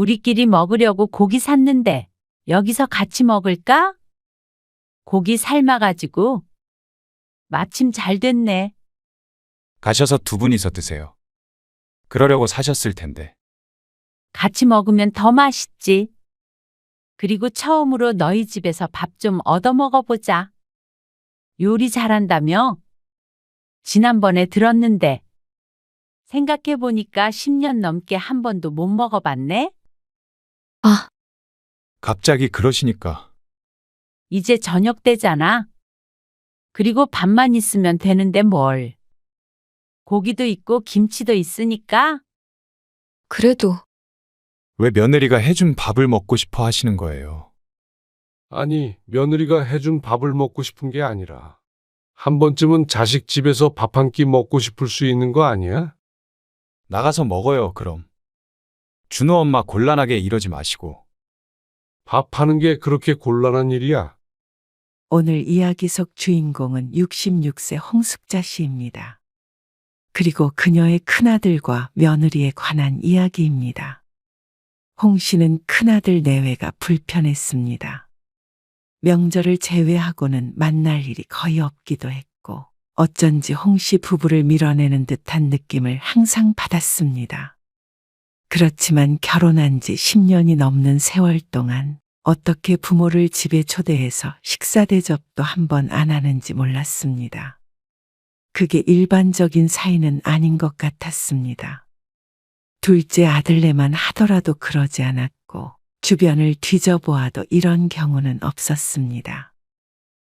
우리끼리 먹으려고 고기 샀는데 여기서 같이 먹을까? 고기 삶아가지고 마침 잘 됐네. 가셔서 두 분이서 드세요. 그러려고 사셨을 텐데. 같이 먹으면 더 맛있지. 그리고 처음으로 너희 집에서 밥 좀 얻어 먹어보자. 요리 잘한다며? 지난번에 들었는데 생각해보니까 10년 넘게 한 번도 못 먹어봤네? 아, 갑자기 그러시니까. 이제 저녁 때잖아. 그리고 밥만 있으면 되는데 뭘. 고기도 있고 김치도 있으니까. 그래도 왜 며느리가 해준 밥을 먹고 싶어 하시는 거예요? 아니, 며느리가 해준 밥을 먹고 싶은 게 아니라 한 번쯤은 자식 집에서 밥 한 끼 먹고 싶을 수 있는 거 아니야? 나가서 먹어요, 그럼. 준호 엄마 곤란하게 이러지 마시고. 밥 하는 게 그렇게 곤란한 일이야? 오늘 이야기 속 주인공은 66세 홍숙자 씨입니다. 그리고 그녀의 큰아들과 며느리에 관한 이야기입니다. 홍 씨는 큰아들 내외가 불편했습니다. 명절을 제외하고는 만날 일이 거의 없기도 했고 어쩐지 홍 씨 부부를 밀어내는 듯한 느낌을 항상 받았습니다. 그렇지만 결혼한 지 10년이 넘는 세월 동안 어떻게 부모를 집에 초대해서 식사 대접도 한 번 안 하는지 몰랐습니다. 그게 일반적인 사이는 아닌 것 같았습니다. 둘째 아들네만 하더라도 그러지 않았고 주변을 뒤져보아도 이런 경우는 없었습니다.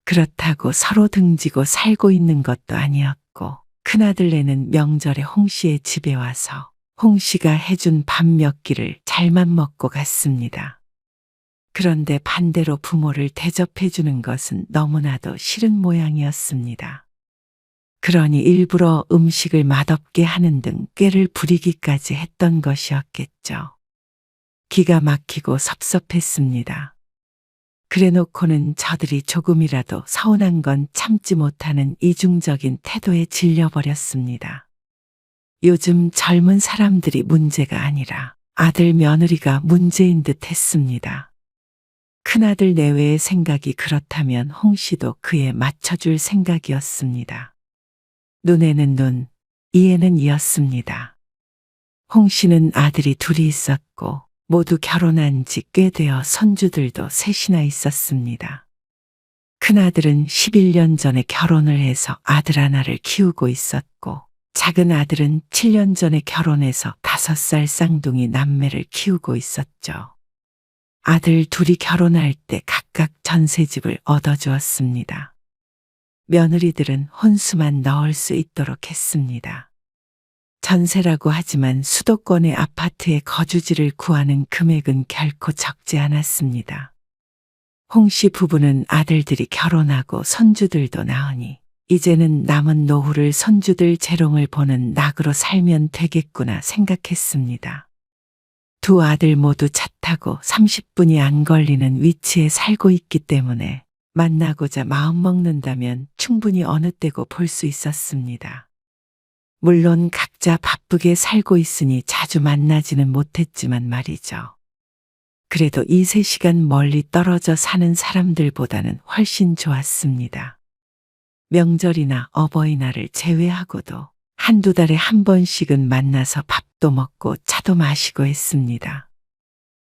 그렇다고 서로 등지고 살고 있는 것도 아니었고 큰아들네는 명절에 홍 씨의 집에 와서 홍 씨가 해준 밥 몇 끼를 잘만 먹고 갔습니다. 그런데 반대로 부모를 대접해 주는 것은 너무나도 싫은 모양이었습니다. 그러니 일부러 음식을 맛없게 하는 등 꾀를 부리기까지 했던 것이었겠죠. 기가 막히고 섭섭했습니다. 그래놓고는 저들이 조금이라도 서운한 건 참지 못하는 이중적인 태도에 질려버렸습니다. 요즘 젊은 사람들이 문제가 아니라 아들 며느리가 문제인 듯 했습니다. 큰아들 내외의 생각이 그렇다면 홍 씨도 그에 맞춰줄 생각이었습니다. 눈에는 눈, 이에는 이였습니다. 홍 씨는 아들이 둘이 있었고 모두 결혼한 지 꽤 되어 손주들도 셋이나 있었습니다. 큰아들은 11년 전에 결혼을 해서 아들 하나를 키우고 있었고 작은 아들은 7년 전에 결혼해서 5살 쌍둥이 남매를 키우고 있었죠. 아들 둘이 결혼할 때 각각 전셋집을 얻어주었습니다. 며느리들은 혼수만 넣을 수 있도록 했습니다. 전세라고 하지만 수도권의 아파트에 거주지를 구하는 금액은 결코 적지 않았습니다. 홍 씨 부부는 아들들이 결혼하고 손주들도 낳으니 이제는 남은 노후를 손주들 재롱을 보는 낙으로 살면 되겠구나 생각했습니다. 두 아들 모두 차 타고 30분이 안 걸리는 위치에 살고 있기 때문에 만나고자 마음먹는다면 충분히 어느 때고 볼 수 있었습니다. 물론 각자 바쁘게 살고 있으니 자주 만나지는 못했지만 말이죠. 그래도 2~3시간 멀리 떨어져 사는 사람들보다는 훨씬 좋았습니다. 명절이나 어버이날을 제외하고도 한두 달에 한 번씩은 만나서 밥도 먹고 차도 마시고 했습니다.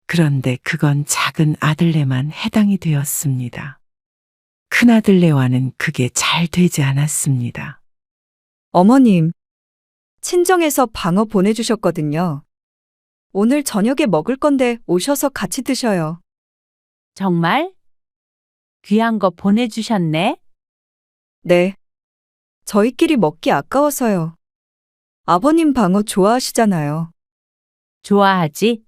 그런데 그건 작은 아들네만 해당이 되었습니다. 큰아들네와는 그게 잘 되지 않았습니다. 어머님, 친정에서 방어 보내주셨거든요. 오늘 저녁에 먹을 건데 오셔서 같이 드셔요. 정말? 귀한 거 보내주셨네? 네. 저희끼리 먹기 아까워서요. 아버님 방어 좋아하시잖아요. 좋아하지?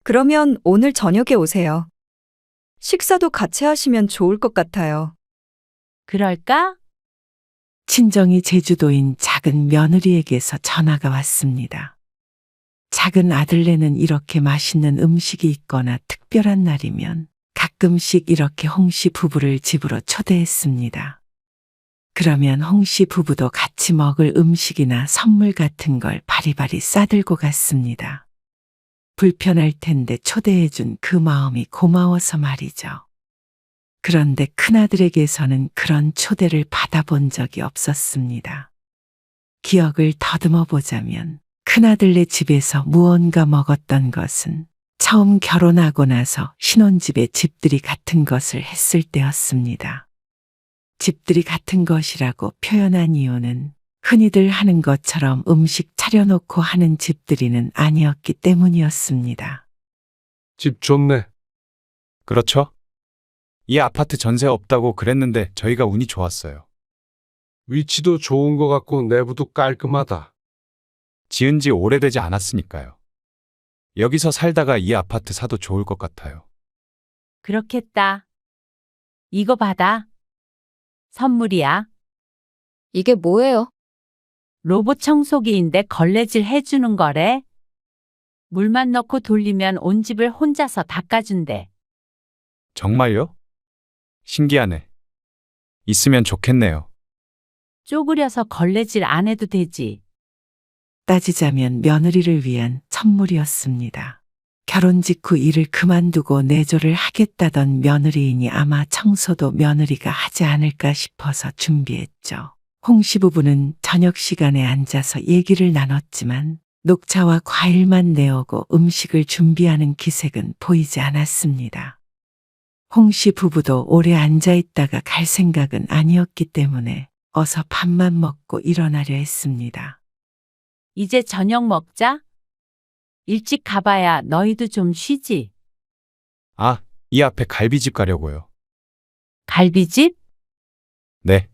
그러면 오늘 저녁에 오세요. 식사도 같이 하시면 좋을 것 같아요. 그럴까? 친정이 제주도인 작은 며느리에게서 전화가 왔습니다. 작은 아들네는 이렇게 맛있는 음식이 있거나 특별한 날이면 가끔씩 이렇게 홍 씨 부부를 집으로 초대했습니다. 그러면 홍 씨 부부도 같이 먹을 음식이나 선물 같은 걸 바리바리 싸들고 갔습니다. 불편할 텐데 초대해준 그 마음이 고마워서 말이죠. 그런데 큰아들에게서는 그런 초대를 받아본 적이 없었습니다. 기억을 더듬어 보자면 큰아들네 집에서 무언가 먹었던 것은 처음 결혼하고 나서 신혼집에 집들이 같은 것을 했을 때였습니다. 집들이 같은 것이라고 표현한 이유는 흔히들 하는 것처럼 음식 차려놓고 하는 집들이는 아니었기 때문이었습니다. 집 좋네. 그렇죠? 이 아파트 전세 없다고 그랬는데 저희가 운이 좋았어요. 위치도 좋은 것 같고 내부도 깔끔하다. 지은 지 오래되지 않았으니까요. 여기서 살다가 이 아파트 사도 좋을 것 같아요. 그렇겠다. 이거 받아. 선물이야. 이게 뭐예요? 로봇 청소기인데 걸레질 해주는 거래. 물만 넣고 돌리면 온 집을 혼자서 닦아준대. 정말요? 신기하네. 있으면 좋겠네요. 쪼그려서 걸레질 안 해도 되지. 따지자면 며느리를 위한 선물이었습니다. 결혼 직후 일을 그만두고 내조를 하겠다던 며느리이니 아마 청소도 며느리가 하지 않을까 싶어서 준비했죠. 홍씨 부부는 저녁 시간에 앉아서 얘기를 나눴지만 녹차와 과일만 내오고 음식을 준비하는 기색은 보이지 않았습니다. 홍씨 부부도 오래 앉아 있다가 갈 생각은 아니었기 때문에 어서 밥만 먹고 일어나려 했습니다. 이제 저녁 먹자. 일찍 가봐야 너희도 좀 쉬지. 아, 이 앞에 갈비집 가려고요. 갈비집? 네.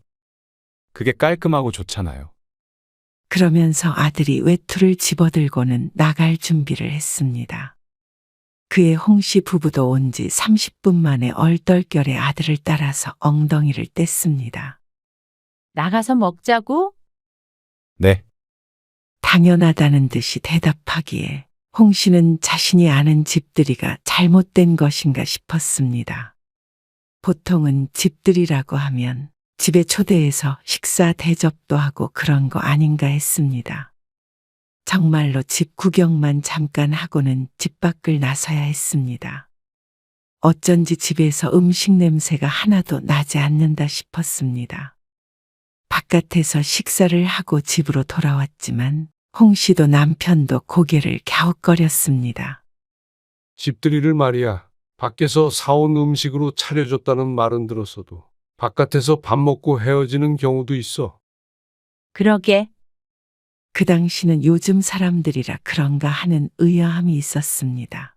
그게 깔끔하고 좋잖아요. 그러면서 아들이 외투를 집어들고는 나갈 준비를 했습니다. 그의 홍씨 부부도 온 지 30분 만에 얼떨결에 아들을 따라서 엉덩이를 뗐습니다. 나가서 먹자고? 네. 당연하다는 듯이 대답하기에 홍 씨는 자신이 아는 집들이가 잘못된 것인가 싶었습니다. 보통은 집들이라고 하면 집에 초대해서 식사 대접도 하고 그런 거 아닌가 했습니다. 정말로 집 구경만 잠깐 하고는 집 밖을 나서야 했습니다. 어쩐지 집에서 음식 냄새가 하나도 나지 않는다 싶었습니다. 바깥에서 식사를 하고 집으로 돌아왔지만 홍 씨도 남편도 고개를 갸웃거렸습니다. 집들이를 말이야. 밖에서 사온 음식으로 차려줬다는 말은 들었어도 바깥에서 밥 먹고 헤어지는 경우도 있어. 그러게. 그 당시는 요즘 사람들이라 그런가 하는 의아함이 있었습니다.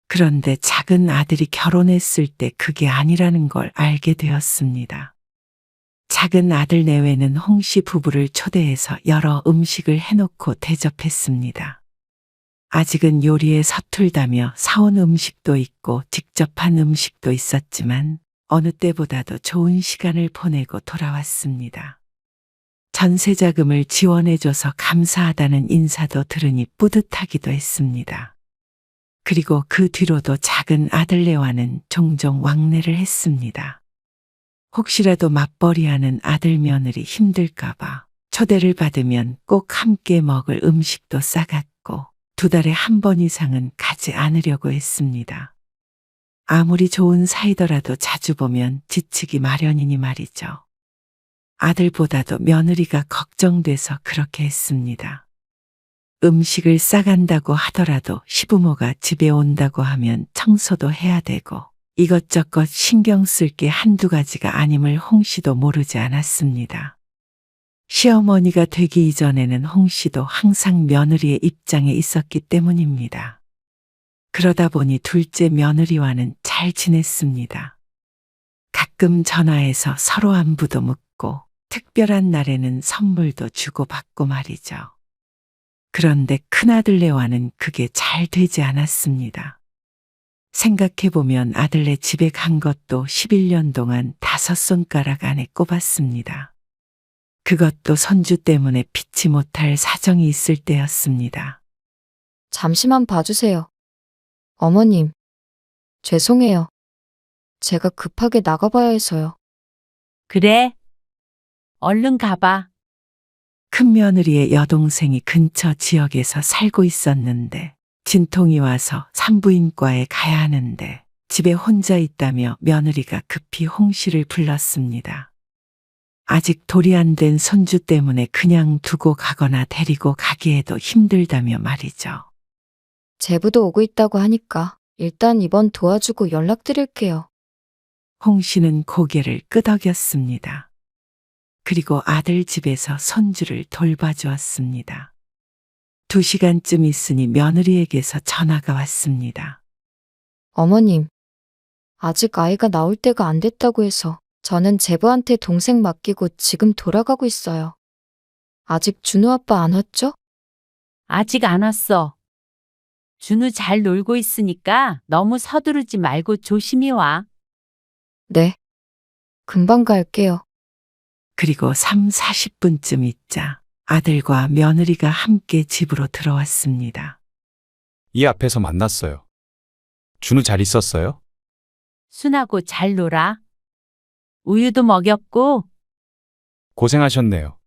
그런데 작은 아들이 결혼했을 때 그게 아니라는 걸 알게 되었습니다. 작은 아들 내외는 홍 씨 부부를 초대해서 여러 음식을 해놓고 대접했습니다. 아직은 요리에 서툴다며 사온 음식도 있고 직접 한 음식도 있었지만 어느 때보다도 좋은 시간을 보내고 돌아왔습니다. 전세자금을 지원해줘서 감사하다는 인사도 들으니 뿌듯하기도 했습니다. 그리고 그 뒤로도 작은 아들네와는 종종 왕래를 했습니다. 혹시라도 맞벌이하는 아들 며느리 힘들까봐 초대를 받으면 꼭 함께 먹을 음식도 싸갔고 2달에 한 번 이상은 가지 않으려고 했습니다. 아무리 좋은 사이더라도 자주 보면 지치기 마련이니 말이죠. 아들보다도 며느리가 걱정돼서 그렇게 했습니다. 음식을 싸간다고 하더라도 시부모가 집에 온다고 하면 청소도 해야 되고 이것저것 신경 쓸 게 한두 가지가 아님을 홍 씨도 모르지 않았습니다. 시어머니가 되기 이전에는 홍 씨도 항상 며느리의 입장에 있었기 때문입니다. 그러다 보니 둘째 며느리와는 잘 지냈습니다. 가끔 전화해서 서로 안부도 묻고 특별한 날에는 선물도 주고받고 말이죠. 그런데 큰아들네와는 그게 잘 되지 않았습니다. 생각해보면 아들네 집에 간 것도 11년 동안 5손가락 안에 꼽았습니다. 그것도 손주 때문에 피치 못할 사정이 있을 때였습니다. 잠시만 봐주세요. 어머님, 죄송해요. 제가 급하게 나가봐야 해서요. 그래. 얼른 가봐. 큰며느리의 여동생이 근처 지역에서 살고 있었는데 진통이 와서 산부인과에 가야 하는데 집에 혼자 있다며 며느리가 급히 홍 씨를 불렀습니다. 아직 돌이 안 된 손주 때문에 그냥 두고 가거나 데리고 가기에도 힘들다며 말이죠. 제부도 오고 있다고 하니까 일단 이번 도와주고 연락드릴게요. 홍 씨는 고개를 끄덕였습니다. 그리고 아들 집에서 손주를 돌봐주었습니다. 2시간쯤 있으니 며느리에게서 전화가 왔습니다. 어머님, 아직 아이가 나올 때가 안 됐다고 해서 저는 제부한테 동생 맡기고 지금 돌아가고 있어요. 아직 준우 아빠 안 왔죠? 아직 안 왔어. 준우 잘 놀고 있으니까 너무 서두르지 말고 조심히 와. 네. 금방 갈게요. 그리고 3, 40분쯤 있자 아들과 며느리가 함께 집으로 들어왔습니다. 이 앞에서 만났어요. 준우 잘 있었어요? 순하고 잘 놀아. 우유도 먹였고, 고생하셨네요.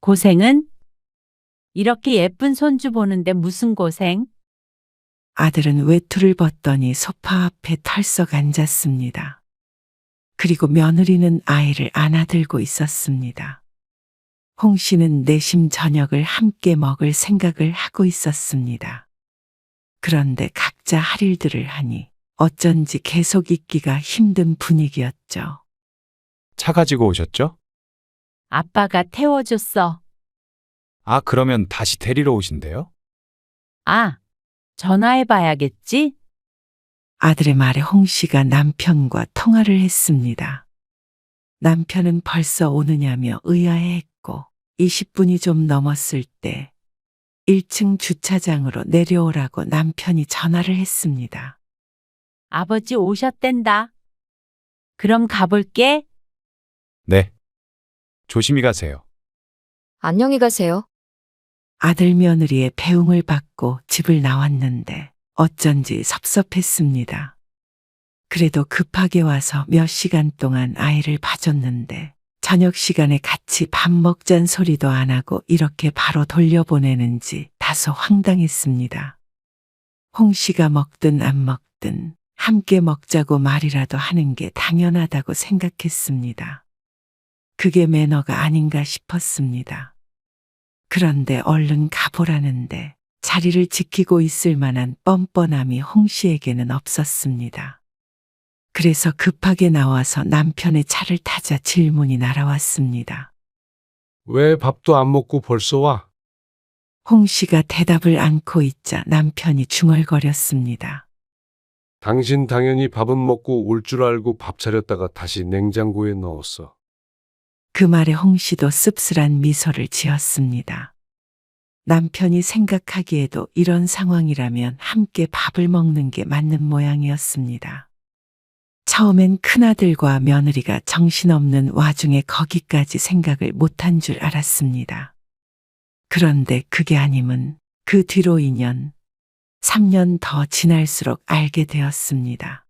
고생은? 이렇게 예쁜 손주 보는데 무슨 고생? 아들은 외투를 벗더니 소파 앞에 털썩 앉았습니다. 그리고 며느리는 아이를 안아들고 있었습니다. 홍 씨는 내심 저녁을 함께 먹을 생각을 하고 있었습니다. 그런데 각자 할 일들을 하니 어쩐지 계속 있기가 힘든 분위기였죠. 차 가지고 오셨죠? 아빠가 태워줬어. 아, 그러면 다시 데리러 오신대요? 아, 전화해봐야겠지? 아들의 말에 홍 씨가 남편과 통화를 했습니다. 남편은 벌써 오느냐며 의아해했고 20분이 좀 넘었을 때 1층 주차장으로 내려오라고 남편이 전화를 했습니다. 아버지 오셨댄다. 그럼 가볼게. 네. 조심히 가세요. 안녕히 가세요. 아들 며느리의 배웅을 받고 집을 나왔는데 어쩐지 섭섭했습니다. 그래도 급하게 와서 몇 시간 동안 아이를 봐줬는데 저녁 시간에 같이 밥 먹잔 소리도 안 하고 이렇게 바로 돌려보내는지 다소 황당했습니다. 홍 씨가 먹든 안 먹든 함께 먹자고 말이라도 하는 게 당연하다고 생각했습니다. 그게 매너가 아닌가 싶었습니다. 그런데 얼른 가보라는데 자리를 지키고 있을 만한 뻔뻔함이 홍 씨에게는 없었습니다. 그래서 급하게 나와서 남편의 차를 타자 질문이 날아왔습니다. 왜 밥도 안 먹고 벌써 와? 홍 씨가 대답을 않고 있자 남편이 중얼거렸습니다. 당신 당연히 밥은 먹고 올 줄 알고 밥 차렸다가 다시 냉장고에 넣었어. 그 말에 홍 씨도 씁쓸한 미소를 지었습니다. 남편이 생각하기에도 이런 상황이라면 함께 밥을 먹는 게 맞는 모양이었습니다. 처음엔 큰아들과 며느리가 정신없는 와중에 거기까지 생각을 못한 줄 알았습니다. 그런데 그게 아님은 그 뒤로 2년, 3년 더 지날수록 알게 되었습니다.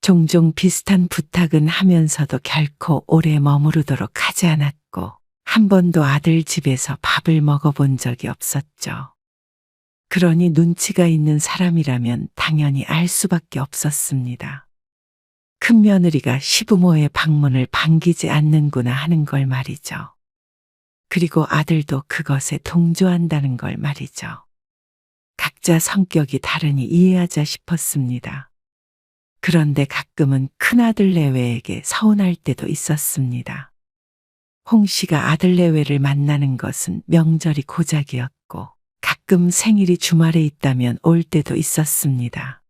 종종 비슷한 부탁은 하면서도 결코 오래 머무르도록 하지 않았고 한 번도 아들 집에서 밥을 먹어본 적이 없었죠. 그러니 눈치가 있는 사람이라면 당연히 알 수밖에 없었습니다. 큰며느리가 시부모의 방문을 반기지 않는구나 하는 걸 말이죠. 그리고 아들도 그것에 동조한다는 걸 말이죠. 각자 성격이 다르니 이해하자 싶었습니다. 그런데 가끔은 큰아들 내외에게 서운할 때도 있었습니다. 홍 씨가 아들 내외를 만나는 것은 명절이 고작이었고 가끔 생일이 주말에 있다면 올 때도 있었습니다.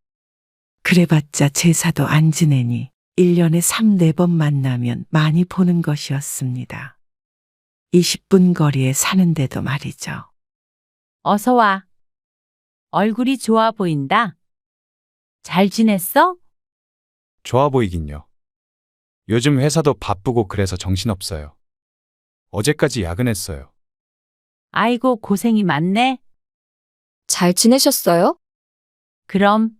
그래봤자 제사도 안 지내니 1년에 3, 4번 만나면 많이 보는 것이었습니다. 20분 거리에 사는데도 말이죠. 어서 와. 얼굴이 좋아 보인다. 잘 지냈어? 좋아 보이긴요. 요즘 회사도 바쁘고 그래서 정신없어요. 어제까지 야근했어요. 아이고, 고생이 많네. 잘 지내셨어요? 그럼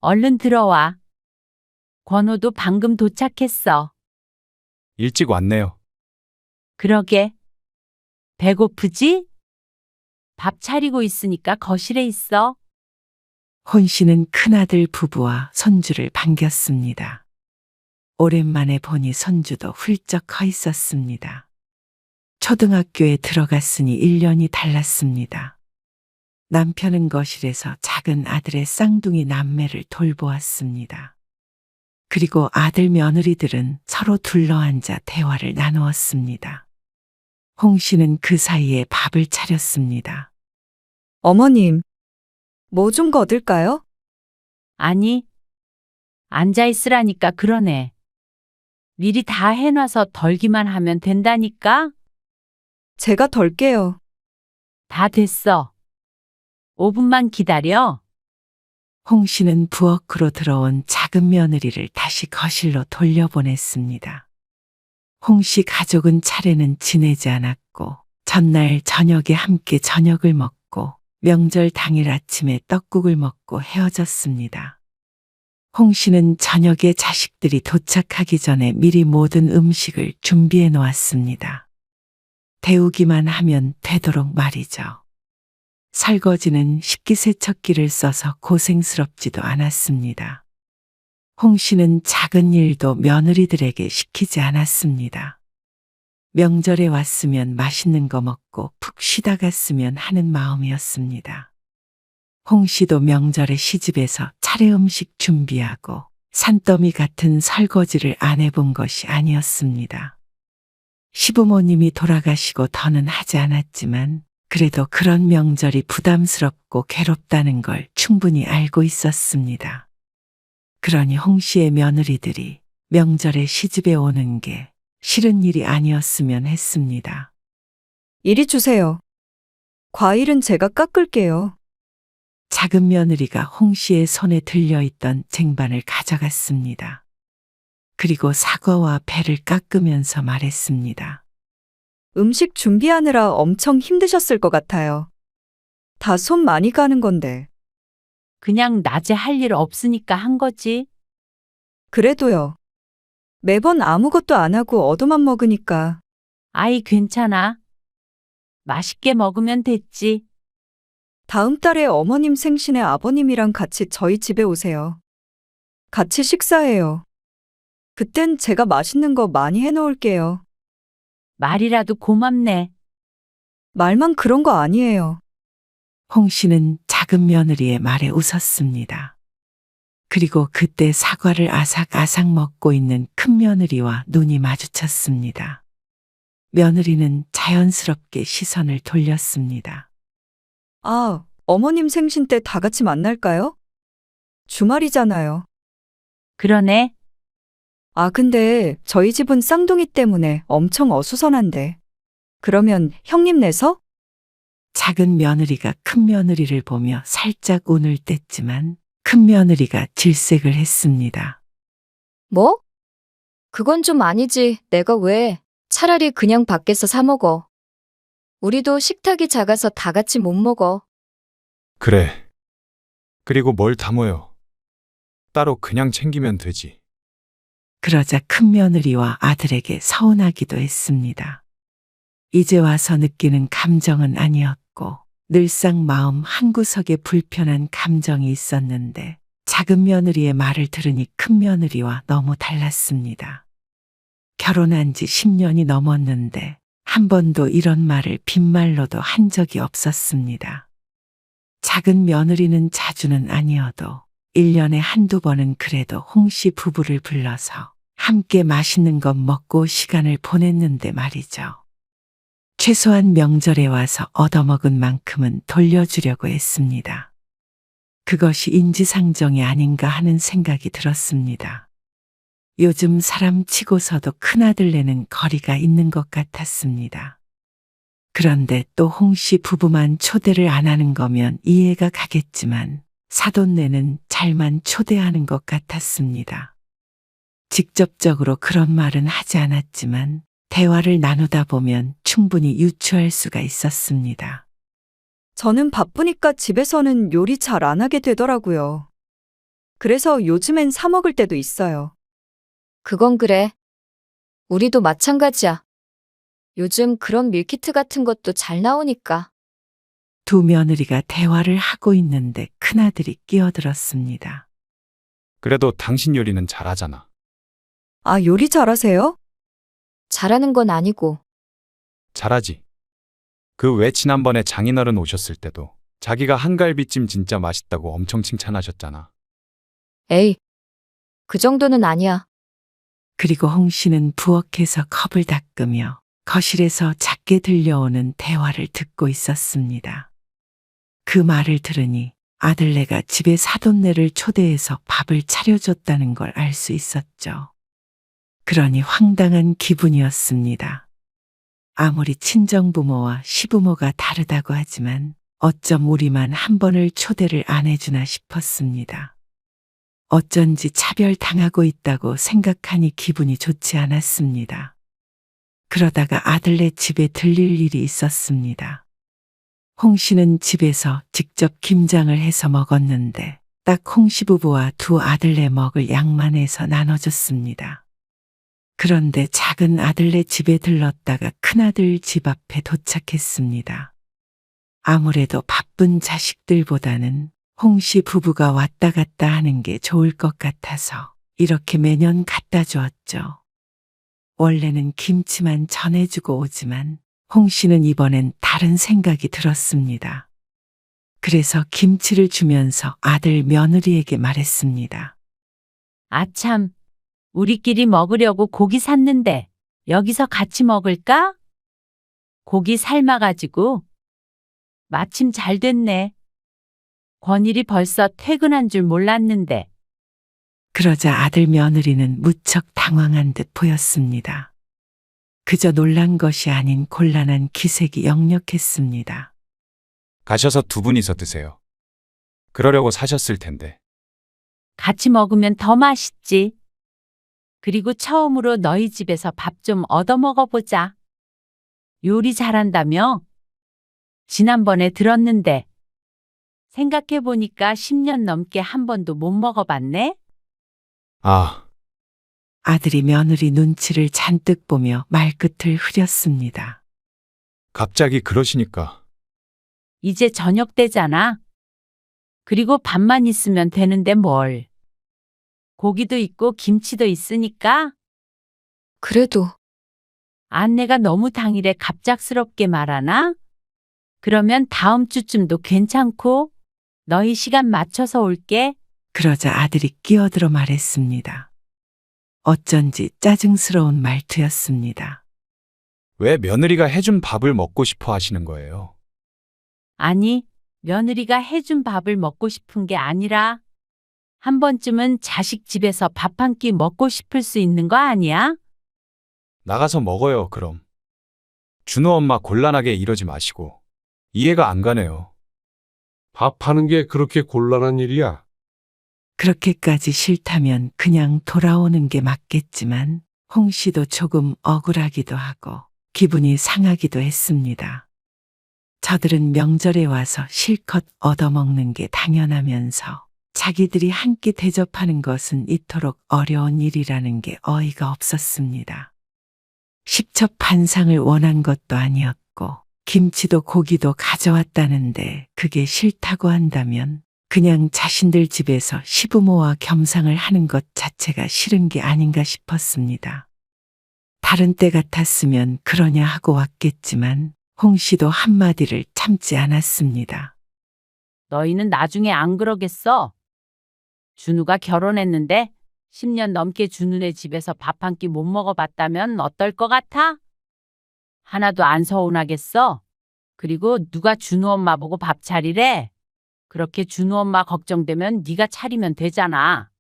얼른 들어와. 권호도 방금 도착했어. 일찍 왔네요. 그러게. 배고프지? 밥 차리고 있으니까 거실에 있어. 혼 씨는 큰아들 부부와 손주를 반겼습니다. 오랜만에 보니 손주도 훌쩍 커 있었습니다. 초등학교에 들어갔으니 1년이 달랐습니다. 남편은 거실에서 작은 아들의 쌍둥이 남매를 돌보았습니다. 그리고 아들 며느리들은 서로 둘러앉아 대화를 나누었습니다. 홍 씨는 그 사이에 밥을 차렸습니다. 어머님, 뭐 좀 거들까요? 아니, 앉아 있으라니까 그러네. 미리 다 해놔서 덜기만 하면 된다니까? 제가 덜게요. 다 됐어. 5분만 기다려. 홍 씨는 부엌으로 들어온 작은 며느리를 다시 거실로 돌려보냈습니다. 홍 씨 가족은 차례는 지내지 않았고 전날 저녁에 함께 저녁을 먹고 명절 당일 아침에 떡국을 먹고 헤어졌습니다. 홍 씨는 저녁에 자식들이 도착하기 전에 미리 모든 음식을 준비해 놓았습니다. 데우기만 하면 되도록 말이죠. 설거지는 식기세척기를 써서 고생스럽지도 않았습니다. 홍 씨는 작은 일도 며느리들에게 시키지 않았습니다. 명절에 왔으면 맛있는 거 먹고 푹 쉬다 갔으면 하는 마음이었습니다. 홍 씨도 명절에 시집에서 차례 음식 준비하고 산더미 같은 설거지를 안 해본 것이 아니었습니다. 시부모님이 돌아가시고 더는 하지 않았지만 그래도 그런 명절이 부담스럽고 괴롭다는 걸 충분히 알고 있었습니다. 그러니 홍 씨의 며느리들이 명절에 시집에 오는 게 싫은 일이 아니었으면 했습니다. 이리 주세요. 과일은 제가 깎을게요. 작은 며느리가 홍 씨의 손에 들려있던 쟁반을 가져갔습니다. 그리고 사과와 배를 깎으면서 말했습니다. 음식 준비하느라 엄청 힘드셨을 것 같아요. 다 손 많이 가는 건데. 그냥 낮에 할 일 없으니까 한 거지. 그래도요. 매번 아무것도 안 하고 얻어만 먹으니까. 아이, 괜찮아. 맛있게 먹으면 됐지. 다음 달에 어머님 생신에 아버님이랑 같이 저희 집에 오세요. 같이 식사해요. 그땐 제가 맛있는 거 많이 해놓을게요. 말이라도 고맙네. 말만 그런 거 아니에요. 홍 씨는 작은 며느리의 말에 웃었습니다. 그리고 그때 사과를 아삭아삭 먹고 있는 큰 며느리와 눈이 마주쳤습니다. 며느리는 자연스럽게 시선을 돌렸습니다. 아, 어머님 생신 때 다 같이 만날까요? 주말이잖아요. 그러네. 아, 근데 저희 집은 쌍둥이 때문에 엄청 어수선한데. 그러면 형님 내서? 작은 며느리가 큰 며느리를 보며 살짝 운을 뗐지만 큰 며느리가 질색을 했습니다. 뭐? 그건 좀 아니지. 내가 왜? 차라리 그냥 밖에서 사 먹어. 우리도 식탁이 작아서 다 같이 못 먹어. 그래. 그리고 뭘 다 모여. 따로 그냥 챙기면 되지. 그러자 큰 며느리와 아들에게 서운하기도 했습니다. 이제 와서 느끼는 감정은 아니었고 늘상 마음 한구석에 불편한 감정이 있었는데 작은 며느리의 말을 들으니 큰 며느리와 너무 달랐습니다. 결혼한 지 10년이 넘었는데 한 번도 이런 말을 빈말로도 한 적이 없었습니다. 작은 며느리는 자주는 아니어도 1년에 한두 번은 그래도 홍 씨 부부를 불러서 함께 맛있는 것 먹고 시간을 보냈는데 말이죠. 최소한 명절에 와서 얻어먹은 만큼은 돌려주려고 했습니다. 그것이 인지상정이 아닌가 하는 생각이 들었습니다. 요즘 사람 치고서도 큰아들 내는 거리가 있는 것 같았습니다. 그런데 또 홍 씨 부부만 초대를 안 하는 거면 이해가 가겠지만 사돈네는 잘만 초대하는 것 같았습니다. 직접적으로 그런 말은 하지 않았지만 대화를 나누다 보면 충분히 유추할 수가 있었습니다. 저는 바쁘니까 집에서는 요리 잘 안 하게 되더라고요. 그래서 요즘엔 사 먹을 때도 있어요. 그건 그래. 우리도 마찬가지야. 요즘 그런 밀키트 같은 것도 잘 나오니까. 두 며느리가 대화를 하고 있는데 큰아들이 끼어들었습니다. 그래도 당신 요리는 잘하잖아. 아, 요리 잘하세요? 잘하는 건 아니고 잘하지. 그 왜 지난번에 장인어른 오셨을 때도 자기가 한갈비찜 진짜 맛있다고 엄청 칭찬하셨잖아. 에이, 그 정도는 아니야. 그리고 홍 씨는 부엌에서 컵을 닦으며 거실에서 작게 들려오는 대화를 듣고 있었습니다. 그 말을 들으니 아들네가 집에 사돈네를 초대해서 밥을 차려줬다는 걸 알 수 있었죠. 그러니 황당한 기분이었습니다. 아무리 친정부모와 시부모가 다르다고 하지만 어쩜 우리만 한 번을 초대를 안 해주나 싶었습니다. 어쩐지 차별당하고 있다고 생각하니 기분이 좋지 않았습니다. 그러다가 아들네 집에 들릴 일이 있었습니다. 홍 씨는 집에서 직접 김장을 해서 먹었는데 딱 홍 씨 부부와 두 아들네 먹을 양만 해서 나눠줬습니다. 그런데 작은 아들네 집에 들렀다가 큰아들 집 앞에 도착했습니다. 아무래도 바쁜 자식들보다는 홍 씨 부부가 왔다 갔다 하는 게 좋을 것 같아서 이렇게 매년 갖다 주었죠. 원래는 김치만 전해주고 오지만 홍 씨는 이번엔 다른 생각이 들었습니다. 그래서 김치를 주면서 아들 며느리에게 말했습니다. 아참, 우리끼리 먹으려고 고기 샀는데 여기서 같이 먹을까? 고기 삶아가지고. 마침 잘 됐네. 권일이 벌써 퇴근한 줄 몰랐는데. 그러자 아들 며느리는 무척 당황한 듯 보였습니다. 그저 놀란 것이 아닌 곤란한 기색이 역력했습니다. 가셔서 두 분이서 드세요. 그러려고 사셨을 텐데. 같이 먹으면 더 맛있지. 그리고 처음으로 너희 집에서 밥 좀 얻어 먹어보자. 요리 잘한다며? 지난번에 들었는데. 생각해보니까 10년 넘게 한 번도 못 먹어봤네? 아, 아들이 며느리 눈치를 잔뜩 보며 말끝을 흐렸습니다. 갑자기 그러시니까. 이제 저녁 때잖아. 그리고 밥만 있으면 되는데 뭘. 고기도 있고 김치도 있으니까. 그래도 안내가 너무 당일에 갑작스럽게 말하나? 그러면 다음 주쯤도 괜찮고 너희 시간 맞춰서 올게. 그러자 아들이 끼어들어 말했습니다. 어쩐지 짜증스러운 말투였습니다. 왜 며느리가 해준 밥을 먹고 싶어 하시는 거예요? 아니, 며느리가 해준 밥을 먹고 싶은 게 아니라 한 번쯤은 자식 집에서 밥 한 끼 먹고 싶을 수 있는 거 아니야? 나가서 먹어요, 그럼. 준호 엄마 곤란하게 이러지 마시고. 이해가 안 가네요. 밥하는 게 그렇게 곤란한 일이야? 그렇게까지 싫다면 그냥 돌아오는 게 맞겠지만 홍 씨도 조금 억울하기도 하고 기분이 상하기도 했습니다. 저들은 명절에 와서 실컷 얻어먹는 게 당연하면서 자기들이 한 끼 대접하는 것은 이토록 어려운 일이라는 게 어이가 없었습니다. 십첩반상을 원한 것도 아니었고 김치도 고기도 가져왔다는데 그게 싫다고 한다면 그냥 자신들 집에서 시부모와 겸상을 하는 것 자체가 싫은 게 아닌가 싶었습니다. 다른 때 같았으면 그러냐 하고 왔겠지만 홍 씨도 한마디를 참지 않았습니다. 너희는 나중에 안 그러겠어? 준우가 결혼했는데 10년 넘게 준우네 집에서 밥 한 끼 못 먹어봤다면 어떨 것 같아? 하나도 안 서운하겠어? 그리고 누가 준우 엄마 보고 밥 차리래? 그렇게 준우 엄마 걱정되면 네가 차리면 되잖아.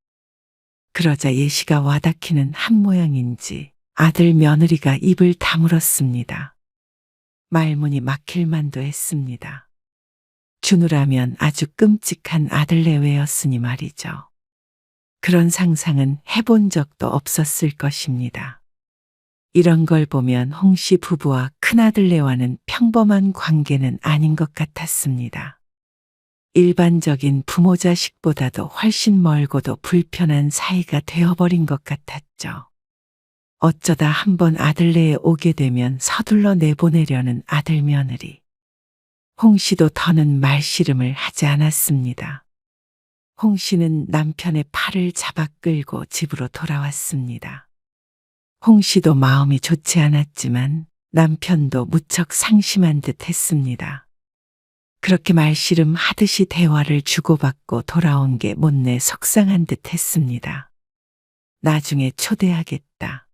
그러자 예시가 와닿기는 한 모양인지 아들 며느리가 입을 다물었습니다. 말문이 막힐 만도 했습니다. 준우라면 아주 끔찍한 아들내외였으니 말이죠. 그런 상상은 해본 적도 없었을 것입니다. 이런 걸 보면 홍 씨 부부와 큰아들네와는 평범한 관계는 아닌 것 같았습니다. 일반적인 부모 자식보다도 훨씬 멀고도 불편한 사이가 되어버린 것 같았죠. 어쩌다 한번 아들네에 오게 되면 서둘러 내보내려는 아들 며느리. 홍 씨도 더는 말씨름을 하지 않았습니다. 홍 씨는 남편의 팔을 잡아 끌고 집으로 돌아왔습니다. 홍 씨도 마음이 좋지 않았지만 남편도 무척 상심한 듯 했습니다. 그렇게 말씨름 하듯이 대화를 주고받고 돌아온 게 못내 속상한 듯 했습니다. 나중에 초대하겠다.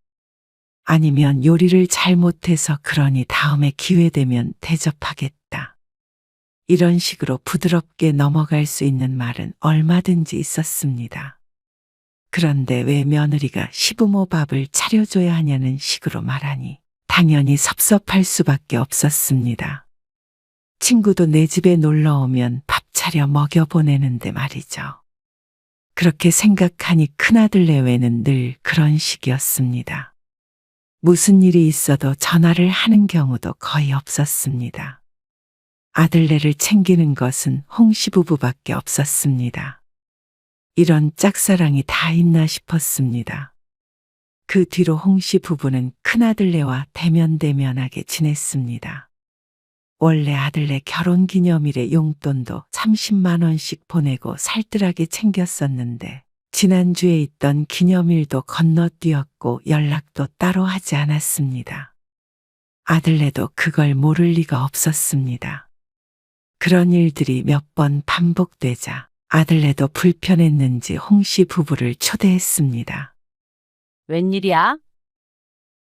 아니면 요리를 잘못해서 그러니 다음에 기회되면 대접하겠다. 이런 식으로 부드럽게 넘어갈 수 있는 말은 얼마든지 있었습니다. 그런데 왜 며느리가 시부모 밥을 차려줘야 하냐는 식으로 말하니 당연히 섭섭할 수밖에 없었습니다. 친구도 내 집에 놀러 오면 밥 차려 먹여보내는데 말이죠. 그렇게 생각하니 큰아들 내외는 늘 그런 식이었습니다. 무슨 일이 있어도 전화를 하는 경우도 거의 없었습니다. 아들네를 챙기는 것은 홍씨 부부밖에 없었습니다. 이런 짝사랑이 다 있나 싶었습니다. 그 뒤로 홍씨 부부는 큰아들네와 대면대면하게 지냈습니다. 원래 아들네 결혼기념일에 용돈도 30만 원씩 보내고 살뜰하게 챙겼었는데 지난주에 있던 기념일도 건너뛰었고 연락도 따로 하지 않았습니다. 아들네도 그걸 모를 리가 없었습니다. 그런 일들이 몇 번 반복되자 아들네도 불편했는지 홍씨 부부를 초대했습니다. 웬일이야?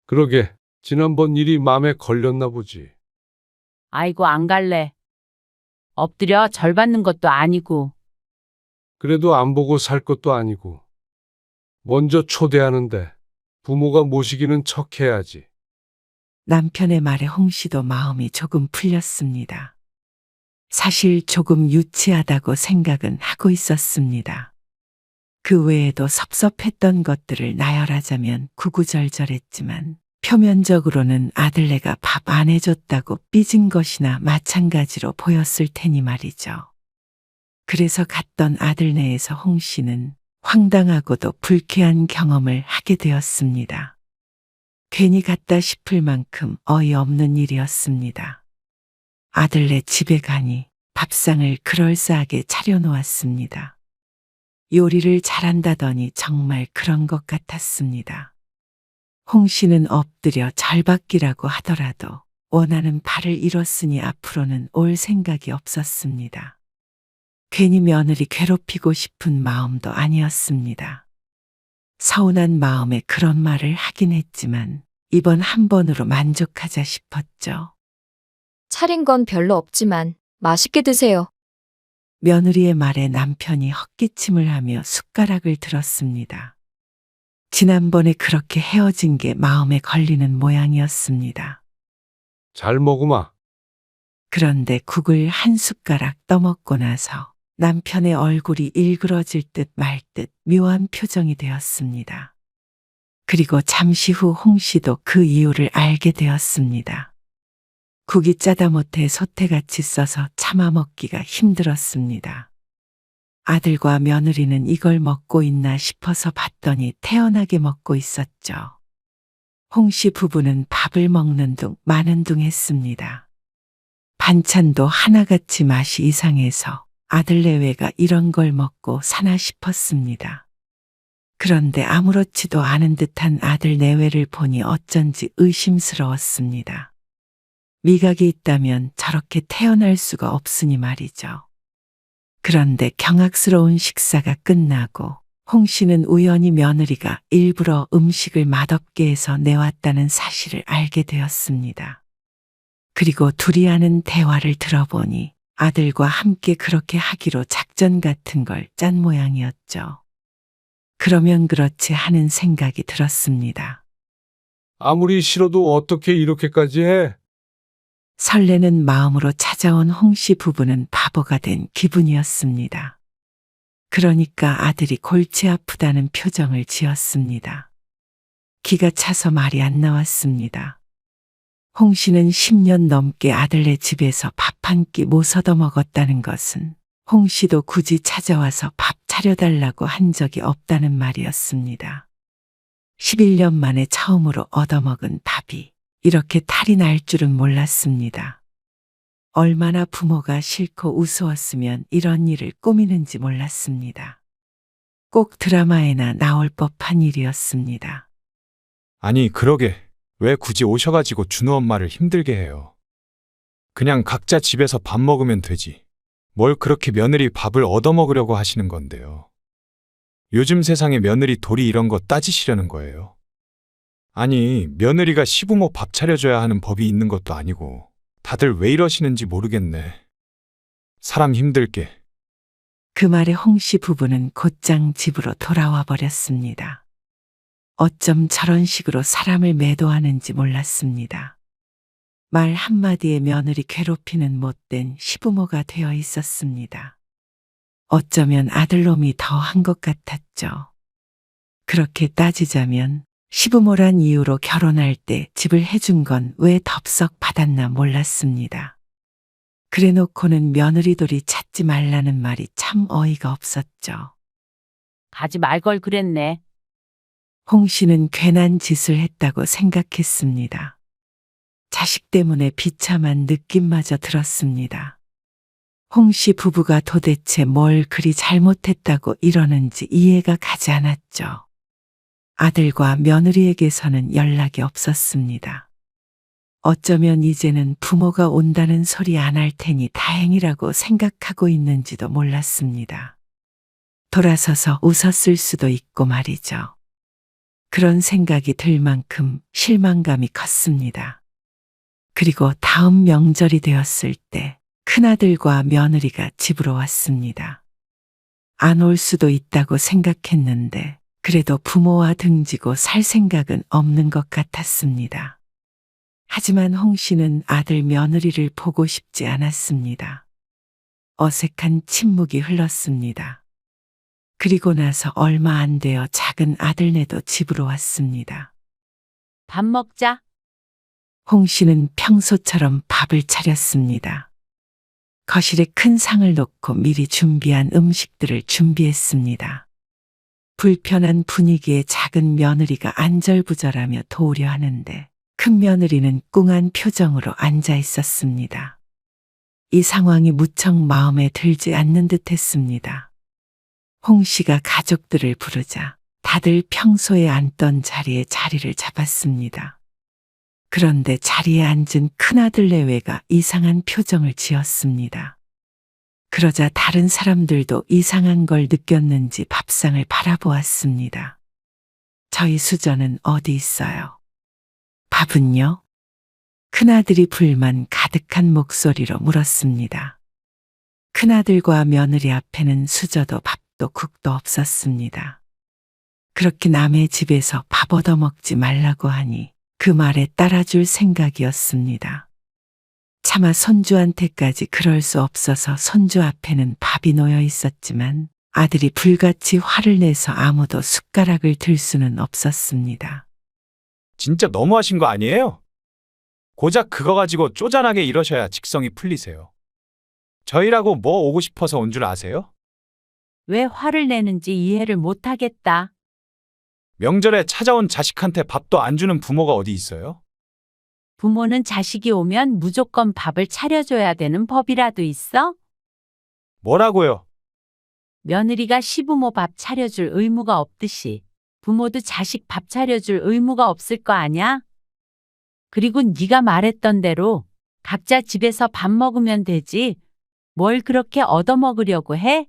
그러게, 지난번 일이 마음에 걸렸나 보지. 아이고, 안 갈래. 엎드려 절 받는 것도 아니고. 그래도 안 보고 살 것도 아니고. 먼저 초대하는데 부모가 모시기는 척해야지. 남편의 말에 홍 씨도 마음이 조금 풀렸습니다. 사실 조금 유치하다고 생각은 하고 있었습니다. 그 외에도 섭섭했던 것들을 나열하자면 구구절절했지만 표면적으로는 아들네가 밥 안 해줬다고 삐진 것이나 마찬가지로 보였을 테니 말이죠. 그래서 갔던 아들네에서 홍 씨는 황당하고도 불쾌한 경험을 하게 되었습니다. 괜히 갔다 싶을 만큼 어이없는 일이었습니다. 아들네 집에 가니 밥상을 그럴싸하게 차려놓았습니다. 요리를 잘한다더니 정말 그런 것 같았습니다. 홍 씨는 엎드려 잘 받기라고 하더라도 원하는 발을 잃었으니 앞으로는 올 생각이 없었습니다. 괜히 며느리 괴롭히고 싶은 마음도 아니었습니다. 서운한 마음에 그런 말을 하긴 했지만 이번 한 번으로 만족하자 싶었죠. 차린 건 별로 없지만 맛있게 드세요. 며느리의 말에 남편이 헛기침을 하며 숟가락을 들었습니다. 지난번에 그렇게 헤어진 게 마음에 걸리는 모양이었습니다. 잘 먹으마. 그런데 국을 한 숟가락 떠먹고 나서 남편의 얼굴이 일그러질 듯 말 듯 묘한 표정이 되었습니다. 그리고 잠시 후 홍 씨도 그 이유를 알게 되었습니다. 국이 짜다 못해 소태같이 써서 참아 먹기가 힘들었습니다. 아들과 며느리는 이걸 먹고 있나 싶어서 봤더니 태연하게 먹고 있었죠. 홍 씨 부부는 밥을 먹는 둥 마는 둥 했습니다. 반찬도 하나같이 맛이 이상해서 아들 내외가 이런 걸 먹고 사나 싶었습니다. 그런데 아무렇지도 않은 듯한 아들 내외를 보니 어쩐지 의심스러웠습니다. 미각이 있다면 저렇게 태어날 수가 없으니 말이죠. 그런데 경악스러운 식사가 끝나고 홍 씨는 우연히 며느리가 일부러 음식을 맛없게 해서 내왔다는 사실을 알게 되었습니다. 그리고 둘이 하는 대화를 들어보니 아들과 함께 그렇게 하기로 작전 같은 걸 짠 모양이었죠. 그러면 그렇지 하는 생각이 들었습니다. 아무리 싫어도 어떻게 이렇게까지 해? 설레는 마음으로 찾아온 홍 씨 부부는 바보가 된 기분이었습니다. 그러니까 아들이 골치 아프다는 표정을 지었습니다. 기가 차서 말이 안 나왔습니다. 홍 씨는 10년 넘게 아들네 집에서 밥 한 끼 못 얻어 먹었다는 것은 홍 씨도 굳이 찾아와서 밥 차려달라고 한 적이 없다는 말이었습니다. 11년 만에 처음으로 얻어먹은 밥이 이렇게 탈이 날 줄은 몰랐습니다. 얼마나 부모가 싫고 우스웠으면 이런 일을 꾸미는지 몰랐습니다. 꼭 드라마에나 나올 법한 일이었습니다. 아니, 그러게. 왜 굳이 오셔가지고 준우 엄마를 힘들게 해요? 그냥 각자 집에서 밥 먹으면 되지. 뭘 그렇게 며느리 밥을 얻어먹으려고 하시는 건데요. 요즘 세상에 며느리 도리 이런 거 따지시려는 거예요. 아니, 며느리가 시부모 밥 차려줘야 하는 법이 있는 것도 아니고 다들 왜 이러시는지 모르겠네. 사람 힘들게. 그 말에 홍 씨 부부는 곧장 집으로 돌아와 버렸습니다. 어쩜 저런 식으로 사람을 매도하는지 몰랐습니다. 말 한마디에 며느리 괴롭히는 못된 시부모가 되어 있었습니다. 어쩌면 아들놈이 더 한 것 같았죠. 그렇게 따지자면 시부모란 이유로 결혼할 때 집을 해준 건 왜 덥석 받았나 몰랐습니다. 그래놓고는 며느리돌이 찾지 말라는 말이 참 어이가 없었죠. 가지 말 걸 그랬네. 홍 씨는 괜한 짓을 했다고 생각했습니다. 자식 때문에 비참한 느낌마저 들었습니다. 홍 씨 부부가 도대체 뭘 그리 잘못했다고 이러는지 이해가 가지 않았죠. 아들과 며느리에게서는 연락이 없었습니다. 어쩌면 이제는 부모가 온다는 소리 안 할 테니 다행이라고 생각하고 있는지도 몰랐습니다. 돌아서서 웃었을 수도 있고 말이죠. 그런 생각이 들 만큼 실망감이 컸습니다. 그리고 다음 명절이 되었을 때 큰아들과 며느리가 집으로 왔습니다. 안 올 수도 있다고 생각했는데 그래도 부모와 등지고 살 생각은 없는 것 같았습니다. 하지만 홍 씨는 아들 며느리를 보고 싶지 않았습니다. 어색한 침묵이 흘렀습니다. 그리고 나서 얼마 안 되어 작은 아들네도 집으로 왔습니다. 밥 먹자. 홍 씨는 평소처럼 밥을 차렸습니다. 거실에 큰 상을 놓고 미리 준비한 음식들을 준비했습니다. 불편한 분위기에 작은 며느리가 안절부절하며 도우려 하는데 큰 며느리는 꿍한 표정으로 앉아 있었습니다. 이 상황이 무척 마음에 들지 않는 듯 했습니다. 홍 씨가 가족들을 부르자 다들 평소에 앉던 자리에 자리를 잡았습니다. 그런데 자리에 앉은 큰아들 내외가 이상한 표정을 지었습니다. 그러자 다른 사람들도 이상한 걸 느꼈는지 밥상을 바라보았습니다. 저희 수저는 어디 있어요? 밥은요? 큰아들이 불만 가득한 목소리로 물었습니다. 큰아들과 며느리 앞에는 수저도 밥도 국도 없었습니다. 그렇게 남의 집에서 밥 얻어먹지 말라고 하니 그 말에 따라줄 생각이었습니다. 차마 손주한테까지 그럴 수 없어서 손주 앞에는 밥이 놓여 있었지만 아들이 불같이 화를 내서 아무도 숟가락을 들 수는 없었습니다. 진짜 너무하신 거 아니에요? 고작 그거 가지고 쪼잔하게 이러셔야 직성이 풀리세요. 저희라고 뭐 오고 싶어서 온 줄 아세요? 왜 화를 내는지 이해를 못하겠다. 명절에 찾아온 자식한테 밥도 안 주는 부모가 어디 있어요? 부모는 자식이 오면 무조건 밥을 차려줘야 되는 법이라도 있어? 뭐라고요? 며느리가 시부모 밥 차려줄 의무가 없듯이 부모도 자식 밥 차려줄 의무가 없을 거 아냐? 그리고 네가 말했던 대로 각자 집에서 밥 먹으면 되지. 뭘 그렇게 얻어먹으려고 해?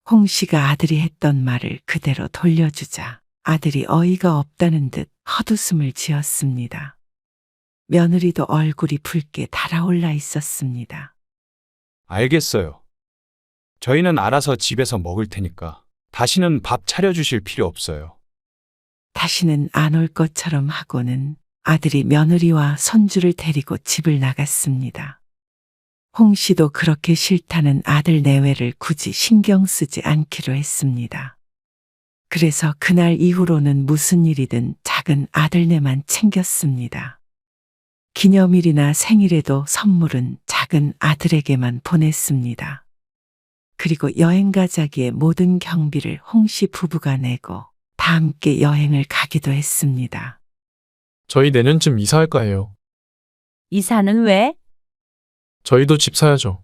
홍 씨가 아들이 했던 말을 그대로 돌려주자 아들이 어이가 없다는 듯 헛웃음을 지었습니다. 며느리도 얼굴이 붉게 달아올라 있었습니다. 알겠어요. 저희는 알아서 집에서 먹을 테니까 다시는 밥 차려주실 필요 없어요. 다시는 안 올 것처럼 하고는 아들이 며느리와 손주를 데리고 집을 나갔습니다. 홍 씨도 그렇게 싫다는 아들 내외를 굳이 신경 쓰지 않기로 했습니다. 그래서 그날 이후로는 무슨 일이든 작은 아들네만 챙겼습니다. 기념일이나 생일에도 선물은 작은 아들에게만 보냈습니다. 그리고 여행 가자기에 모든 경비를 홍 씨 부부가 내고 다 함께 여행을 가기도 했습니다. 저희 내년쯤 이사할 거예요. 이사는 왜? 저희도 집 사야죠.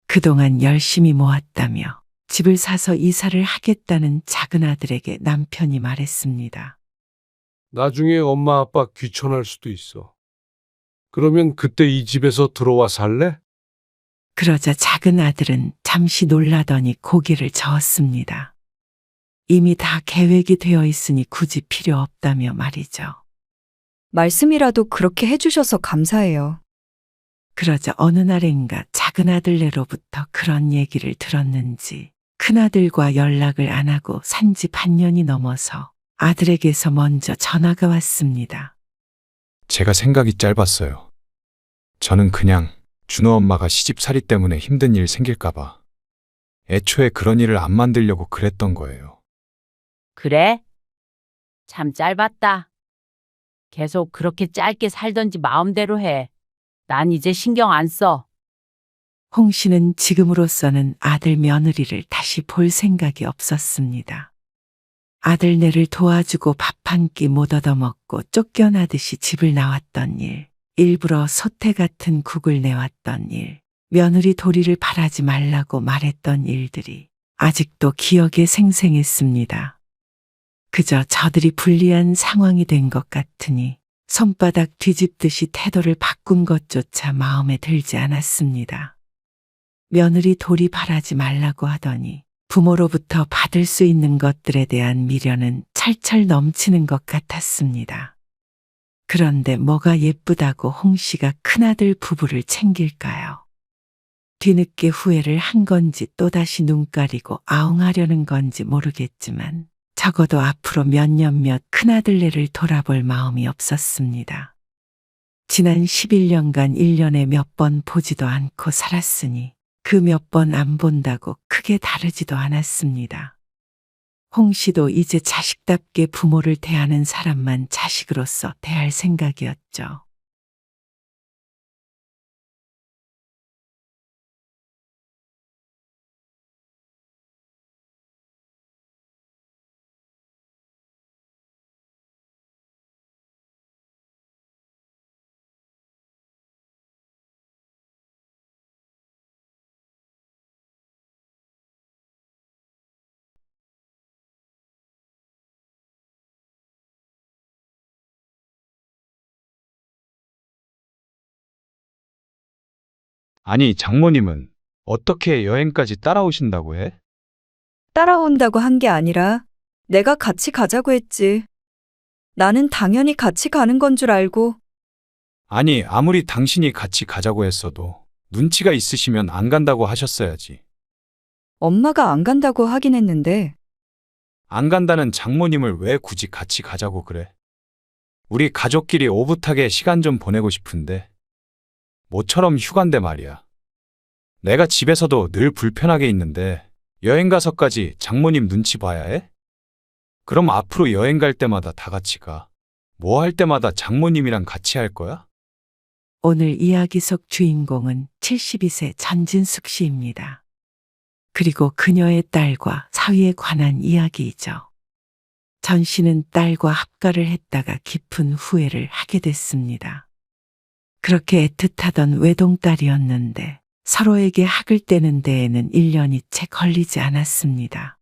그동안 열심히 모았다며 집을 사서 이사를 하겠다는 작은 아들에게 남편이 말했습니다. 나중에 엄마 아빠 귀촌할 수도 있어. 그러면 그때 이 집에서 들어와 살래? 그러자 작은 아들은 잠시 놀라더니 고개를 저었습니다. 이미 다 계획이 되어 있으니 굳이 필요 없다며 말이죠. 말씀이라도 그렇게 해주셔서 감사해요. 그러자 어느 날인가 작은 아들네로부터 그런 얘기를 들었는지 큰아들과 연락을 안 하고 산지 반년이 넘어서 아들에게서 먼저 전화가 왔습니다. 제가 생각이 짧았어요. 저는 그냥 준호 엄마가 시집살이 때문에 힘든 일 생길까봐 애초에 그런 일을 안 만들려고 그랬던 거예요. 그래? 참 짧았다. 계속 그렇게 짧게 살던지 마음대로 해. 난 이제 신경 안 써. 홍 씨는 지금으로서는 아들 며느리를 다시 볼 생각이 없었습니다. 아들네를 도와주고 밥 한 끼 못 얻어먹고 쫓겨나듯이 집을 나왔던 일, 일부러 소태 같은 국을 내왔던 일, 며느리 도리를 바라지 말라고 말했던 일들이 아직도 기억에 생생했습니다. 그저 저들이 불리한 상황이 된 것 같으니 손바닥 뒤집듯이 태도를 바꾼 것조차 마음에 들지 않았습니다. 며느리 도리 바라지 말라고 하더니 부모로부터 받을 수 있는 것들에 대한 미련은 철철 넘치는 것 같았습니다. 그런데 뭐가 예쁘다고 홍 씨가 큰아들 부부를 챙길까요? 뒤늦게 후회를 한 건지 또다시 눈 가리고 아웅하려는 건지 모르겠지만 적어도 앞으로 몇 년 몇 큰아들네를 돌아볼 마음이 없었습니다. 지난 11년간 1년에 몇 번 보지도 않고 살았으니 그 몇 번 안 본다고 크게 다르지도 않았습니다. 홍 씨도 이제 자식답게 부모를 대하는 사람만 자식으로서 대할 생각이었죠. 아니, 장모님은 어떻게 여행까지 따라오신다고 해? 따라온다고 한 게 아니라 내가 같이 가자고 했지. 나는 당연히 같이 가는 건 줄 알고. 아니, 아무리 당신이 같이 가자고 했어도 눈치가 있으시면 안 간다고 하셨어야지. 엄마가 안 간다고 하긴 했는데 안 간다는 장모님을 왜 굳이 같이 가자고 그래? 우리 가족끼리 오붓하게 시간 좀 보내고 싶은데 모처럼 휴가인데 말이야. 내가 집에서도 늘 불편하게 있는데 여행 가서까지 장모님 눈치 봐야 해? 그럼 앞으로 여행 갈 때마다 다 같이 가. 뭐 할 때마다 장모님이랑 같이 할 거야? 오늘 이야기 속 주인공은 72세 전진숙 씨입니다. 그리고 그녀의 딸과 사위에 관한 이야기이죠. 전 씨는 딸과 합가를 했다가 깊은 후회를 하게 됐습니다. 그렇게 애틋하던 외동딸이었는데 서로에게 학을 떼는 데에는 1년이 채 걸리지 않았습니다.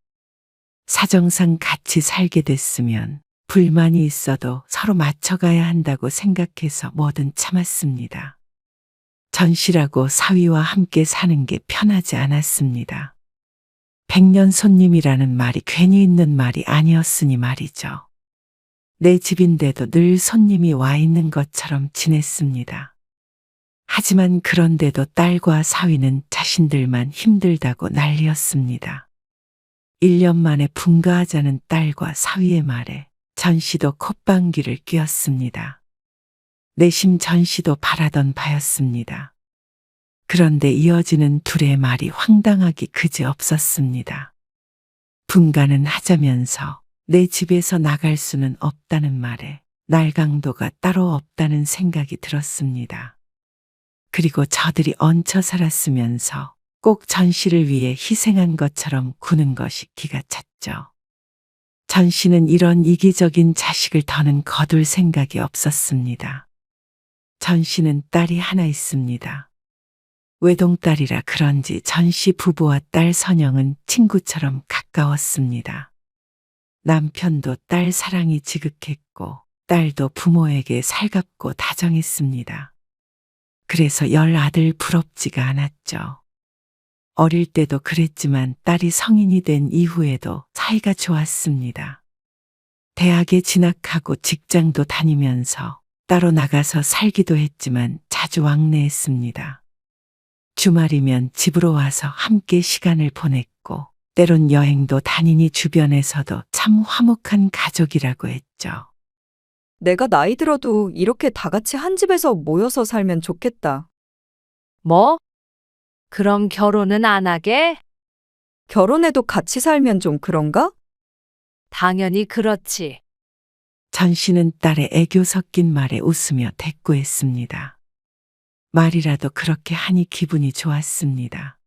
사정상 같이 살게 됐으면 불만이 있어도 서로 맞춰가야 한다고 생각해서 뭐든 참았습니다. 전씨라고 사위와 함께 사는 게 편하지 않았습니다. 백년 손님이라는 말이 괜히 있는 말이 아니었으니 말이죠. 내 집인데도 늘 손님이 와 있는 것처럼 지냈습니다. 하지만 그런데도 딸과 사위는 자신들만 힘들다고 난리였습니다. 1년 만에 분가하자는 딸과 사위의 말에 전씨도 콧방귀를 뀌었습니다. 내심 전씨도 바라던 바였습니다. 그런데 이어지는 둘의 말이 황당하기 그지없었습니다. 분가는 하자면서 내 집에서 나갈 수는 없다는 말에 날강도가 따로 없다는 생각이 들었습니다. 그리고 저들이 얹혀 살았으면서 꼭 전씨를 위해 희생한 것처럼 구는 것이 기가 찼죠. 전씨는 이런 이기적인 자식을 더는 거둘 생각이 없었습니다. 전씨는 딸이 하나 있습니다. 외동딸이라 그런지 전 씨 부부와 딸 선영은 친구처럼 가까웠습니다. 남편도 딸 사랑이 지극했고 딸도 부모에게 살갑고 다정했습니다. 그래서 열 아들 부럽지가 않았죠. 어릴 때도 그랬지만 딸이 성인이 된 이후에도 사이가 좋았습니다. 대학에 진학하고 직장도 다니면서 따로 나가서 살기도 했지만 자주 왕래했습니다. 주말이면 집으로 와서 함께 시간을 보냈고 때론 여행도 다니니 주변에서도 참 화목한 가족이라고 했죠. 내가 나이 들어도 이렇게 다 같이 한 집에서 모여서 살면 좋겠다. 뭐? 그럼 결혼은 안 하게? 결혼해도 같이 살면 좀 그런가? 당연히 그렇지. 전 씨는 딸의 애교 섞인 말에 웃으며 대꾸했습니다. 말이라도 그렇게 하니 기분이 좋았습니다.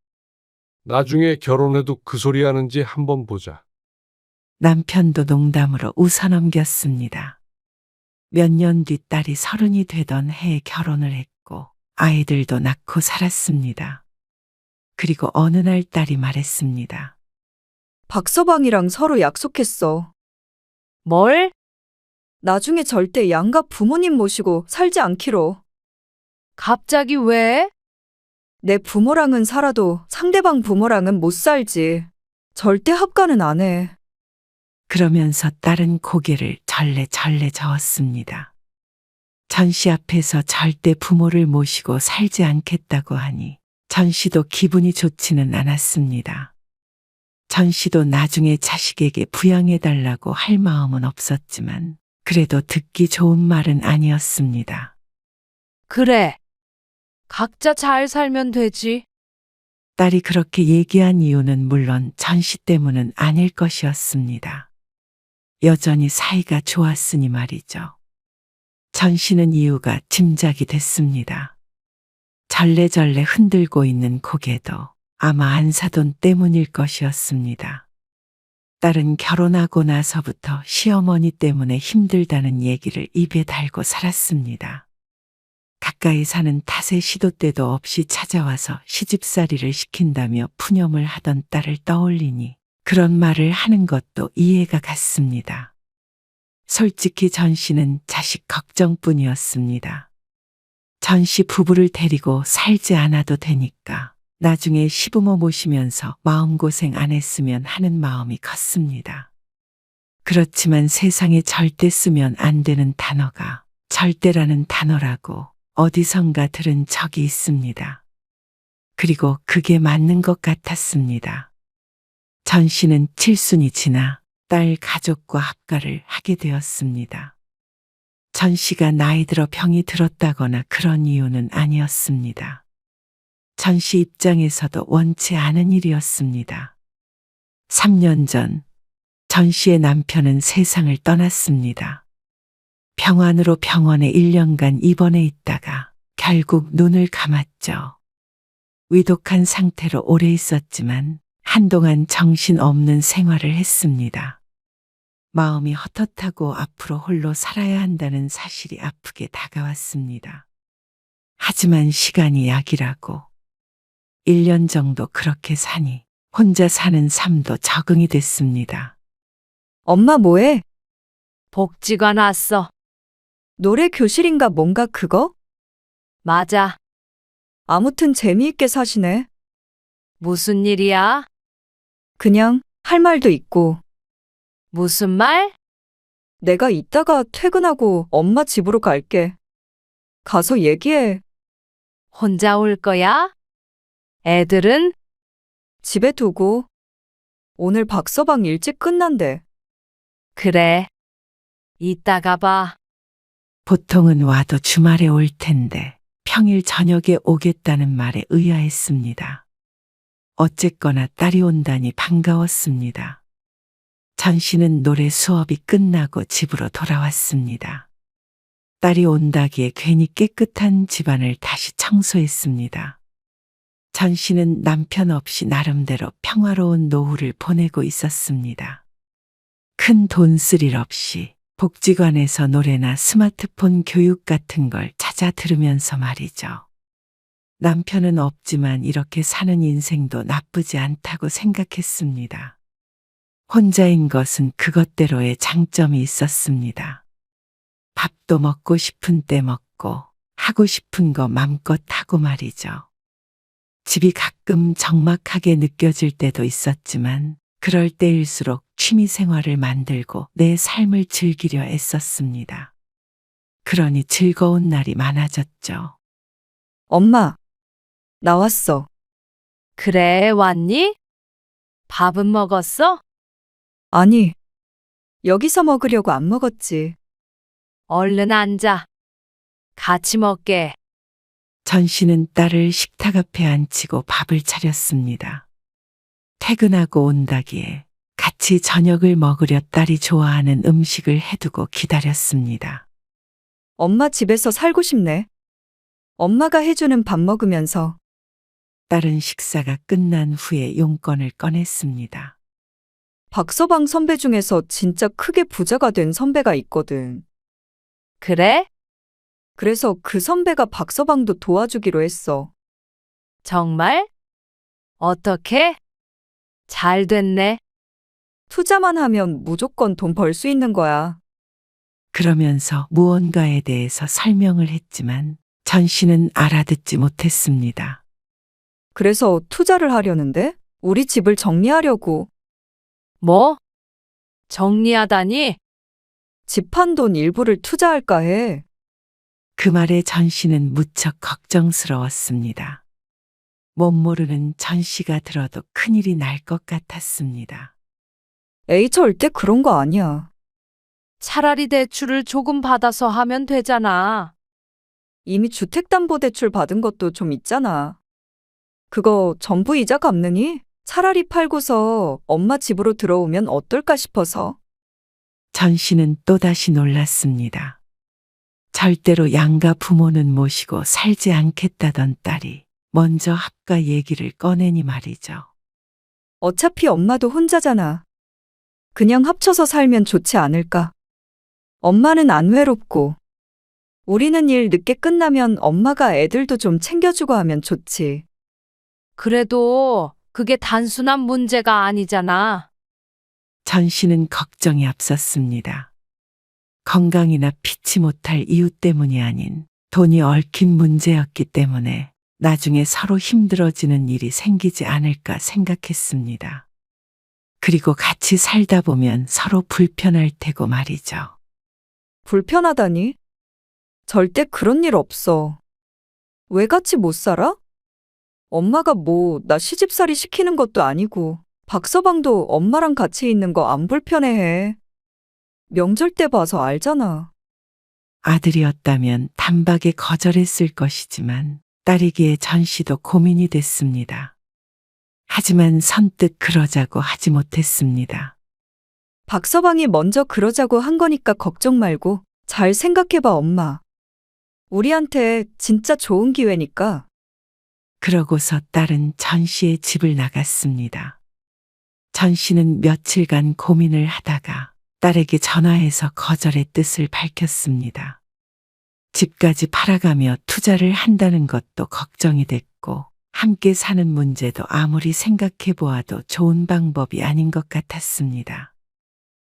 나중에 결혼해도 그 소리 하는지 한번 보자. 남편도 농담으로 웃어넘겼습니다. 몇 년 뒤 딸이 30이 되던 해에 결혼을 했고 아이들도 낳고 살았습니다. 그리고 어느 날 딸이 말했습니다. 박서방이랑 서로 약속했어. 뭘? 나중에 절대 양가 부모님 모시고 살지 않기로. 갑자기 왜? 내 부모랑은 살아도 상대방 부모랑은 못 살지. 절대 합가는 안 해. 그러면서 딸은 고개를 절레절레 저었습니다. 전 씨 앞에서 절대 부모를 모시고 살지 않겠다고 하니 전 씨도 기분이 좋지는 않았습니다. 전 씨도 나중에 자식에게 부양해달라고 할 마음은 없었지만 그래도 듣기 좋은 말은 아니었습니다. 그래. 각자 잘 살면 되지. 딸이 그렇게 얘기한 이유는 물론 전 씨 때문은 아닐 것이었습니다. 여전히 사이가 좋았으니 말이죠. 전 씨는 이유가 짐작이 됐습니다. 절레절레 흔들고 있는 고개도 아마 안사돈 때문일 것이었습니다. 딸은 결혼하고 나서부터 시어머니 때문에 힘들다는 얘기를 입에 달고 살았습니다. 가까이 사는 탓에 시도 때도 없이 찾아와서 시집살이를 시킨다며 푸념을 하던 딸을 떠올리니 그런 말을 하는 것도 이해가 갔습니다. 솔직히 전 씨는 자식 걱정뿐이었습니다. 전 씨 부부를 데리고 살지 않아도 되니까 나중에 시부모 모시면서 마음고생 안 했으면 하는 마음이 컸습니다. 그렇지만 세상에 절대 쓰면 안 되는 단어가 절대라는 단어라고 어디선가 들은 적이 있습니다. 그리고 그게 맞는 것 같았습니다. 전 씨는 칠순이 지나 딸 가족과 합가를 하게 되었습니다. 전 씨가 나이 들어 병이 들었다거나 그런 이유는 아니었습니다. 전 씨 입장에서도 원치 않은 일이었습니다. 3년 전, 전 씨의 남편은 세상을 떠났습니다. 병환으로 병원에 1년간 입원해 있다가 결국 눈을 감았죠. 위독한 상태로 오래 있었지만 한동안 정신없는 생활을 했습니다. 마음이 헛헛하고 앞으로 홀로 살아야 한다는 사실이 아프게 다가왔습니다. 하지만 시간이 약이라고 1년 정도 그렇게 사니 혼자 사는 삶도 적응이 됐습니다. 엄마 뭐해? 복지관 왔어. 노래 교실인가 뭔가 그거? 맞아. 아무튼 재미있게 사시네. 무슨 일이야? 그냥 할 말도 있고. 무슨 말? 내가 이따가 퇴근하고 엄마 집으로 갈게. 가서 얘기해. 혼자 올 거야? 애들은? 집에 두고. 오늘 박서방 일찍 끝난대. 그래. 이따가 봐. 보통은 와도 주말에 올 텐데 평일 저녁에 오겠다는 말에 의아했습니다. 어쨌거나 딸이 온다니 반가웠습니다. 전 씨는 노래 수업이 끝나고 집으로 돌아왔습니다. 딸이 온다기에 괜히 깨끗한 집안을 다시 청소했습니다. 전 씨는 남편 없이 나름대로 평화로운 노후를 보내고 있었습니다. 큰 돈 쓸 일 없이 복지관에서 노래나 스마트폰 교육 같은 걸 찾아 들으면서 말이죠. 남편은 없지만 이렇게 사는 인생도 나쁘지 않다고 생각했습니다. 혼자인 것은 그것대로의 장점이 있었습니다. 밥도 먹고 싶은 때 먹고 하고 싶은 거 맘껏 하고 말이죠. 집이 가끔 적막하게 느껴질 때도 있었지만 그럴 때일수록 취미 생활을 만들고 내 삶을 즐기려 애썼습니다. 그러니 즐거운 날이 많아졌죠. 엄마, 나왔어. 그래, 왔니? 밥은 먹었어? 아니, 여기서 먹으려고 안 먹었지. 얼른 앉아. 같이 먹게. 전 씨는 딸을 식탁 앞에 앉히고 밥을 차렸습니다. 퇴근하고 온다기에 같이 저녁을 먹으려 딸이 좋아하는 음식을 해두고 기다렸습니다. 엄마 집에서 살고 싶네. 엄마가 해주는 밥 먹으면서. 딸은 식사가 끝난 후에 용건을 꺼냈습니다. 박서방 선배 중에서 진짜 크게 부자가 된 선배가 있거든. 그래? 그래서 그 선배가 박서방도 도와주기로 했어. 정말? 어떻게? 잘 됐네. 투자만 하면 무조건 돈 벌 수 있는 거야. 그러면서 무언가에 대해서 설명을 했지만 전 씨는 알아듣지 못했습니다. 그래서 투자를 하려는데 우리 집을 정리하려고. 뭐? 정리하다니? 집 판 돈 일부를 투자할까 해. 그 말에 전 씨는 무척 걱정스러웠습니다. 못 모르는 전 씨가 들어도 큰일이 날 것 같았습니다. 에이, 절대 그런 거 아니야. 차라리 대출을 조금 받아서 하면 되잖아. 이미 주택담보대출 받은 것도 좀 있잖아. 그거 전부 이자 갚느니 차라리 팔고서 엄마 집으로 들어오면 어떨까 싶어서. 전 씨는 또다시 놀랐습니다. 절대로 양가 부모는 모시고 살지 않겠다던 딸이 먼저 합가 얘기를 꺼내니 말이죠. 어차피 엄마도 혼자잖아. 그냥 합쳐서 살면 좋지 않을까. 엄마는 안 외롭고. 우리는 일 늦게 끝나면 엄마가 애들도 좀 챙겨주고 하면 좋지. 그래도 그게 단순한 문제가 아니잖아. 전 씨는 걱정이 앞섰습니다. 건강이나 피치 못할 이유 때문이 아닌 돈이 얽힌 문제였기 때문에 나중에 서로 힘들어지는 일이 생기지 않을까 생각했습니다. 그리고 같이 살다 보면 서로 불편할 테고 말이죠. 불편하다니? 절대 그런 일 없어. 왜 같이 못 살아? 엄마가 뭐 나 시집살이 시키는 것도 아니고 박서방도 엄마랑 같이 있는 거 안 불편해해. 명절 때 봐서 알잖아. 아들이었다면 단박에 거절했을 것이지만 딸이기에 전 씨도 고민이 됐습니다. 하지만 선뜻 그러자고 하지 못했습니다. 박서방이 먼저 그러자고 한 거니까 걱정 말고 잘 생각해봐, 엄마. 우리한테 진짜 좋은 기회니까. 그러고서 딸은 전 씨의 집을 나갔습니다. 전 씨는 며칠간 고민을 하다가 딸에게 전화해서 거절의 뜻을 밝혔습니다. 집까지 팔아가며 투자를 한다는 것도 걱정이 됐고 함께 사는 문제도 아무리 생각해 보아도 좋은 방법이 아닌 것 같았습니다.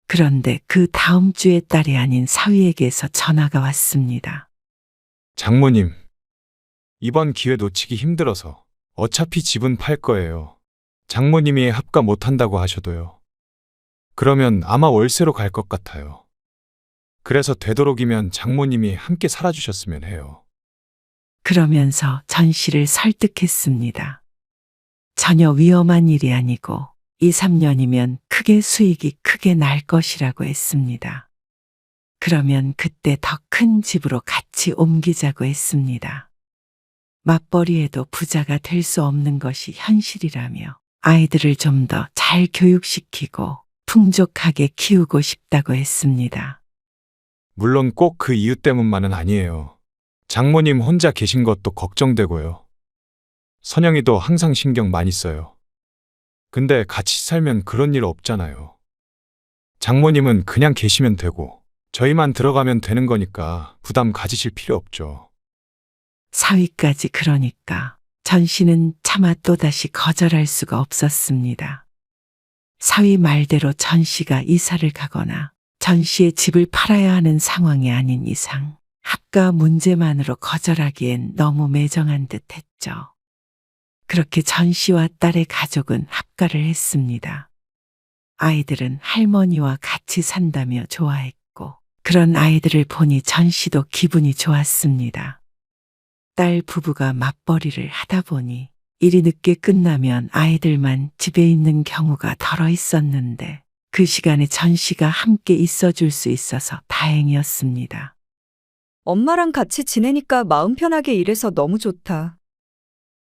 그런데 그 다음 주에 딸이 아닌 사위에게서 전화가 왔습니다. 장모님, 이번 기회 놓치기 힘들어서 어차피 집은 팔 거예요. 장모님이 합가 못한다고 하셔도요. 그러면 아마 월세로 갈 것 같아요. 그래서 되도록이면 장모님이 함께 살아주셨으면 해요. 그러면서 전 씨를 설득했습니다. 전혀 위험한 일이 아니고 2, 3년이면 크게 수익이 크게 날 것이라고 했습니다. 그러면 그때 더 큰 집으로 같이 옮기자고 했습니다. 맞벌이에도 부자가 될 수 없는 것이 현실이라며 아이들을 좀 더 잘 교육시키고 풍족하게 키우고 싶다고 했습니다. 물론 꼭 그 이유 때문만은 아니에요. 장모님 혼자 계신 것도 걱정되고요. 선영이도 항상 신경 많이 써요. 근데 같이 살면 그런 일 없잖아요. 장모님은 그냥 계시면 되고 저희만 들어가면 되는 거니까 부담 가지실 필요 없죠. 사위까지 그러니까 전 씨는 차마 또다시 거절할 수가 없었습니다. 사위 말대로 전 씨가 이사를 가거나 전 씨의 집을 팔아야 하는 상황이 아닌 이상 합가 문제만으로 거절하기엔 너무 매정한 듯 했죠. 그렇게 전 씨와 딸의 가족은 합가를 했습니다. 아이들은 할머니와 같이 산다며 좋아했고 그런 아이들을 보니 전 씨도 기분이 좋았습니다. 딸 부부가 맞벌이를 하다 보니 일이 늦게 끝나면 아이들만 집에 있는 경우가 덜어 있었는데 그 시간에 전 씨가 함께 있어줄 수 있어서 다행이었습니다. 엄마랑 같이 지내니까 마음 편하게 일해서 너무 좋다.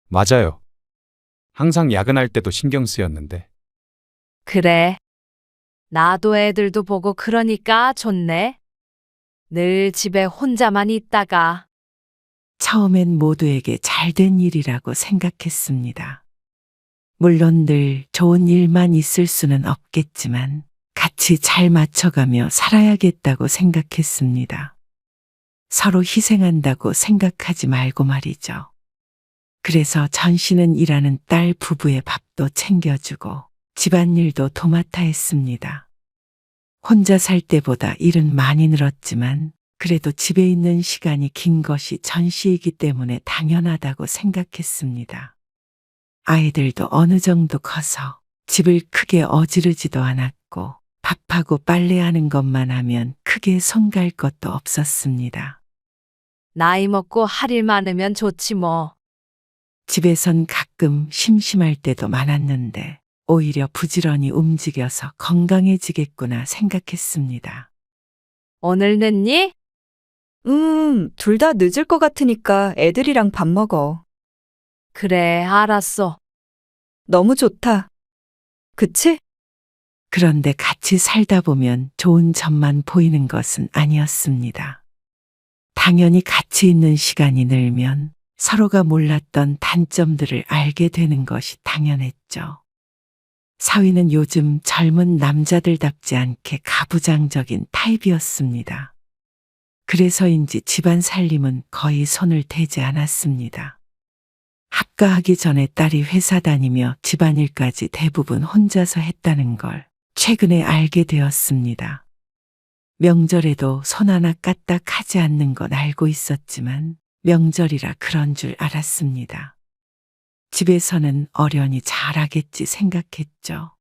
맞아요. 항상 야근할 때도 신경 쓰였는데. 그래. 나도 애들도 보고 그러니까 좋네. 늘 집에 혼자만 있다가 처음엔 모두에게 잘된 일이라고 생각했습니다. 물론 늘 좋은 일만 있을 수는 없겠지만 같이 잘 맞춰가며 살아야겠다고 생각했습니다. 서로 희생한다고 생각하지 말고 말이죠. 그래서 전 씨는 일하는 딸 부부의 밥도 챙겨주고 집안일도 도맡아 했습니다. 혼자 살 때보다 일은 많이 늘었지만 그래도 집에 있는 시간이 긴 것이 전 씨이기 때문에 당연하다고 생각했습니다. 아이들도 어느 정도 커서 집을 크게 어지르지도 않았고 밥하고 빨래하는 것만 하면 크게 손 갈 것도 없었습니다. 나이 먹고 할 일 많으면 좋지 뭐. 집에선 가끔 심심할 때도 많았는데 오히려 부지런히 움직여서 건강해지겠구나 생각했습니다. 오늘 늦니? 둘 다 늦을 것 같으니까 애들이랑 밥 먹어. 그래, 알았어. 너무 좋다. 그치? 그런데 같이 살다 보면 좋은 점만 보이는 것은 아니었습니다. 당연히 같이 있는 시간이 늘면 서로가 몰랐던 단점들을 알게 되는 것이 당연했죠. 사위는 요즘 젊은 남자들답지 않게 가부장적인 타입이었습니다. 그래서인지 집안 살림은 거의 손을 대지 않았습니다. 합가하기 전에 딸이 회사 다니며 집안일까지 대부분 혼자서 했다는 걸 최근에 알게 되었습니다. 명절에도 손 하나 까딱 하지 않는 건 알고 있었지만 명절이라 그런 줄 알았습니다. 집에서는 어련히 잘하겠지 생각했죠.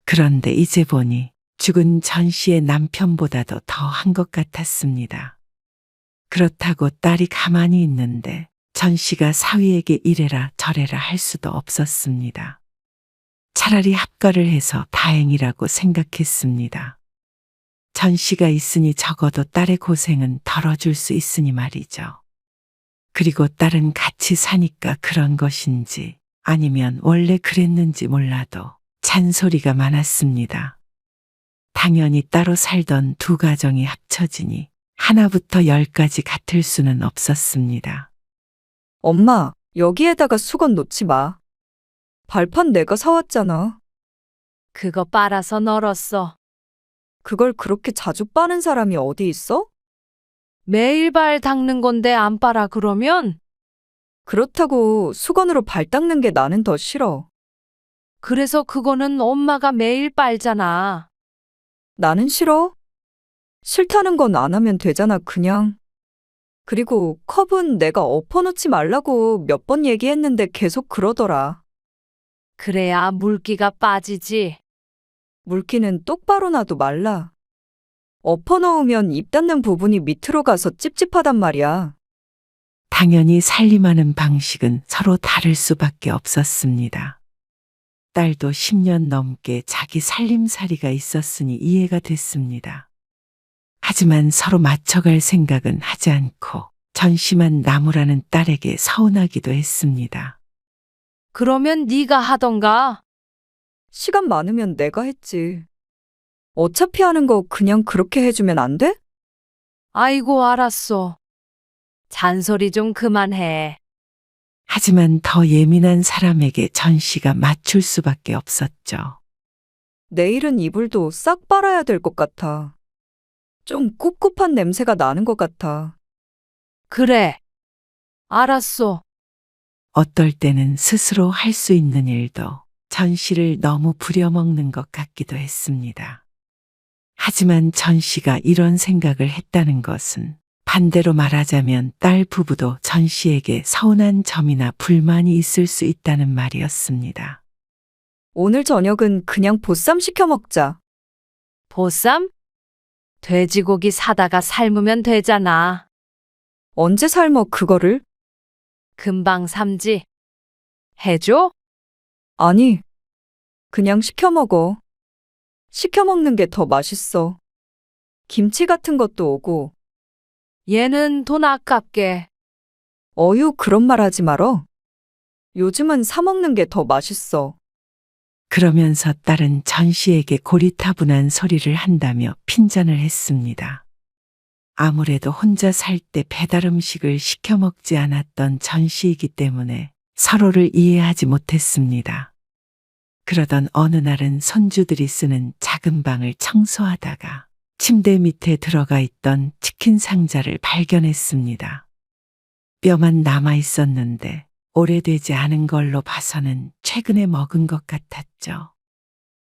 그런데 이제 보니 죽은 전 씨의 남편보다도 더 한 것 같았습니다. 그렇다고 딸이 가만히 있는데 전 씨가 사위에게 이래라 저래라 할 수도 없었습니다. 차라리 합가를 해서 다행이라고 생각했습니다. 전 씨가 있으니 적어도 딸의 고생은 덜어줄 수 있으니 말이죠. 그리고 딸은 같이 사니까 그런 것인지 아니면 원래 그랬는지 몰라도 잔소리가 많았습니다. 당연히 따로 살던 두 가정이 합쳐지니 하나부터 열까지 같을 수는 없었습니다. 엄마, 여기에다가 수건 놓지 마. 발판 내가 사왔잖아. 그거 빨아서 널었어. 그걸 그렇게 자주 빠는 사람이 어디 있어? 매일 발 닦는 건데 안 빨아 그러면? 그렇다고 수건으로 발 닦는 게 나는 더 싫어. 그래서 그거는 엄마가 매일 빨잖아. 나는 싫어. 싫다는 건 안 하면 되잖아, 그냥. 그리고 컵은 내가 엎어놓지 말라고 몇 번 얘기했는데 계속 그러더라. 그래야 물기가 빠지지. 물기는 똑바로 놔도 말라. 엎어놓으면 입 닿는 부분이 밑으로 가서 찝찝하단 말이야. 당연히 살림하는 방식은 서로 다를 수밖에 없었습니다. 딸도 10년 넘게 자기 살림살이가 있었으니 이해가 됐습니다. 하지만 서로 맞춰갈 생각은 하지 않고 전심한 나무라는 딸에게 서운하기도 했습니다. 그러면 네가 하던가. 시간 많으면 내가 했지. 어차피 하는 거 그냥 그렇게 해주면 안 돼? 아이고 알았어. 잔소리 좀 그만해. 하지만 더 예민한 사람에게 전 씨가 맞출 수밖에 없었죠. 내일은 이불도 싹 빨아야 될 것 같아. 좀 꿉꿉한 냄새가 나는 것 같아. 그래. 알았소. 어떨 때는 스스로 할 수 있는 일도 전 씨를 너무 부려먹는 것 같기도 했습니다. 하지만 전 씨가 이런 생각을 했다는 것은 반대로 말하자면 딸 부부도 전 씨에게 서운한 점이나 불만이 있을 수 있다는 말이었습니다. 오늘 저녁은 그냥 보쌈 시켜 먹자. 보쌈? 돼지고기 사다가 삶으면 되잖아. 언제 삶어 그거를? 금방 삶지. 해줘? 아니, 그냥 시켜 먹어. 시켜 먹는 게 더 맛있어. 김치 같은 것도 오고. 얘는 돈 아깝게. 어휴, 그런 말 하지 말어. 요즘은 사 먹는 게 더 맛있어. 그러면서 딸은 전 씨에게 고리타분한 소리를 한다며 핀잔을 했습니다. 아무래도 혼자 살 때 배달 음식을 시켜 먹지 않았던 전 씨이기 때문에 서로를 이해하지 못했습니다. 그러던 어느 날은 손주들이 쓰는 작은 방을 청소하다가 침대 밑에 들어가 있던 치킨 상자를 발견했습니다. 뼈만 남아 있었는데 오래되지 않은 걸로 봐서는 최근에 먹은 것 같았죠.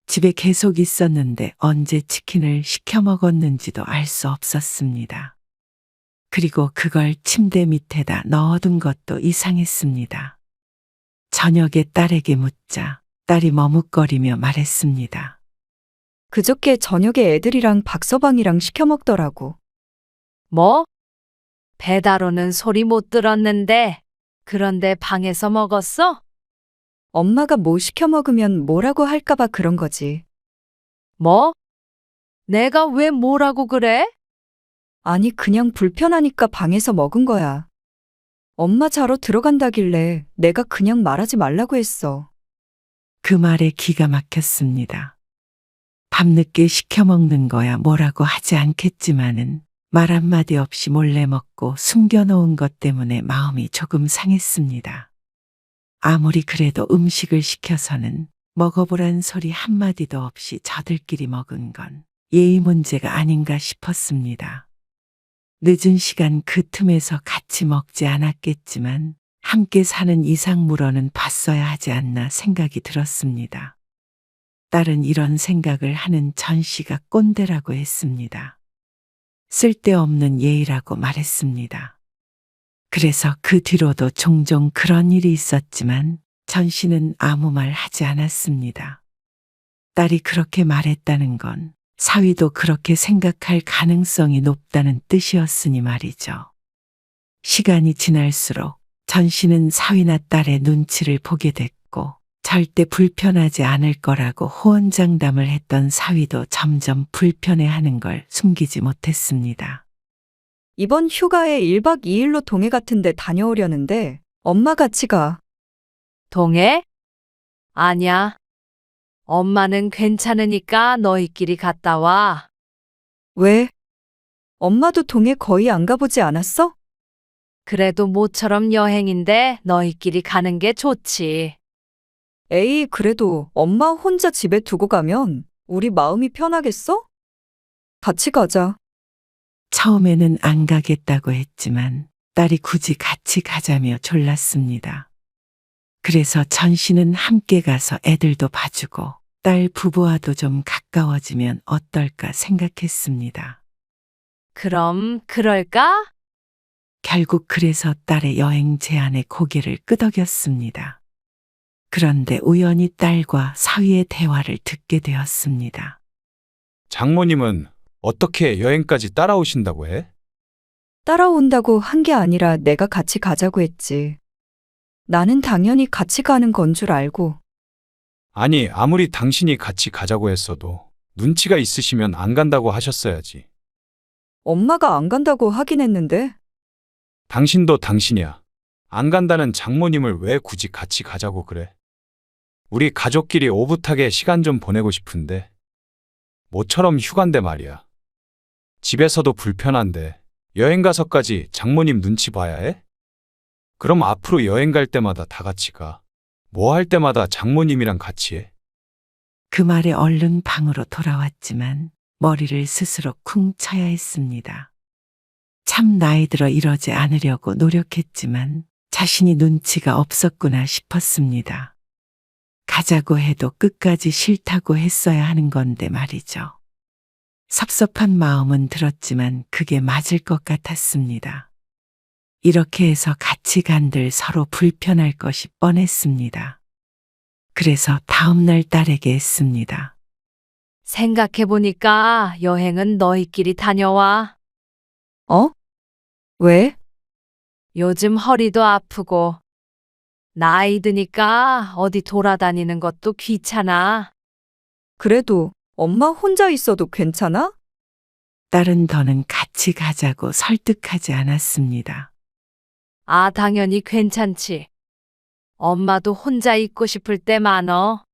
집에 계속 있었는데 언제 치킨을 시켜 먹었는지도 알 수 없었습니다. 그리고 그걸 침대 밑에다 넣어둔 것도 이상했습니다. 저녁에 딸에게 묻자 딸이 머뭇거리며 말했습니다. 그저께 저녁에 애들이랑 박서방이랑 시켜 먹더라고. 뭐? 배달 오는 소리 못 들었는데. 그런데 방에서 먹었어? 엄마가 뭐 시켜 먹으면 뭐라고 할까봐 그런 거지. 뭐? 내가 왜 뭐라고 그래? 아니, 그냥 불편하니까 방에서 먹은 거야. 엄마 자러 들어간다길래 내가 그냥 말하지 말라고 했어. 그 말에 기가 막혔습니다. 밤늦게 시켜 먹는 거야 뭐라고 하지 않겠지만은 말 한마디 없이 몰래 먹고 숨겨놓은 것 때문에 마음이 조금 상했습니다. 아무리 그래도 음식을 시켜서는 먹어보란 소리 한마디도 없이 저들끼리 먹은 건 예의 문제가 아닌가 싶었습니다. 늦은 시간 그 틈에서 같이 먹지 않았겠지만 함께 사는 이상 물어는 봤어야 하지 않나 생각이 들었습니다. 딸은 이런 생각을 하는 전 씨가 꼰대라고 했습니다. 쓸데없는 예의라고 말했습니다. 그래서 그 뒤로도 종종 그런 일이 있었지만 전 씨는 아무 말 하지 않았습니다. 딸이 그렇게 말했다는 건 사위도 그렇게 생각할 가능성이 높다는 뜻이었으니 말이죠. 시간이 지날수록 전 씨는 사위나 딸의 눈치를 보게 됐고 절대 불편하지 않을 거라고 호언장담을 했던 사위도 점점 불편해하는 걸 숨기지 못했습니다. 이번 휴가에 1박 2일로 동해 같은 데 다녀오려는데 엄마 같이 가. 동해? 아냐. 엄마는 괜찮으니까 너희끼리 갔다 와. 왜? 엄마도 동해 거의 안 가보지 않았어? 그래도 모처럼 여행인데 너희끼리 가는 게 좋지. 에이, 그래도 엄마 혼자 집에 두고 가면 우리 마음이 편하겠어? 같이 가자. 처음에는 안 가겠다고 했지만 딸이 굳이 같이 가자며 졸랐습니다. 그래서 전 씨는 함께 가서 애들도 봐주고 딸 부부와도 좀 가까워지면 어떨까 생각했습니다. 그럼 그럴까? 결국 그래서 딸의 여행 제안에 고개를 끄덕였습니다. 그런데 우연히 딸과 사위의 대화를 듣게 되었습니다. 장모님은 어떻게 여행까지 따라오신다고 해? 따라온다고 한 게 아니라 내가 같이 가자고 했지. 나는 당연히 같이 가는 건 줄 알고. 아니, 아무리 당신이 같이 가자고 했어도 눈치가 있으시면 안 간다고 하셨어야지. 엄마가 안 간다고 하긴 했는데. 당신도 당신이야. 안 간다는 장모님을 왜 굳이 같이 가자고 그래? 우리 가족끼리 오붓하게 시간 좀 보내고 싶은데. 모처럼 휴가인데 말이야. 집에서도 불편한데 여행 가서까지 장모님 눈치 봐야 해? 그럼 앞으로 여행 갈 때마다 다 같이 가. 뭐 할 때마다 장모님이랑 같이 해. 그 말에 얼른 방으로 돌아왔지만 머리를 스스로 쿵 쳐야 했습니다. 참 나이 들어 이러지 않으려고 노력했지만 자신이 눈치가 없었구나 싶었습니다. 가자고 해도 끝까지 싫다고 했어야 하는 건데 말이죠. 섭섭한 마음은 들었지만 그게 맞을 것 같았습니다. 이렇게 해서 같이 간들 서로 불편할 것이 뻔했습니다. 그래서 다음날 딸에게 했습니다. 생각해보니까 여행은 너희끼리 다녀와. 어? 왜? 요즘 허리도 아프고 나이 드니까 어디 돌아다니는 것도 귀찮아. 그래도 엄마 혼자 있어도 괜찮아? 딸은 더는 같이 가자고 설득하지 않았습니다. 아, 당연히 괜찮지. 엄마도 혼자 있고 싶을 때 많어.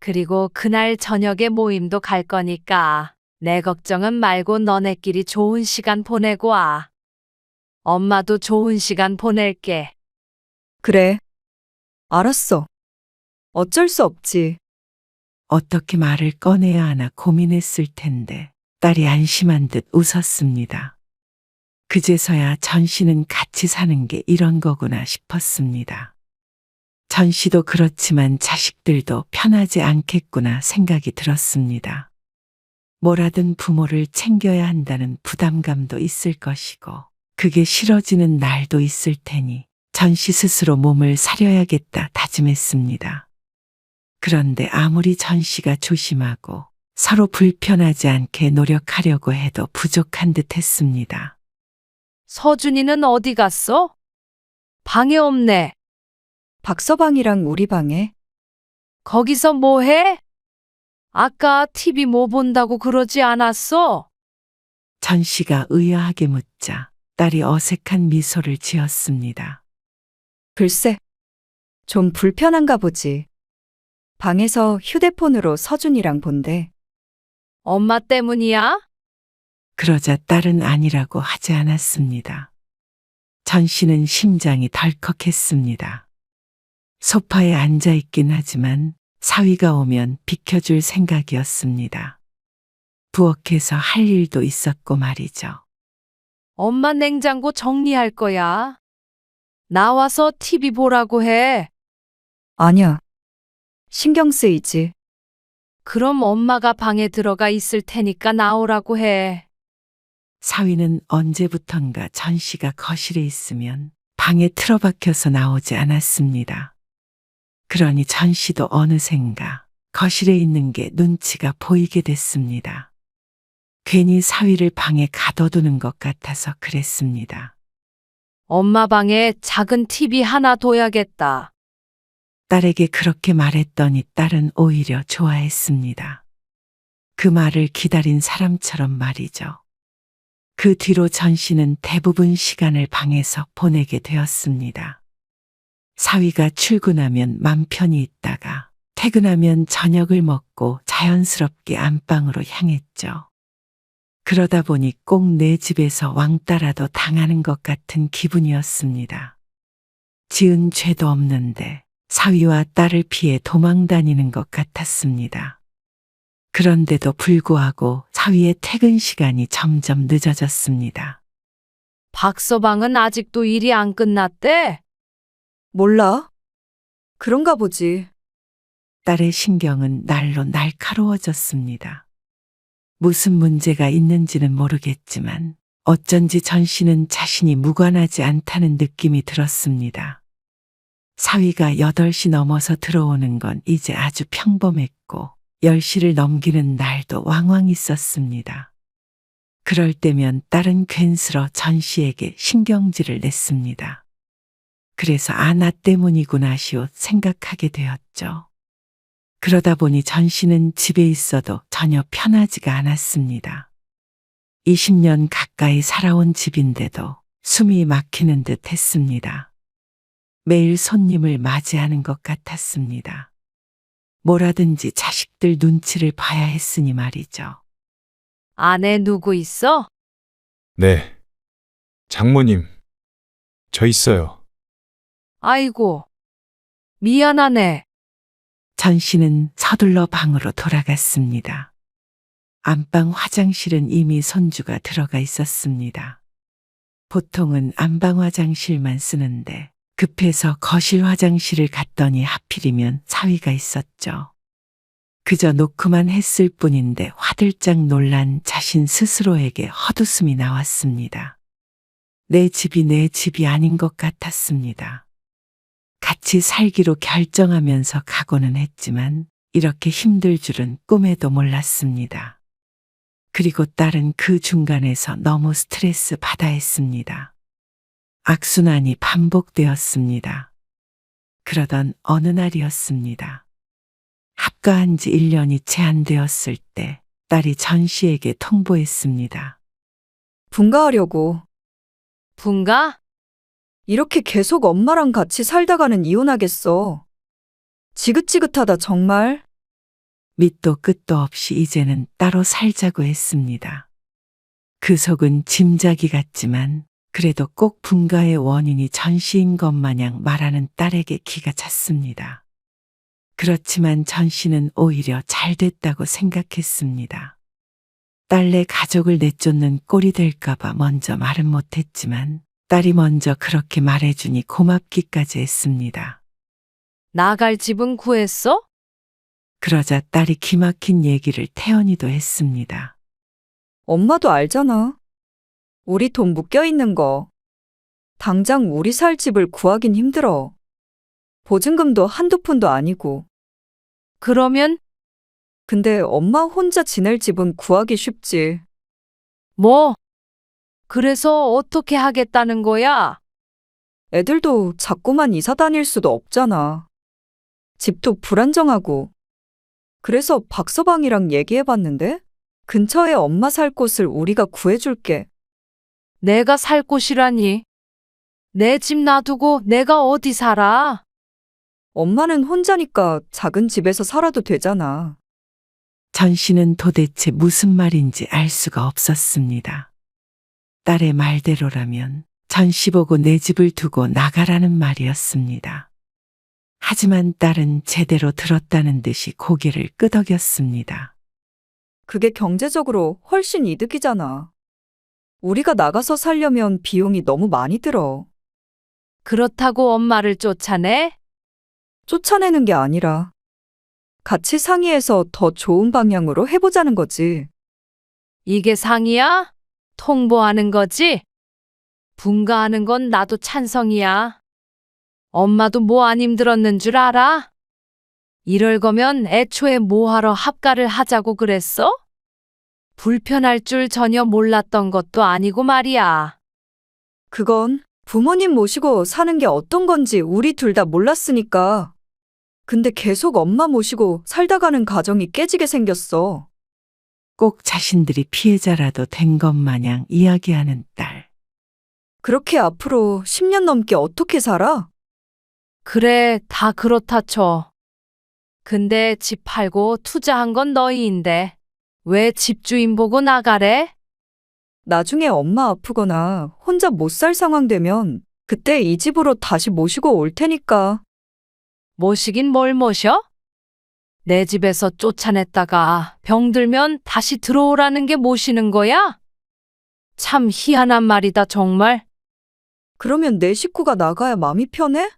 그리고 그날 저녁에 모임도 갈 거니까 내 걱정은 말고 너네끼리 좋은 시간 보내고 와. 엄마도 좋은 시간 보낼게. 그래. 알았어. 어쩔 수 없지. 어떻게 말을 꺼내야 하나 고민했을 텐데 딸이 안심한 듯 웃었습니다. 그제서야 전 씨는 같이 사는 게 이런 거구나 싶었습니다. 전 씨도 그렇지만 자식들도 편하지 않겠구나 생각이 들었습니다. 뭐라든 부모를 챙겨야 한다는 부담감도 있을 것이고 그게 싫어지는 날도 있을 테니 전 씨 스스로 몸을 사려야겠다 다짐했습니다. 그런데 아무리 전 씨가 조심하고 서로 불편하지 않게 노력하려고 해도 부족한 듯 했습니다. 서준이는 어디 갔어? 방에 없네. 박서방이랑 우리 방에. 거기서 뭐 해? 아까 TV 뭐 본다고 그러지 않았어? 전 씨가 의아하게 묻자 딸이 어색한 미소를 지었습니다. 글쎄. 좀 불편한가 보지. 방에서 휴대폰으로 서준이랑 본대. 엄마 때문이야? 그러자 딸은 아니라고 하지 않았습니다. 전 씨는 심장이 덜컥했습니다. 소파에 앉아 있긴 하지만 사위가 오면 비켜줄 생각이었습니다. 부엌에서 할 일도 있었고 말이죠. 엄마 냉장고 정리할 거야. 나와서 TV 보라고 해. 아니야. 신경 쓰이지. 그럼 엄마가 방에 들어가 있을 테니까 나오라고 해. 사위는 언제부턴가 전 씨가 거실에 있으면 방에 틀어박혀서 나오지 않았습니다. 그러니 전 씨도 어느샌가 거실에 있는 게 눈치가 보이게 됐습니다. 괜히 사위를 방에 가둬두는 것 같아서 그랬습니다. 엄마 방에 작은 TV 하나 둬야겠다. 딸에게 그렇게 말했더니 딸은 오히려 좋아했습니다. 그 말을 기다린 사람처럼 말이죠. 그 뒤로 전 씨는 대부분 시간을 방에서 보내게 되었습니다. 사위가 출근하면 맘 편히 있다가 퇴근하면 저녁을 먹고 자연스럽게 안방으로 향했죠. 그러다 보니 꼭 내 집에서 왕따라도 당하는 것 같은 기분이었습니다. 지은 죄도 없는데 사위와 딸을 피해 도망 다니는 것 같았습니다. 그런데도 불구하고 사위의 퇴근 시간이 점점 늦어졌습니다. 박서방은 아직도 일이 안 끝났대? 몰라. 그런가 보지. 딸의 신경은 날로 날카로워졌습니다. 무슨 문제가 있는지는 모르겠지만 어쩐지 전 씨는 자신이 무관하지 않다는 느낌이 들었습니다. 사위가 8시 넘어서 들어오는 건 이제 아주 평범했고 10시를 넘기는 날도 왕왕 있었습니다. 그럴 때면 딸은 괜스러 전 씨에게 신경질을 냈습니다. 그래서 나 때문이구나 시옷 생각하게 되었죠. 그러다 보니 전 씨는 집에 있어도 전혀 편하지가 않았습니다. 20년 가까이 살아온 집인데도 숨이 막히는 듯 했습니다. 매일 손님을 맞이하는 것 같았습니다. 뭐라든지 자식들 눈치를 봐야 했으니 말이죠. 안에 누구 있어? 네. 장모님, 저 있어요. 아이고, 미안하네. 전 씨는 서둘러 방으로 돌아갔습니다. 안방 화장실은 이미 손주가 들어가 있었습니다. 보통은 안방 화장실만 쓰는데 급해서 거실 화장실을 갔더니 하필이면 사위가 있었죠. 그저 놓고만 했을 뿐인데 화들짝 놀란 자신 스스로에게 헛웃음이 나왔습니다. 내 집이 아닌 것 같았습니다. 같이 살기로 결정하면서 각오는 했지만 이렇게 힘들 줄은 꿈에도 몰랐습니다. 그리고 딸은 그 중간에서 너무 스트레스 받아 했습니다. 악순환이 반복되었습니다. 그러던 어느 날이었습니다. 합가한 지 1년이 채 안 되었을 때 딸이 전 씨에게 통보했습니다. 분가하려고. 분가? 이렇게 계속 엄마랑 같이 살다가는 이혼하겠어. 지긋지긋하다 정말. 밑도 끝도 없이 이제는 따로 살자고 했습니다. 그 속은 짐작이 같지만 그래도 꼭 분가의 원인이 전 씨인 것 마냥 말하는 딸에게 기가 찼습니다. 그렇지만 전 씨는 오히려 잘 됐다고 생각했습니다. 딸내 가족을 내쫓는 꼴이 될까봐 먼저 말은 못했지만 딸이 먼저 그렇게 말해주니 고맙기까지 했습니다. 나갈 집은 구했어? 그러자 딸이 기막힌 얘기를 태연이도 했습니다. 엄마도 알잖아. 우리 돈 묶여 있는 거. 당장 우리 살 집을 구하긴 힘들어. 보증금도 한두 푼도 아니고. 그러면 근데 엄마 혼자 지낼 집은 구하기 쉽지. 뭐? 그래서 어떻게 하겠다는 거야? 애들도 자꾸만 이사 다닐 수도 없잖아. 집도 불안정하고. 그래서 박서방이랑 얘기해봤는데 근처에 엄마 살 곳을 우리가 구해줄게. 내가 살 곳이라니. 내 집 놔두고 내가 어디 살아? 엄마는 혼자니까 작은 집에서 살아도 되잖아. 전 씨는 도대체 무슨 말인지 알 수가 없었습니다. 딸의 말대로라면 전 씨 보고 내 집을 두고 나가라는 말이었습니다. 하지만 딸은 제대로 들었다는 듯이 고개를 끄덕였습니다. 그게 경제적으로 훨씬 이득이잖아. 우리가 나가서 살려면 비용이 너무 많이 들어. 그렇다고 엄마를 쫓아내? 쫓아내는 게 아니라 같이 상의해서 더 좋은 방향으로 해보자는 거지. 이게 상이야? 통보하는 거지? 분가하는 건 나도 찬성이야. 엄마도 뭐 안 힘들었는 줄 알아? 이럴 거면 애초에 뭐하러 합가를 하자고 그랬어? 불편할 줄 전혀 몰랐던 것도 아니고 말이야. 그건 부모님 모시고 사는 게 어떤 건지 우리 둘 다 몰랐으니까. 근데 계속 엄마 모시고 살다 가는 가정이 깨지게 생겼어. 꼭 자신들이 피해자라도 된 것 마냥 이야기하는 딸. 그렇게 앞으로 10년 넘게 어떻게 살아? 그래, 다 그렇다 쳐. 근데 집 팔고 투자한 건 너희인데 왜 집주인 보고 나가래? 나중에 엄마 아프거나 혼자 못 살 상황 되면 그때 이 집으로 다시 모시고 올 테니까. 모시긴 뭘 모셔? 내 집에서 쫓아냈다가 병들면 다시 들어오라는 게 모시는 거야? 참 희한한 말이다 정말. 그러면 내 식구가 나가야 마음이 편해?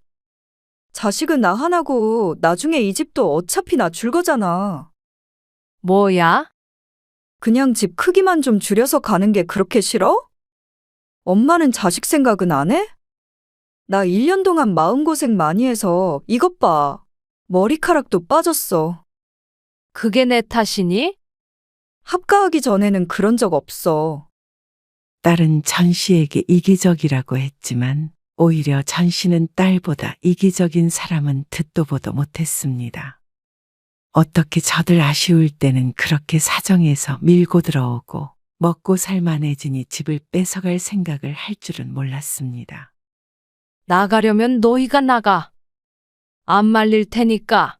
자식은 나 하나고 나중에 이 집도 어차피 나 줄 거잖아. 뭐야? 그냥 집 크기만 좀 줄여서 가는 게 그렇게 싫어? 엄마는 자식 생각은 안 해? 나 1년 동안 마음고생 많이 해서 이것 봐. 머리카락도 빠졌어. 그게 내 탓이니? 합가하기 전에는 그런 적 없어. 딸은 전 씨에게 이기적이라고 했지만 오히려 전 씨는 딸보다 이기적인 사람은 듣도 보도 못했습니다. 어떻게 저들 아쉬울 때는 그렇게 사정해서 밀고 들어오고 먹고 살만해지니 집을 뺏어갈 생각을 할 줄은 몰랐습니다. 나가려면 너희가 나가. 안 말릴 테니까.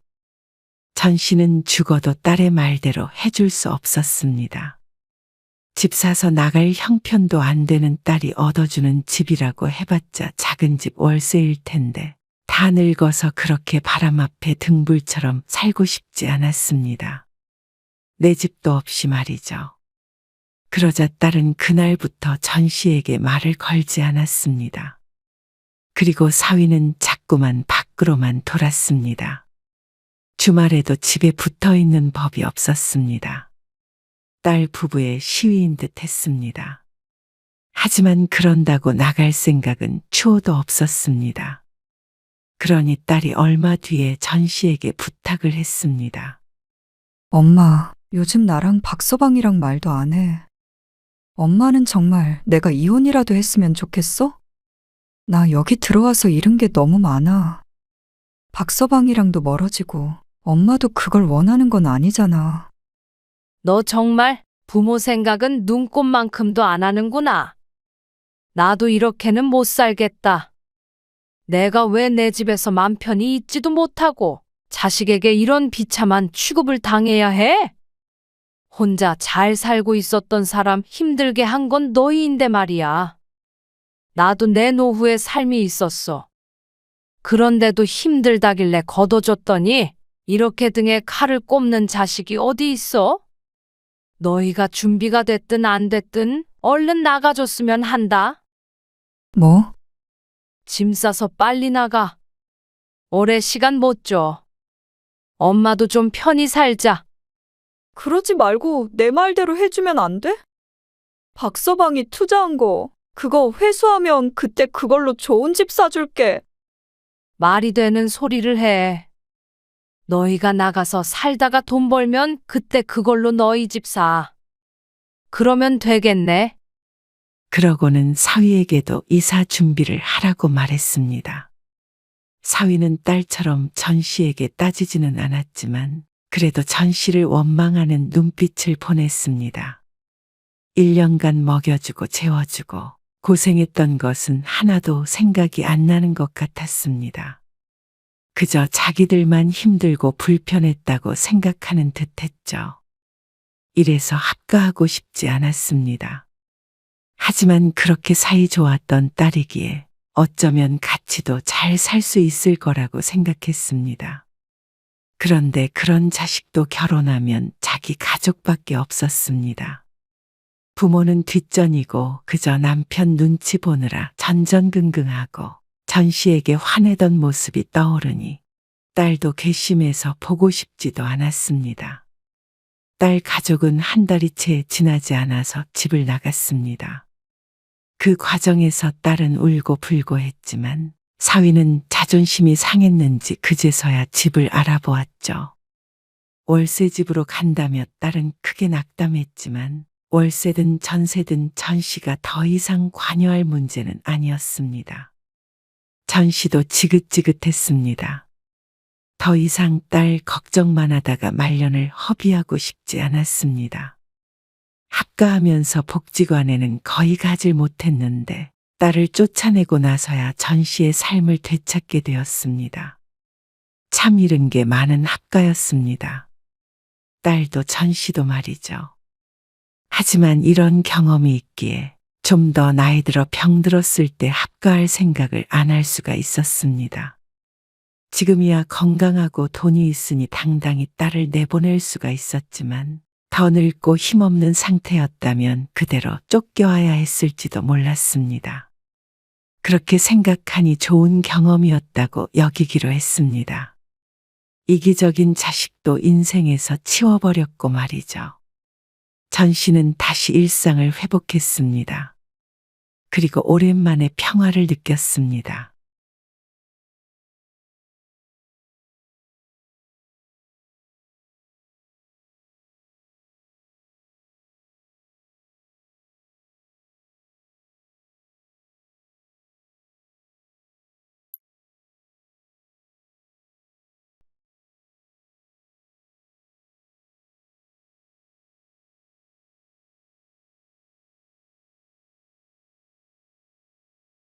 전 씨는 죽어도 딸의 말대로 해줄 수 없었습니다. 집 사서 나갈 형편도 안 되는 딸이 얻어주는 집이라고 해봤자 작은 집 월세일 텐데 다 늙어서 그렇게 바람 앞에 등불처럼 살고 싶지 않았습니다. 내 집도 없이 말이죠. 그러자 딸은 그날부터 전 씨에게 말을 걸지 않았습니다. 그리고 사위는 자꾸만 밖으로만 돌았습니다. 주말에도 집에 붙어 있는 법이 없었습니다. 딸 부부의 시위인 듯 했습니다. 하지만 그런다고 나갈 생각은 추호도 없었습니다. 그러니 딸이 얼마 뒤에 전 씨에게 부탁을 했습니다. 엄마, 요즘 나랑 박서방이랑 말도 안 해. 엄마는 정말 내가 이혼이라도 했으면 좋겠어? 나 여기 들어와서 잃은 게 너무 많아. 박서방이랑도 멀어지고 엄마도 그걸 원하는 건 아니잖아. 너 정말 부모 생각은 눈꼽만큼도 안 하는구나. 나도 이렇게는 못 살겠다. 내가 왜 내 집에서 맘 편히 있지도 못하고 자식에게 이런 비참한 취급을 당해야 해? 혼자 잘 살고 있었던 사람 힘들게 한 건 너희인데 말이야. 나도 내 노후의 삶이 있었어. 그런데도 힘들다길래 걷어줬더니 이렇게 등에 칼을 꼽는 자식이 어디 있어? 너희가 준비가 됐든 안 됐든 얼른 나가줬으면 한다. 뭐? 짐 싸서 빨리 나가. 오래 시간 못 줘. 엄마도 좀 편히 살자. 그러지 말고 내 말대로 해주면 안 돼? 박서방이 투자한 거, 그거 회수하면 그때 그걸로 좋은 집 사줄게. 말이 되는 소리를 해. 너희가 나가서 살다가 돈 벌면 그때 그걸로 너희 집 사. 그러면 되겠네. 그러고는 사위에게도 이사 준비를 하라고 말했습니다. 사위는 딸처럼 전 씨에게 따지지는 않았지만 그래도 전 씨를 원망하는 눈빛을 보냈습니다. 1년간 먹여주고 재워주고 고생했던 것은 하나도 생각이 안 나는 것 같았습니다. 그저 자기들만 힘들고 불편했다고 생각하는 듯했죠. 이래서 합가하고 싶지 않았습니다. 하지만 그렇게 사이 좋았던 딸이기에 어쩌면 같이도 잘 살 수 있을 거라고 생각했습니다. 그런데 그런 자식도 결혼하면 자기 가족밖에 없었습니다. 부모는 뒷전이고 그저 남편 눈치 보느라 전전긍긍하고 전 씨에게 화내던 모습이 떠오르니 딸도 괘씸해서 보고 싶지도 않았습니다. 딸 가족은 한 달이 채 지나지 않아서 집을 나갔습니다. 그 과정에서 딸은 울고 불고 했지만 사위는 자존심이 상했는지 그제서야 집을 알아보았죠. 월세집으로 간다며 딸은 크게 낙담했지만 월세든 전세든 전 씨가 더 이상 관여할 문제는 아니었습니다. 전 씨도 지긋지긋했습니다. 더 이상 딸 걱정만 하다가 말년을 허비하고 싶지 않았습니다. 합가하면서 복지관에는 거의 가질 못했는데 딸을 쫓아내고 나서야 전 씨의 삶을 되찾게 되었습니다. 참 잃은 게 많은 합가였습니다. 딸도 전 씨도 말이죠. 하지만 이런 경험이 있기에 좀 더 나이 들어 병들었을 때 합가할 생각을 안 할 수가 있었습니다. 지금이야 건강하고 돈이 있으니 당당히 딸을 내보낼 수가 있었지만 더 늙고 힘없는 상태였다면 그대로 쫓겨와야 했을지도 몰랐습니다. 그렇게 생각하니 좋은 경험이었다고 여기기로 했습니다. 이기적인 자식도 인생에서 치워버렸고 말이죠. 전 씨는 다시 일상을 회복했습니다. 그리고 오랜만에 평화를 느꼈습니다.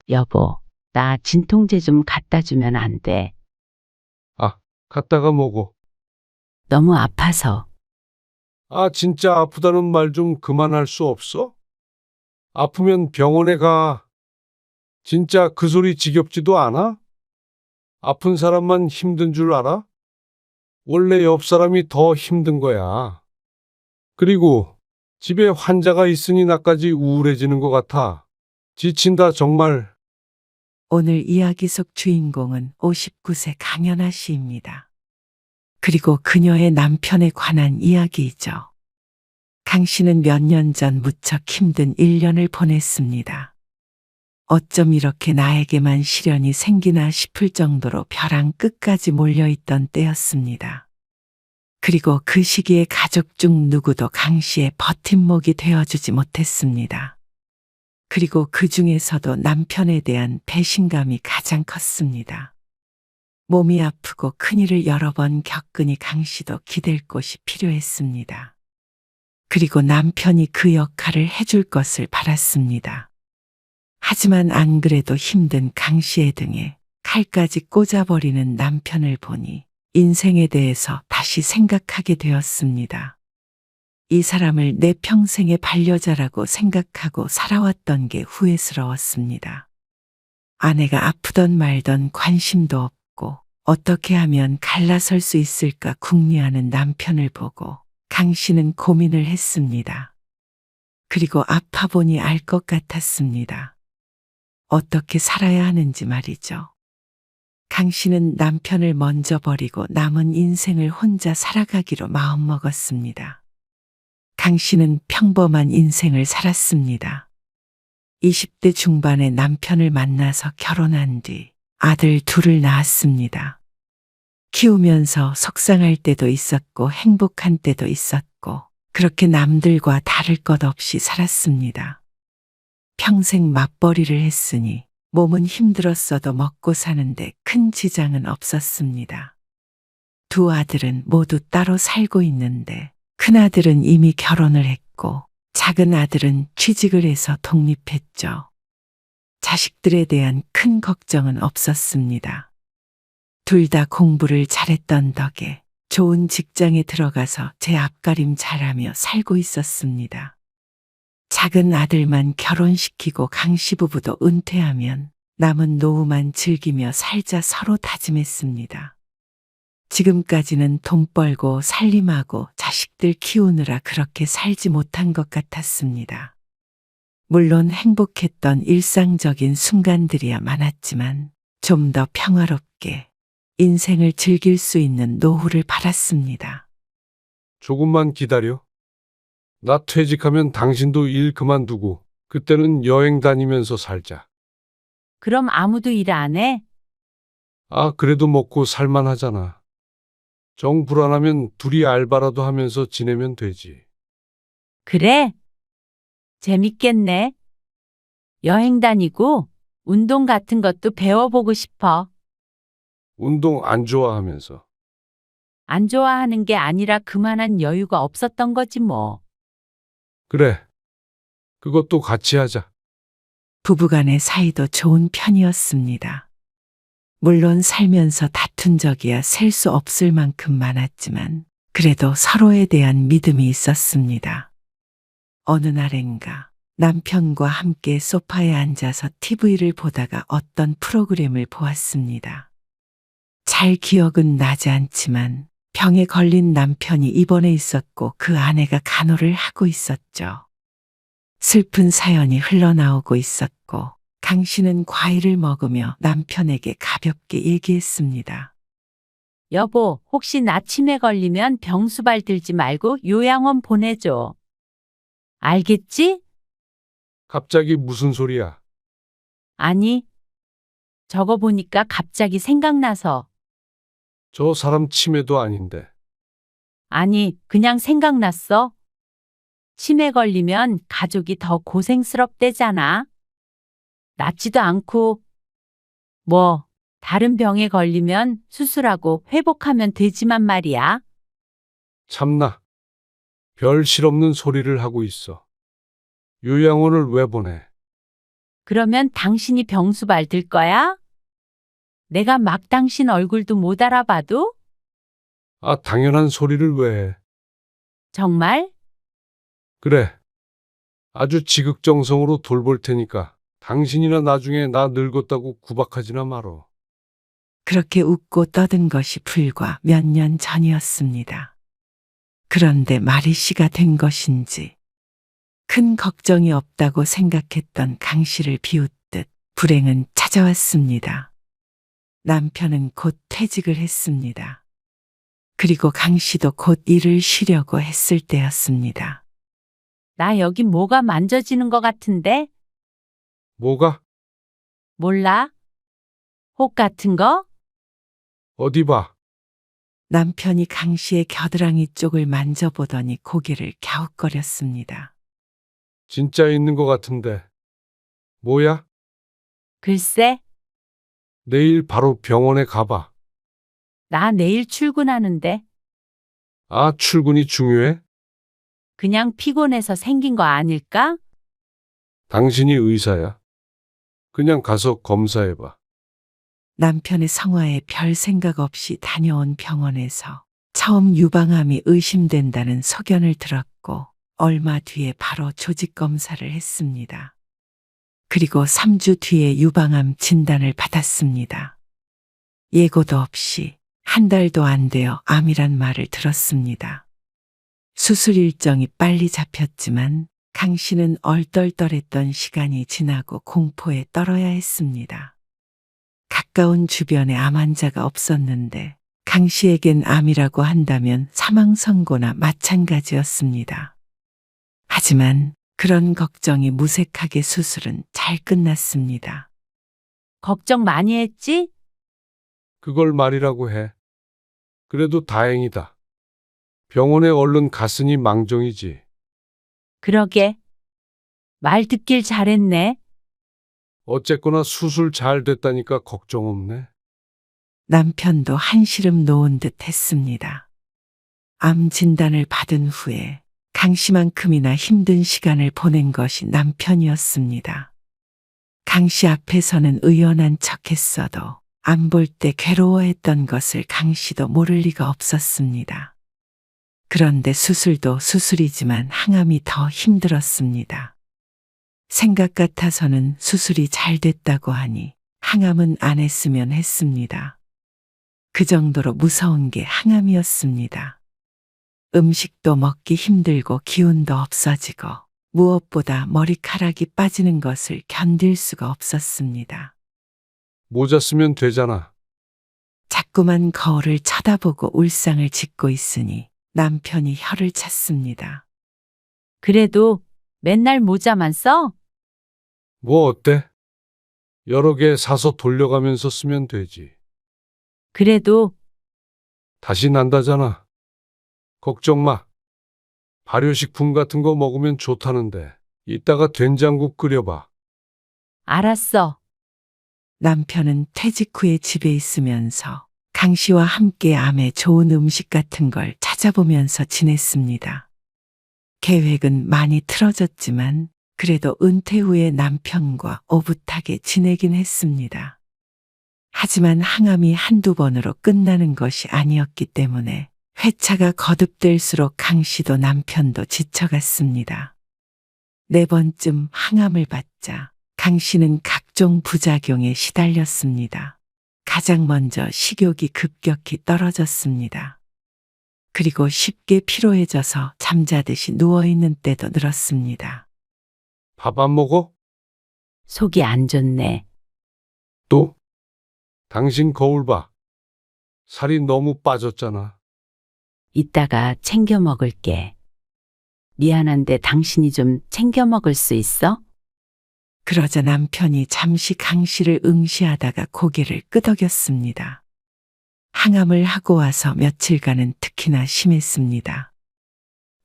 여보, 나 진통제 좀 갖다 주면 안 돼. 갔다가 뭐고? 너무 아파서. 아, 진짜 아프다는 말 좀 그만할 수 없어? 아프면 병원에 가. 진짜 그 소리 지겹지도 않아? 아픈 사람만 힘든 줄 알아? 원래 옆 사람이 더 힘든 거야. 그리고 집에 환자가 있으니 나까지 우울해지는 것 같아. 지친다, 정말. 오늘 이야기 속 주인공은 59세 강연아 씨입니다. 그리고 그녀의 남편에 관한 이야기이죠. 강 씨는 몇 년 전 무척 힘든 1년을 보냈습니다. 어쩜 이렇게 나에게만 시련이 생기나 싶을 정도로 벼랑 끝까지 몰려있던 때였습니다. 그리고 그 시기에 가족 중 누구도 강 씨의 버팀목이 되어주지 못했습니다. 그리고 그 중에서도 남편에 대한 배신감이 가장 컸습니다. 몸이 아프고 큰일을 여러 번 겪으니 강 씨도 기댈 곳이 필요했습니다. 그리고 남편이 그 역할을 해줄 것을 바랐습니다. 하지만 안 그래도 힘든 강 씨의 등에 칼까지 꽂아버리는 남편을 보니 인생에 대해서 다시 생각하게 되었습니다. 이 사람을 내 평생의 반려자라고 생각하고 살아왔던 게 후회스러웠습니다. 아내가 아프던 말던 관심도 없고 어떻게 하면 갈라설 수 있을까 궁리하는 남편을 보고 강 씨는 고민을 했습니다. 그리고 아파 보니 알 것 같았습니다. 어떻게 살아야 하는지 말이죠. 강 씨는 남편을 먼저 버리고 남은 인생을 혼자 살아가기로 마음먹었습니다. 강 씨는 평범한 인생을 살았습니다. 20대 중반에 남편을 만나서 결혼한 뒤 아들 둘을 낳았습니다. 키우면서 속상할 때도 있었고 행복한 때도 있었고 그렇게 남들과 다를 것 없이 살았습니다. 평생 맞벌이를 했으니 몸은 힘들었어도 먹고 사는데 큰 지장은 없었습니다. 두 아들은 모두 따로 살고 있는데 큰아들은 이미 결혼을 했고 작은 아들은 취직을 해서 독립했죠. 자식들에 대한 큰 걱정은 없었습니다. 둘 다 공부를 잘했던 덕에 좋은 직장에 들어가서 제 앞가림 잘하며 살고 있었습니다. 작은 아들만 결혼시키고 강 씨 부부도 은퇴하면 남은 노후만 즐기며 살자 서로 다짐했습니다. 지금까지는 돈 벌고 살림하고 자식들 키우느라 그렇게 살지 못한 것 같았습니다. 물론 행복했던 일상적인 순간들이야 많았지만 좀 더 평화롭게 인생을 즐길 수 있는 노후를 바랐습니다. 조금만 기다려. 나 퇴직하면 당신도 일 그만두고 그때는 여행 다니면서 살자. 그럼 아무도 일 안 해? 아, 그래도 먹고 살만 하잖아. 정 불안하면 둘이 알바라도 하면서 지내면 되지. 그래? 재밌겠네. 여행 다니고 운동 같은 것도 배워보고 싶어. 운동 안 좋아하면서. 안 좋아하는 게 아니라 그만한 여유가 없었던 거지 뭐. 그래. 그것도 같이 하자. 부부간의 사이도 좋은 편이었습니다. 물론 살면서 다툰 적이야 셀 수 없을 만큼 많았지만 그래도 서로에 대한 믿음이 있었습니다. 어느 날엔가 남편과 함께 소파에 앉아서 TV를 보다가 어떤 프로그램을 보았습니다. 잘 기억은 나지 않지만 병에 걸린 남편이 입원해 있었고 그 아내가 간호를 하고 있었죠. 슬픈 사연이 흘러나오고 있었고 강 씨는 과일을 먹으며 남편에게 가볍게 얘기했습니다. 여보, 혹시 나 치매 걸리면 병수발 들지 말고 요양원 보내줘. 알겠지? 갑자기 무슨 소리야? 아니, 저거 보니까 갑자기 생각나서. 저 사람 치매도 아닌데. 아니, 그냥 생각났어. 치매 걸리면 가족이 더 고생스럽대잖아. 낫지도 않고, 뭐, 다른 병에 걸리면 수술하고 회복하면 되지만 말이야. 참나. 별 실없는 소리를 하고 있어. 요양원을 왜 보내? 그러면 당신이 병수발 들 거야? 내가 막 당신 얼굴도 못 알아봐도? 아, 당연한 소리를 왜 해? 정말? 그래. 아주 지극정성으로 돌볼 테니까 당신이나 나중에 나 늙었다고 구박하지나 말어. 그렇게 웃고 떠든 것이 불과 몇 년 전이었습니다. 그런데 말이 씨가 된 것인지 큰 걱정이 없다고 생각했던 강 씨를 비웃듯 불행은 찾아왔습니다. 남편은 곧 퇴직을 했습니다. 그리고 강 씨도 곧 일을 쉬려고 했을 때였습니다. 나 여기 뭐가 만져지는 것 같은데? 뭐가? 몰라? 혹 같은 거? 어디 봐. 남편이 강 씨의 겨드랑이 쪽을 만져보더니 고개를 갸웃거렸습니다. 진짜 있는 것 같은데. 뭐야? 글쎄, 내일 바로 병원에 가봐. 나 내일 출근하는데 아, 출근이 중요해? 그냥 피곤해서 생긴 거 아닐까? 당신이 의사야. 그냥 가서 검사해봐. 남편의 성화에 별 생각 없이 다녀온 병원에서 처음 유방암이 의심된다는 소견을 들었고 얼마 뒤에 바로 조직 검사를 했습니다. 그리고 3주 뒤에 유방암 진단을 받았습니다. 예고도 없이 한 달도 안 되어 암이란 말을 들었습니다. 수술 일정이 빨리 잡혔지만 강 씨는 얼떨떨했던 시간이 지나고 공포에 떨어야 했습니다. 가까운 주변에 암 환자가 없었는데 강 씨에겐 암이라고 한다면 사망 선고나 마찬가지였습니다. 하지만 그런 걱정이 무색하게 수술은 잘 끝났습니다. 걱정 많이 했지? 그걸 말이라고 해. 그래도 다행이다. 병원에 얼른 갔으니 망정이지. 그러게. 말 듣길 잘했네. 어쨌거나 수술 잘 됐다니까 걱정 없네. 남편도 한시름 놓은 듯 했습니다. 암 진단을 받은 후에 강 씨만큼이나 힘든 시간을 보낸 것이 남편이었습니다. 강 씨 앞에서는 의연한 척 했어도 안 볼 때 괴로워했던 것을 강 씨도 모를 리가 없었습니다. 그런데 수술도 수술이지만 항암이 더 힘들었습니다. 생각 같아서는 수술이 잘 됐다고 하니 항암은 안 했으면 했습니다. 그 정도로 무서운 게 항암이었습니다. 음식도 먹기 힘들고 기운도 없어지고 무엇보다 머리카락이 빠지는 것을 견딜 수가 없었습니다. 모자 쓰면 되잖아. 자꾸만 거울을 쳐다보고 울상을 짓고 있으니 남편이 혀를 찼습니다. 그래도 맨날 모자만 써? 뭐 어때? 여러 개 사서 돌려가면서 쓰면 되지. 그래도 다시 난다잖아. 걱정 마. 발효식품 같은 거 먹으면 좋다는데 이따가 된장국 끓여봐. 알았어. 남편은 퇴직 후에 집에 있으면서 강 씨와 함께 암에 좋은 음식 같은 걸 찾아보면서 지냈습니다. 계획은 많이 틀어졌지만 그래도 은퇴 후에 남편과 오붓하게 지내긴 했습니다. 하지만 항암이 한두 번으로 끝나는 것이 아니었기 때문에 회차가 거듭될수록 강 씨도 남편도 지쳐갔습니다. 4번쯤 항암을 받자 강 씨는 각종 부작용에 시달렸습니다. 가장 먼저 식욕이 급격히 떨어졌습니다. 그리고 쉽게 피로해져서 잠자듯이 누워있는 때도 늘었습니다. 밥 안 먹어? 속이 안 좋네. 또? 당신 거울 봐. 살이 너무 빠졌잖아. 이따가 챙겨 먹을게. 미안한데 당신이 좀 챙겨 먹을 수 있어? 그러자 남편이 잠시 강 씨를 응시하다가 고개를 끄덕였습니다. 항암을 하고 와서 며칠간은 특히나 심했습니다.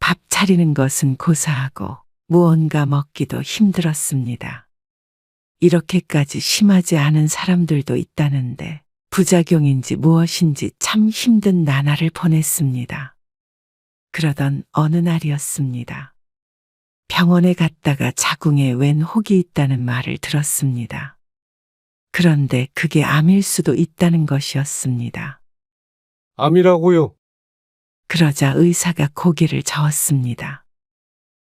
밥 차리는 것은 고사하고 무언가 먹기도 힘들었습니다. 이렇게까지 심하지 않은 사람들도 있다는데 부작용인지 무엇인지 참 힘든 나날을 보냈습니다. 그러던 어느 날이었습니다. 병원에 갔다가 자궁에 웬 혹이 있다는 말을 들었습니다. 그런데 그게 암일 수도 있다는 것이었습니다. 암이라고요? 그러자 의사가 고개를 저었습니다.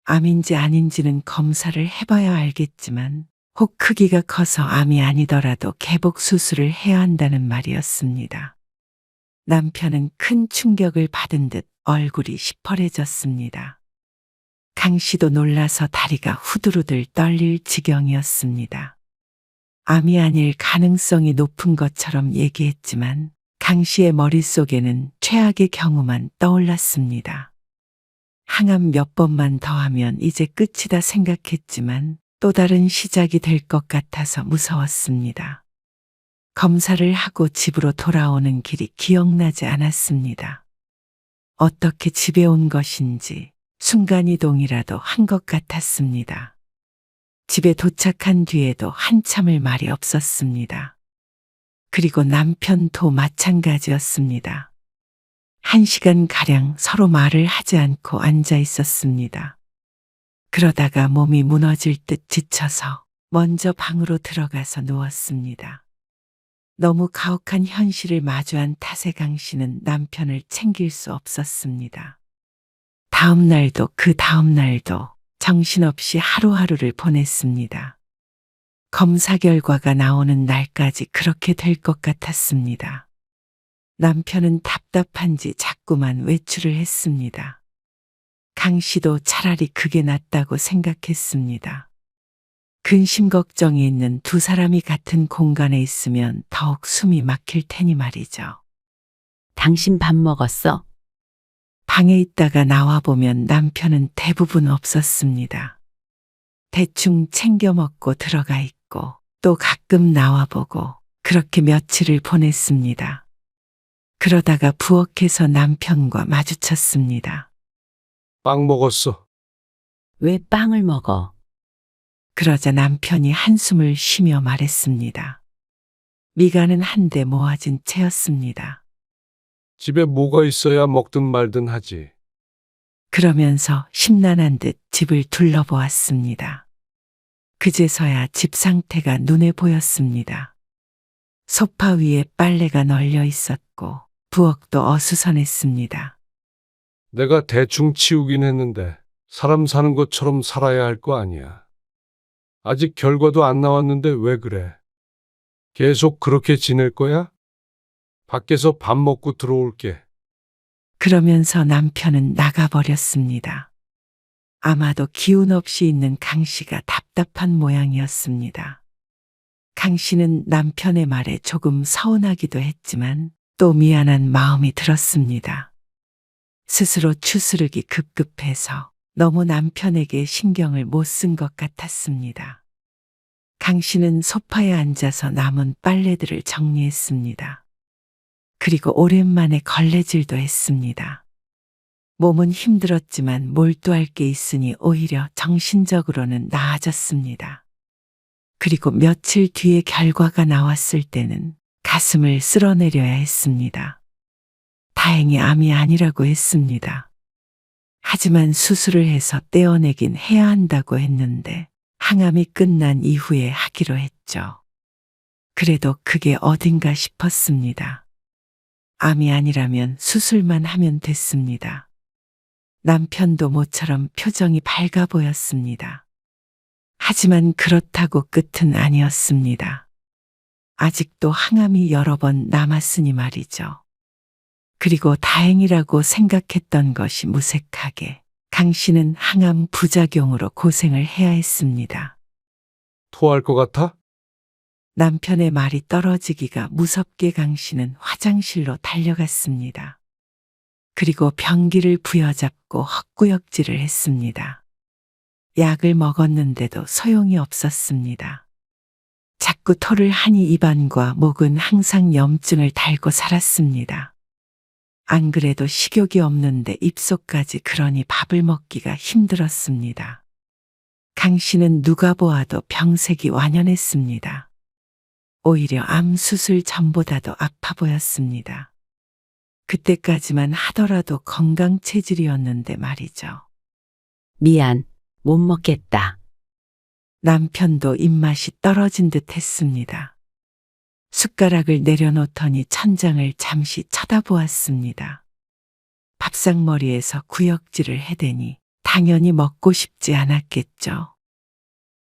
암인지 아닌지는 검사를 해봐야 알겠지만 혹 크기가 커서 암이 아니더라도 개복 수술을 해야 한다는 말이었습니다. 남편은 큰 충격을 받은 듯 얼굴이 시퍼래졌습니다. 강 씨도 놀라서 다리가 후들후들 떨릴 지경이었습니다. 암이 아닐 가능성이 높은 것처럼 얘기했지만 강 씨의 머릿속에는 최악의 경우만 떠올랐습니다. 항암 몇 번만 더 하면 이제 끝이다 생각했지만 또 다른 시작이 될 것 같아서 무서웠습니다. 검사를 하고 집으로 돌아오는 길이 기억나지 않았습니다. 어떻게 집에 온 것인지 순간이동이라도 한 것 같았습니다. 집에 도착한 뒤에도 한참을 말이 없었습니다. 그리고 남편도 마찬가지였습니다. 1시간가량 서로 말을 하지 않고 앉아 있었습니다. 그러다가 몸이 무너질 듯 지쳐서 먼저 방으로 들어가서 누웠습니다. 너무 가혹한 현실을 마주한 탓에 강 씨는 남편을 챙길 수 없었습니다. 다음 날도 그 다음 날도 정신없이 하루하루를 보냈습니다. 검사 결과가 나오는 날까지 그렇게 될 것 같았습니다. 남편은 답답한지 자꾸만 외출을 했습니다. 강 씨도 차라리 그게 낫다고 생각했습니다. 근심 걱정이 있는 두 사람이 같은 공간에 있으면 더욱 숨이 막힐 테니 말이죠. 당신 밥 먹었어? 방에 있다가 나와보면 남편은 대부분 없었습니다. 대충 챙겨 먹고 들어가 있고 또 가끔 나와보고 그렇게 며칠을 보냈습니다. 그러다가 부엌에서 남편과 마주쳤습니다. 빵 먹었어. 왜 빵을 먹어? 그러자 남편이 한숨을 쉬며 말했습니다. 미간은 한데 모아진 채였습니다. 집에 뭐가 있어야 먹든 말든 하지. 그러면서 심란한 듯 집을 둘러보았습니다. 그제서야 집 상태가 눈에 보였습니다. 소파 위에 빨래가 널려 있었고 부엌도 어수선했습니다. 내가 대충 치우긴 했는데 사람 사는 것처럼 살아야 할 거 아니야. 아직 결과도 안 나왔는데 왜 그래? 계속 그렇게 지낼 거야? 밖에서 밥 먹고 들어올게. 그러면서 남편은 나가버렸습니다. 아마도 기운 없이 있는 강 씨가 답답한 모양이었습니다. 강 씨는 남편의 말에 조금 서운하기도 했지만 또 미안한 마음이 들었습니다. 스스로 추스르기 급급해서 너무 남편에게 신경을 못 쓴 것 같았습니다. 강 씨는 소파에 앉아서 남은 빨래들을 정리했습니다. 그리고 오랜만에 걸레질도 했습니다. 몸은 힘들었지만 몰두할 게 있으니 오히려 정신적으로는 나아졌습니다. 그리고 며칠 뒤에 결과가 나왔을 때는 가슴을 쓸어내려야 했습니다. 다행히 암이 아니라고 했습니다. 하지만 수술을 해서 떼어내긴 해야 한다고 했는데 항암이 끝난 이후에 하기로 했죠. 그래도 그게 어딘가 싶었습니다. 암이 아니라면 수술만 하면 됐습니다. 남편도 모처럼 표정이 밝아 보였습니다. 하지만 그렇다고 끝은 아니었습니다. 아직도 항암이 여러 번 남았으니 말이죠. 그리고 다행이라고 생각했던 것이 무색하게 강 씨는 항암 부작용으로 고생을 해야 했습니다. 토할 것 같아? 남편의 말이 떨어지기가 무섭게 강 씨는 화장실로 달려갔습니다. 그리고 변기를 부여잡고 헛구역질을 했습니다. 약을 먹었는데도 소용이 없었습니다. 자꾸 토를 하니 입안과 목은 항상 염증을 달고 살았습니다. 안 그래도 식욕이 없는데 입속까지 그러니 밥을 먹기가 힘들었습니다. 강 씨는 누가 보아도 병색이 완연했습니다. 오히려 암 수술 전보다도 아파 보였습니다. 그때까지만 하더라도 건강 체질이었는데 말이죠. 미안, 못 먹겠다. 남편도 입맛이 떨어진 듯 했습니다. 숟가락을 내려놓더니 천장을 잠시 쳐다보았습니다. 밥상머리에서 구역질을 해대니 당연히 먹고 싶지 않았겠죠.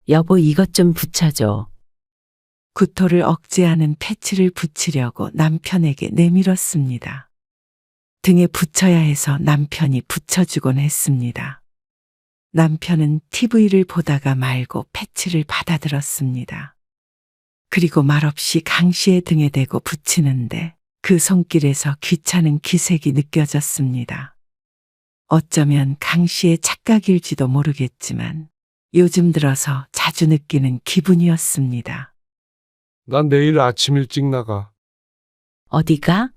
여보, 이것 좀 붙여줘. 구토를 억제하는 패치를 붙이려고 남편에게 내밀었습니다. 등에 붙여야 해서 남편이 붙여주곤 했습니다. 남편은 TV를 보다가 말고 패치를 받아들었습니다. 그리고 말없이 강 씨의 등에 대고 붙이는데 그 손길에서 귀찮은 기색이 느껴졌습니다. 어쩌면 강 씨의 착각일지도 모르겠지만 요즘 들어서 자주 느끼는 기분이었습니다. 난 내일 아침 일찍 나가. 어디가?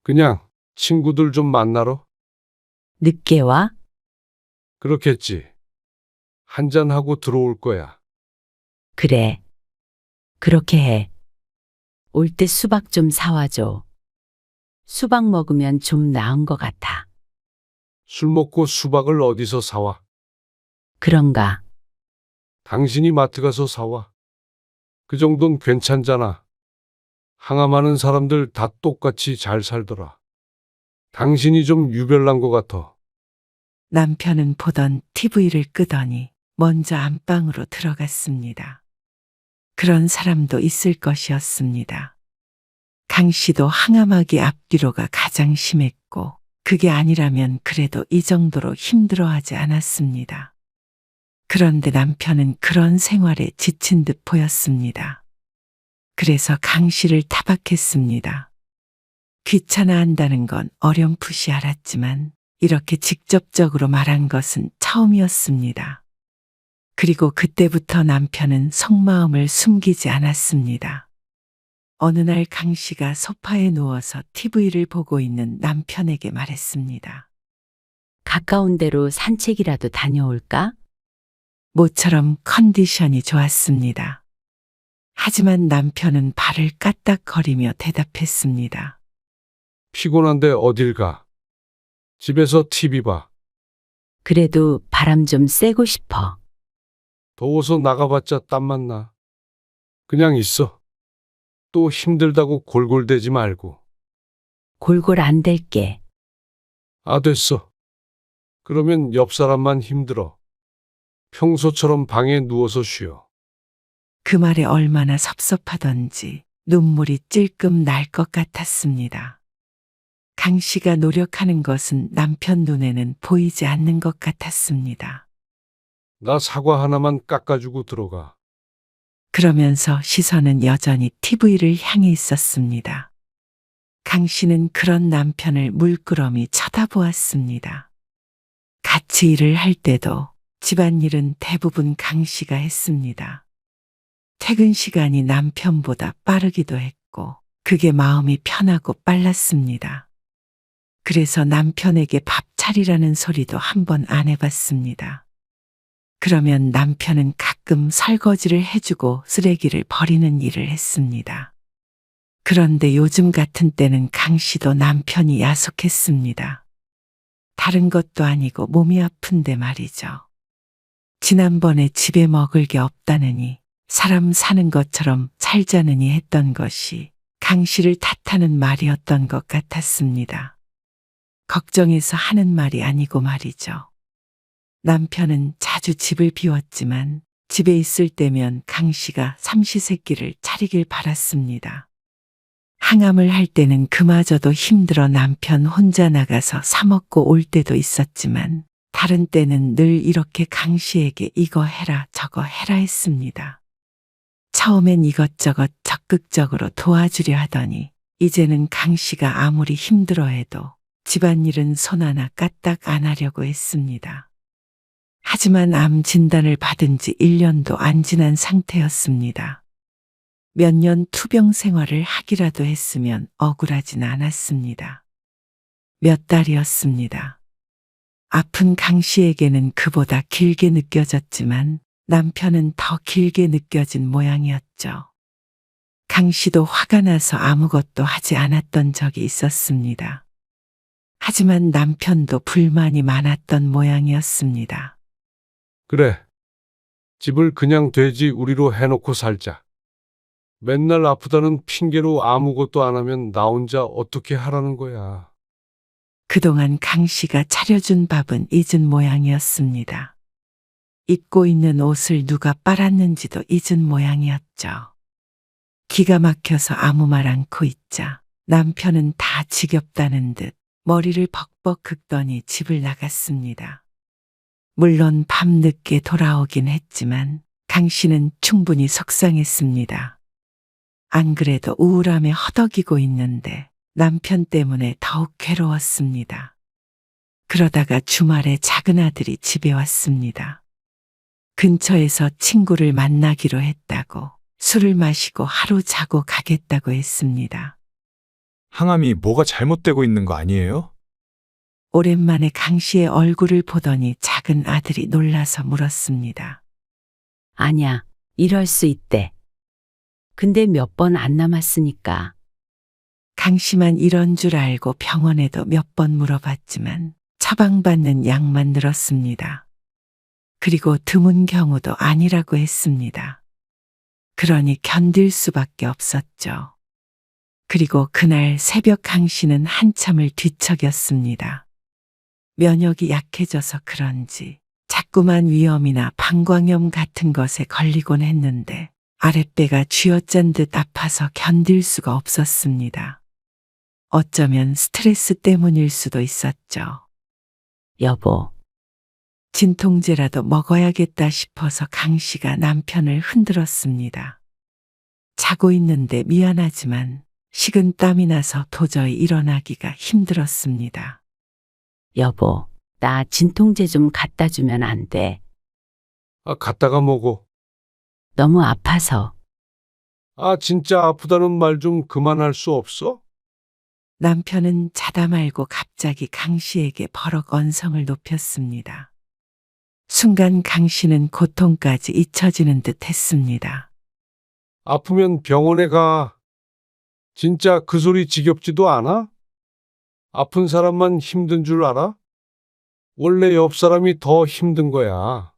그냥 친구들 좀 만나러? 늦게 와? 그렇겠지. 한잔하고 들어올 거야. 그래. 그렇게 해. 올 때 수박 좀 사와줘. 수박 먹으면 좀 나은 것 같아. 술 먹고 수박을 어디서 사와? 그런가? 당신이 마트 가서 사와. 그 정도는 괜찮잖아. 항암하는 사람들 다 똑같이 잘 살더라. 당신이 좀 유별난 것 같아. 남편은 보던 TV를 끄더니 먼저 안방으로 들어갔습니다. 그런 사람도 있을 것이었습니다. 강 씨도 항암하기 앞뒤로가 가장 심했고 그게 아니라면 그래도 이 정도로 힘들어하지 않았습니다. 그런데 남편은 그런 생활에 지친 듯 보였습니다. 그래서 강 씨를 타박했습니다. 귀찮아한다는 건 어렴풋이 알았지만 이렇게 직접적으로 말한 것은 처음이었습니다. 그리고 그때부터 남편은 속마음을 숨기지 않았습니다. 어느 날 강 씨가 소파에 누워서 TV를 보고 있는 남편에게 말했습니다. 가까운 데로 산책이라도 다녀올까? 모처럼 컨디션이 좋았습니다. 하지만 남편은 발을 까딱거리며 대답했습니다. 피곤한데 어딜 가? 집에서 TV 봐. 그래도 바람 좀 쐬고 싶어. 더워서 나가봤자 땀만 나. 그냥 있어. 또 힘들다고 골골대지 말고. 골골 안 될게. 아, 됐어. 그러면 옆 사람만 힘들어. 평소처럼 방에 누워서 쉬어. 그 말에 얼마나 섭섭하던지 눈물이 찔끔 날 것 같았습니다. 강 씨가 노력하는 것은 남편 눈에는 보이지 않는 것 같았습니다. 나 사과 하나만 깎아주고 들어가. 그러면서 시선은 여전히 TV를 향해 있었습니다. 강 씨는 그런 남편을 물끄러미 쳐다보았습니다. 같이 일을 할 때도 집안일은 대부분 강 씨가 했습니다. 퇴근 시간이 남편보다 빠르기도 했고 그게 마음이 편하고 빨랐습니다. 그래서 남편에게 밥 차리라는 소리도 한 번 안 해봤습니다. 그러면 남편은 가끔 설거지를 해주고 쓰레기를 버리는 일을 했습니다. 그런데 요즘 같은 때는 강 씨도 남편이 야속했습니다. 다른 것도 아니고 몸이 아픈데 말이죠. 지난번에 집에 먹을 게 없다느니 사람 사는 것처럼 살자느니 했던 것이 강 씨를 탓하는 말이었던 것 같았습니다. 걱정해서 하는 말이 아니고 말이죠. 남편은 자주 집을 비웠지만 집에 있을 때면 강 씨가 삼시세끼를 차리길 바랐습니다. 항암을 할 때는 그마저도 힘들어 남편 혼자 나가서 사 먹고 올 때도 있었지만 다른 때는 늘 이렇게 강 씨에게 이거 해라 저거 해라 했습니다. 처음엔 이것저것 적극적으로 도와주려 하더니 이제는 강 씨가 아무리 힘들어해도 집안일은 손 하나 까딱 안 하려고 했습니다. 하지만 암 진단을 받은 지 1년도 안 지난 상태였습니다. 몇 년 투병 생활을 하기라도 했으면 억울하진 않았습니다. 몇 달이었습니다. 아픈 강 씨에게는 그보다 길게 느껴졌지만 남편은 더 길게 느껴진 모양이었죠. 강 씨도 화가 나서 아무것도 하지 않았던 적이 있었습니다. 하지만 남편도 불만이 많았던 모양이었습니다. 그래. 집을 그냥 돼지 우리로 해놓고 살자. 맨날 아프다는 핑계로 아무것도 안 하면 나 혼자 어떻게 하라는 거야. 그동안 강 씨가 차려준 밥은 잊은 모양이었습니다. 입고 있는 옷을 누가 빨았는지도 잊은 모양이었죠. 기가 막혀서 아무 말 않고 있자 남편은 다 지겹다는 듯 머리를 벅벅 긁더니 집을 나갔습니다. 물론 밤늦게 돌아오긴 했지만 강 씨는 충분히 속상했습니다. 안 그래도 우울함에 허덕이고 있는데 남편 때문에 더욱 괴로웠습니다. 그러다가 주말에 작은 아들이 집에 왔습니다. 근처에서 친구를 만나기로 했다고 술을 마시고 하루 자고 가겠다고 했습니다. 항암이 뭐가 잘못되고 있는 거 아니에요? 오랜만에 강 씨의 얼굴을 보더니 작은 아들이 놀라서 물었습니다. 아니야, 이럴 수 있대. 근데 몇 번 안 남았으니까. 강 씨만 이런 줄 알고 병원에도 몇 번 물어봤지만 처방받는 약만 늘었습니다. 그리고 드문 경우도 아니라고 했습니다. 그러니 견딜 수밖에 없었죠. 그리고 그날 새벽 강 씨는 한참을 뒤척였습니다. 면역이 약해져서 그런지 자꾸만 위염이나 방광염 같은 것에 걸리곤 했는데 아랫배가 쥐어짠 듯 아파서 견딜 수가 없었습니다. 어쩌면 스트레스 때문일 수도 있었죠. 여보, 진통제라도 먹어야겠다 싶어서 강 씨가 남편을 흔들었습니다. 자고 있는데 미안하지만 식은 땀이 나서 도저히 일어나기가 힘들었습니다. 여보, 나 진통제 좀 갖다 주면 안 돼. 아, 갔다가 뭐고? 너무 아파서. 아, 진짜 아프다는 말 좀 그만할 수 없어? 남편은 자다 말고 갑자기 강 씨에게 버럭 언성을 높였습니다. 순간 강 씨는 고통까지 잊혀지는 듯 했습니다. 아프면 병원에 가. 진짜 그 소리 지겹지도 않아? 아픈 사람만 힘든 줄 알아? 원래 옆 사람이 더 힘든 거야.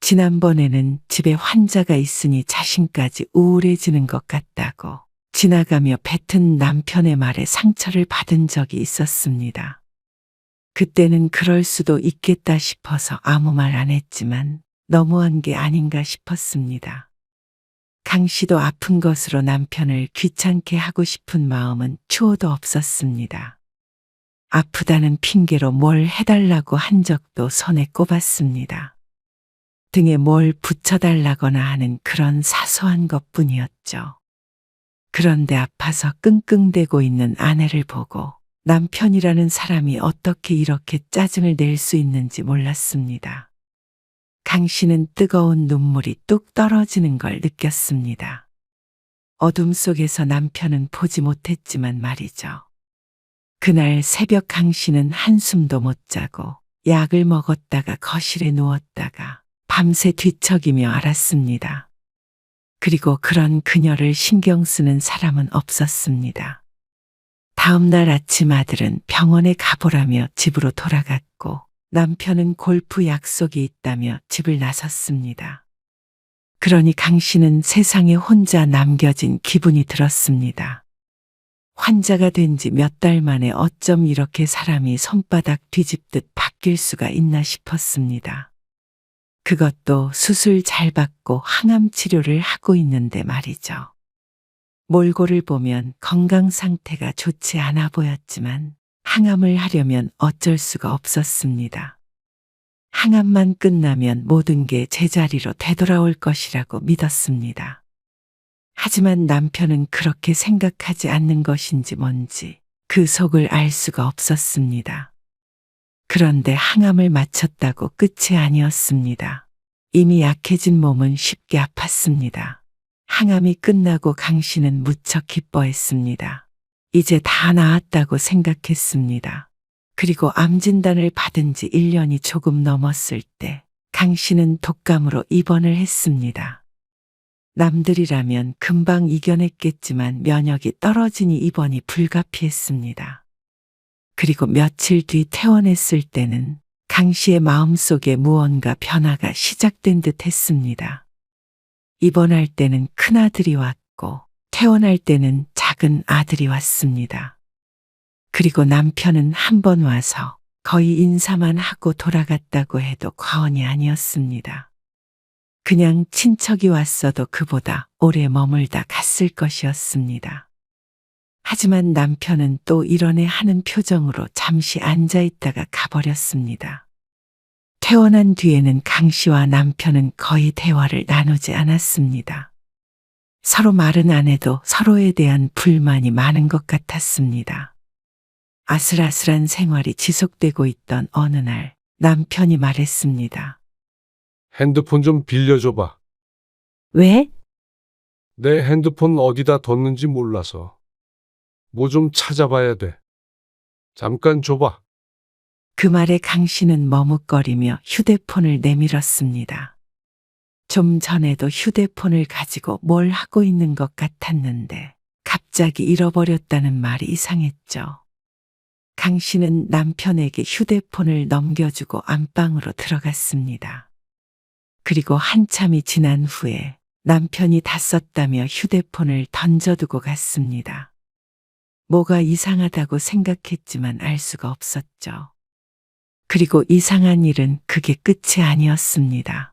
지난번에는 집에 환자가 있으니 자신까지 우울해지는 것 같다고 지나가며 뱉은 남편의 말에 상처를 받은 적이 있었습니다. 그때는 그럴 수도 있겠다 싶어서 아무 말 안 했지만 너무한 게 아닌가 싶었습니다. 강 씨도 아픈 것으로 남편을 귀찮게 하고 싶은 마음은 추호도 없었습니다. 아프다는 핑계로 뭘 해달라고 한 적도 손에 꼽았습니다. 등에 뭘 붙여달라거나 하는 그런 사소한 것뿐이었죠. 그런데 아파서 끙끙대고 있는 아내를 보고 남편이라는 사람이 어떻게 이렇게 짜증을 낼 수 있는지 몰랐습니다. 강 씨는 뜨거운 눈물이 뚝 떨어지는 걸 느꼈습니다. 어둠 속에서 남편은 보지 못했지만 말이죠. 그날 새벽 강 씨는 한숨도 못 자고 약을 먹었다가 거실에 누웠다가 밤새 뒤척이며 앓았습니다. 그리고 그런 그녀를 신경 쓰는 사람은 없었습니다. 다음 날 아침 아들은 병원에 가보라며 집으로 돌아갔고 남편은 골프 약속이 있다며 집을 나섰습니다. 그러니 강 씨는 세상에 혼자 남겨진 기분이 들었습니다. 환자가 된 지 몇 달 만에 어쩜 이렇게 사람이 손바닥 뒤집듯 바뀔 수가 있나 싶었습니다. 그것도 수술 잘 받고 항암 치료를 하고 있는데 말이죠. 몰골을 보면 건강 상태가 좋지 않아 보였지만 항암을 하려면 어쩔 수가 없었습니다. 항암만 끝나면 모든 게 제자리로 되돌아올 것이라고 믿었습니다. 하지만 남편은 그렇게 생각하지 않는 것인지 뭔지 그 속을 알 수가 없었습니다. 그런데 항암을 마쳤다고 끝이 아니었습니다. 이미 약해진 몸은 쉽게 아팠습니다. 항암이 끝나고 강 씨는 무척 기뻐했습니다. 이제 다 나았다고 생각했습니다. 그리고 암 진단을 받은 지 1년이 조금 넘었을 때 강 씨는 독감으로 입원을 했습니다. 남들이라면 금방 이겨냈겠지만 면역이 떨어지니 입원이 불가피했습니다. 그리고 며칠 뒤 퇴원했을 때는 강 씨의 마음속에 무언가 변화가 시작된 듯 했습니다. 입원할 때는 큰아들이 왔고 퇴원할 때는 작은 아들이 왔습니다. 그리고 남편은 한 번 와서 거의 인사만 하고 돌아갔다고 해도 과언이 아니었습니다. 그냥 친척이 왔어도 그보다 오래 머물다 갔을 것이었습니다. 하지만 남편은 또 이러네 하는 표정으로 잠시 앉아있다가 가버렸습니다. 퇴원한 뒤에는 강 씨와 남편은 거의 대화를 나누지 않았습니다. 서로 말은 안 해도 서로에 대한 불만이 많은 것 같았습니다. 아슬아슬한 생활이 지속되고 있던 어느 날 남편이 말했습니다. 핸드폰 좀 빌려줘봐. 왜? 내 핸드폰 어디다 뒀는지 몰라서. 뭐 좀 찾아봐야 돼. 잠깐 줘봐. 그 말에 강 씨는 머뭇거리며 휴대폰을 내밀었습니다. 좀 전에도 휴대폰을 가지고 뭘 하고 있는 것 같았는데 갑자기 잃어버렸다는 말이 이상했죠. 강 씨는 남편에게 휴대폰을 넘겨주고 안방으로 들어갔습니다. 그리고 한참이 지난 후에 남편이 다 썼다며 휴대폰을 던져두고 갔습니다. 뭐가 이상하다고 생각했지만 알 수가 없었죠. 그리고 이상한 일은 그게 끝이 아니었습니다.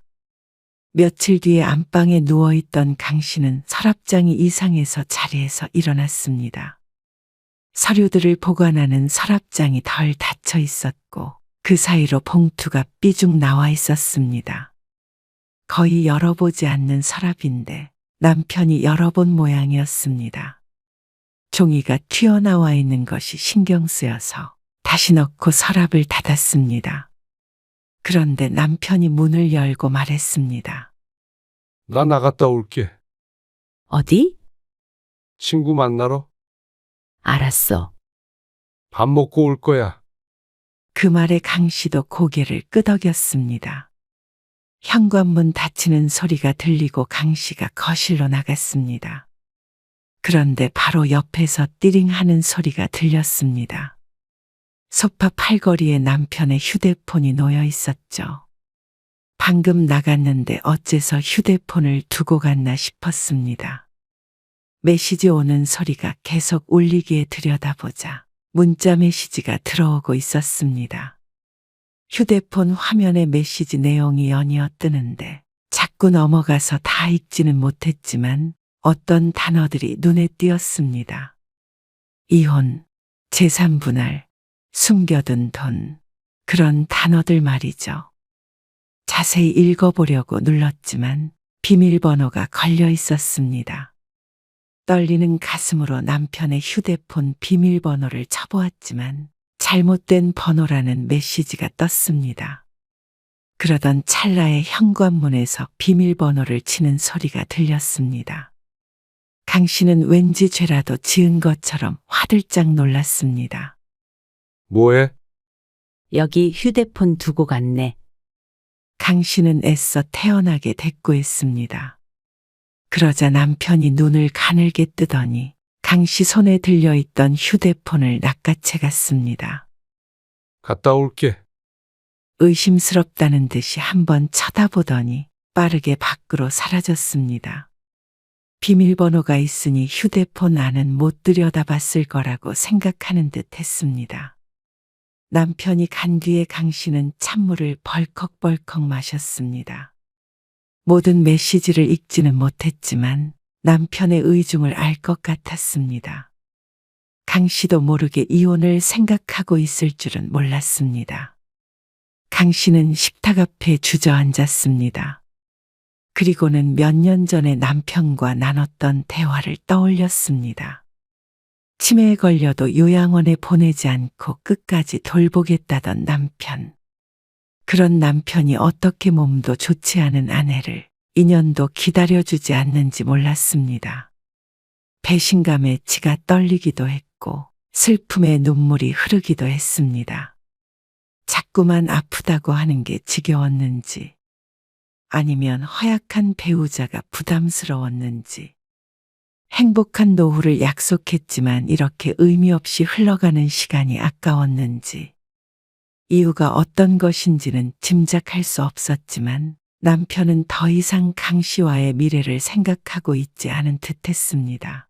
며칠 뒤에 안방에 누워있던 강 씨는 서랍장이 이상해서 자리에서 일어났습니다. 서류들을 보관하는 서랍장이 덜 닫혀 있었고 그 사이로 봉투가 삐죽 나와 있었습니다. 거의 열어보지 않는 서랍인데 남편이 열어본 모양이었습니다. 종이가 튀어나와 있는 것이 신경 쓰여서 다시 넣고 서랍을 닫았습니다. 그런데 남편이 문을 열고 말했습니다. 나 나갔다 올게. 어디? 친구 만나러 알았어. 밥 먹고 올 거야. 그 말에 강 씨도 고개를 끄덕였습니다. 현관문 닫히는 소리가 들리고 강 씨가 거실로 나갔습니다. 그런데 바로 옆에서 띠링 하는 소리가 들렸습니다. 소파 팔걸이에 남편의 휴대폰이 놓여 있었죠. 방금 나갔는데 어째서 휴대폰을 두고 갔나 싶었습니다. 메시지 오는 소리가 계속 울리기에 들여다보자 문자 메시지가 들어오고 있었습니다. 휴대폰 화면에 메시지 내용이 연이어 뜨는데 자꾸 넘어가서 다 읽지는 못했지만 어떤 단어들이 눈에 띄었습니다. 이혼, 재산분할, 숨겨둔 돈, 그런 단어들 말이죠. 자세히 읽어보려고 눌렀지만 비밀번호가 걸려 있었습니다. 떨리는 가슴으로 남편의 휴대폰 비밀번호를 쳐보았지만 잘못된 번호라는 메시지가 떴습니다. 그러던 찰나에 현관문에서 비밀번호를 치는 소리가 들렸습니다. 강 씨는 왠지 죄라도 지은 것처럼 화들짝 놀랐습니다. 뭐해? 여기 휴대폰 두고 갔네. 강 씨는 애써 태연하게 대꾸했습니다. 그러자 남편이 눈을 가늘게 뜨더니 강 씨 손에 들려있던 휴대폰을 낚아채 갔습니다. 갔다 올게. 의심스럽다는 듯이 한번 쳐다보더니 빠르게 밖으로 사라졌습니다. 비밀번호가 있으니 휴대폰 안은 못 들여다봤을 거라고 생각하는 듯 했습니다. 남편이 간 뒤에 강 씨는 찬물을 벌컥벌컥 마셨습니다. 모든 메시지를 읽지는 못했지만 남편의 의중을 알 것 같았습니다. 강 씨도 모르게 이혼을 생각하고 있을 줄은 몰랐습니다. 강 씨는 식탁 앞에 주저앉았습니다. 그리고는 몇 년 전에 남편과 나눴던 대화를 떠올렸습니다. 치매에 걸려도 요양원에 보내지 않고 끝까지 돌보겠다던 남편. 그런 남편이 어떻게 몸도 좋지 않은 아내를 2년도 기다려주지 않는지 몰랐습니다. 배신감에 치가 떨리기도 했고 슬픔에 눈물이 흐르기도 했습니다. 자꾸만 아프다고 하는 게 지겨웠는지 아니면 허약한 배우자가 부담스러웠는지 행복한 노후를 약속했지만 이렇게 의미 없이 흘러가는 시간이 아까웠는지 이유가 어떤 것인지는 짐작할 수 없었지만 남편은 더 이상 강 씨와의 미래를 생각하고 있지 않은 듯했습니다.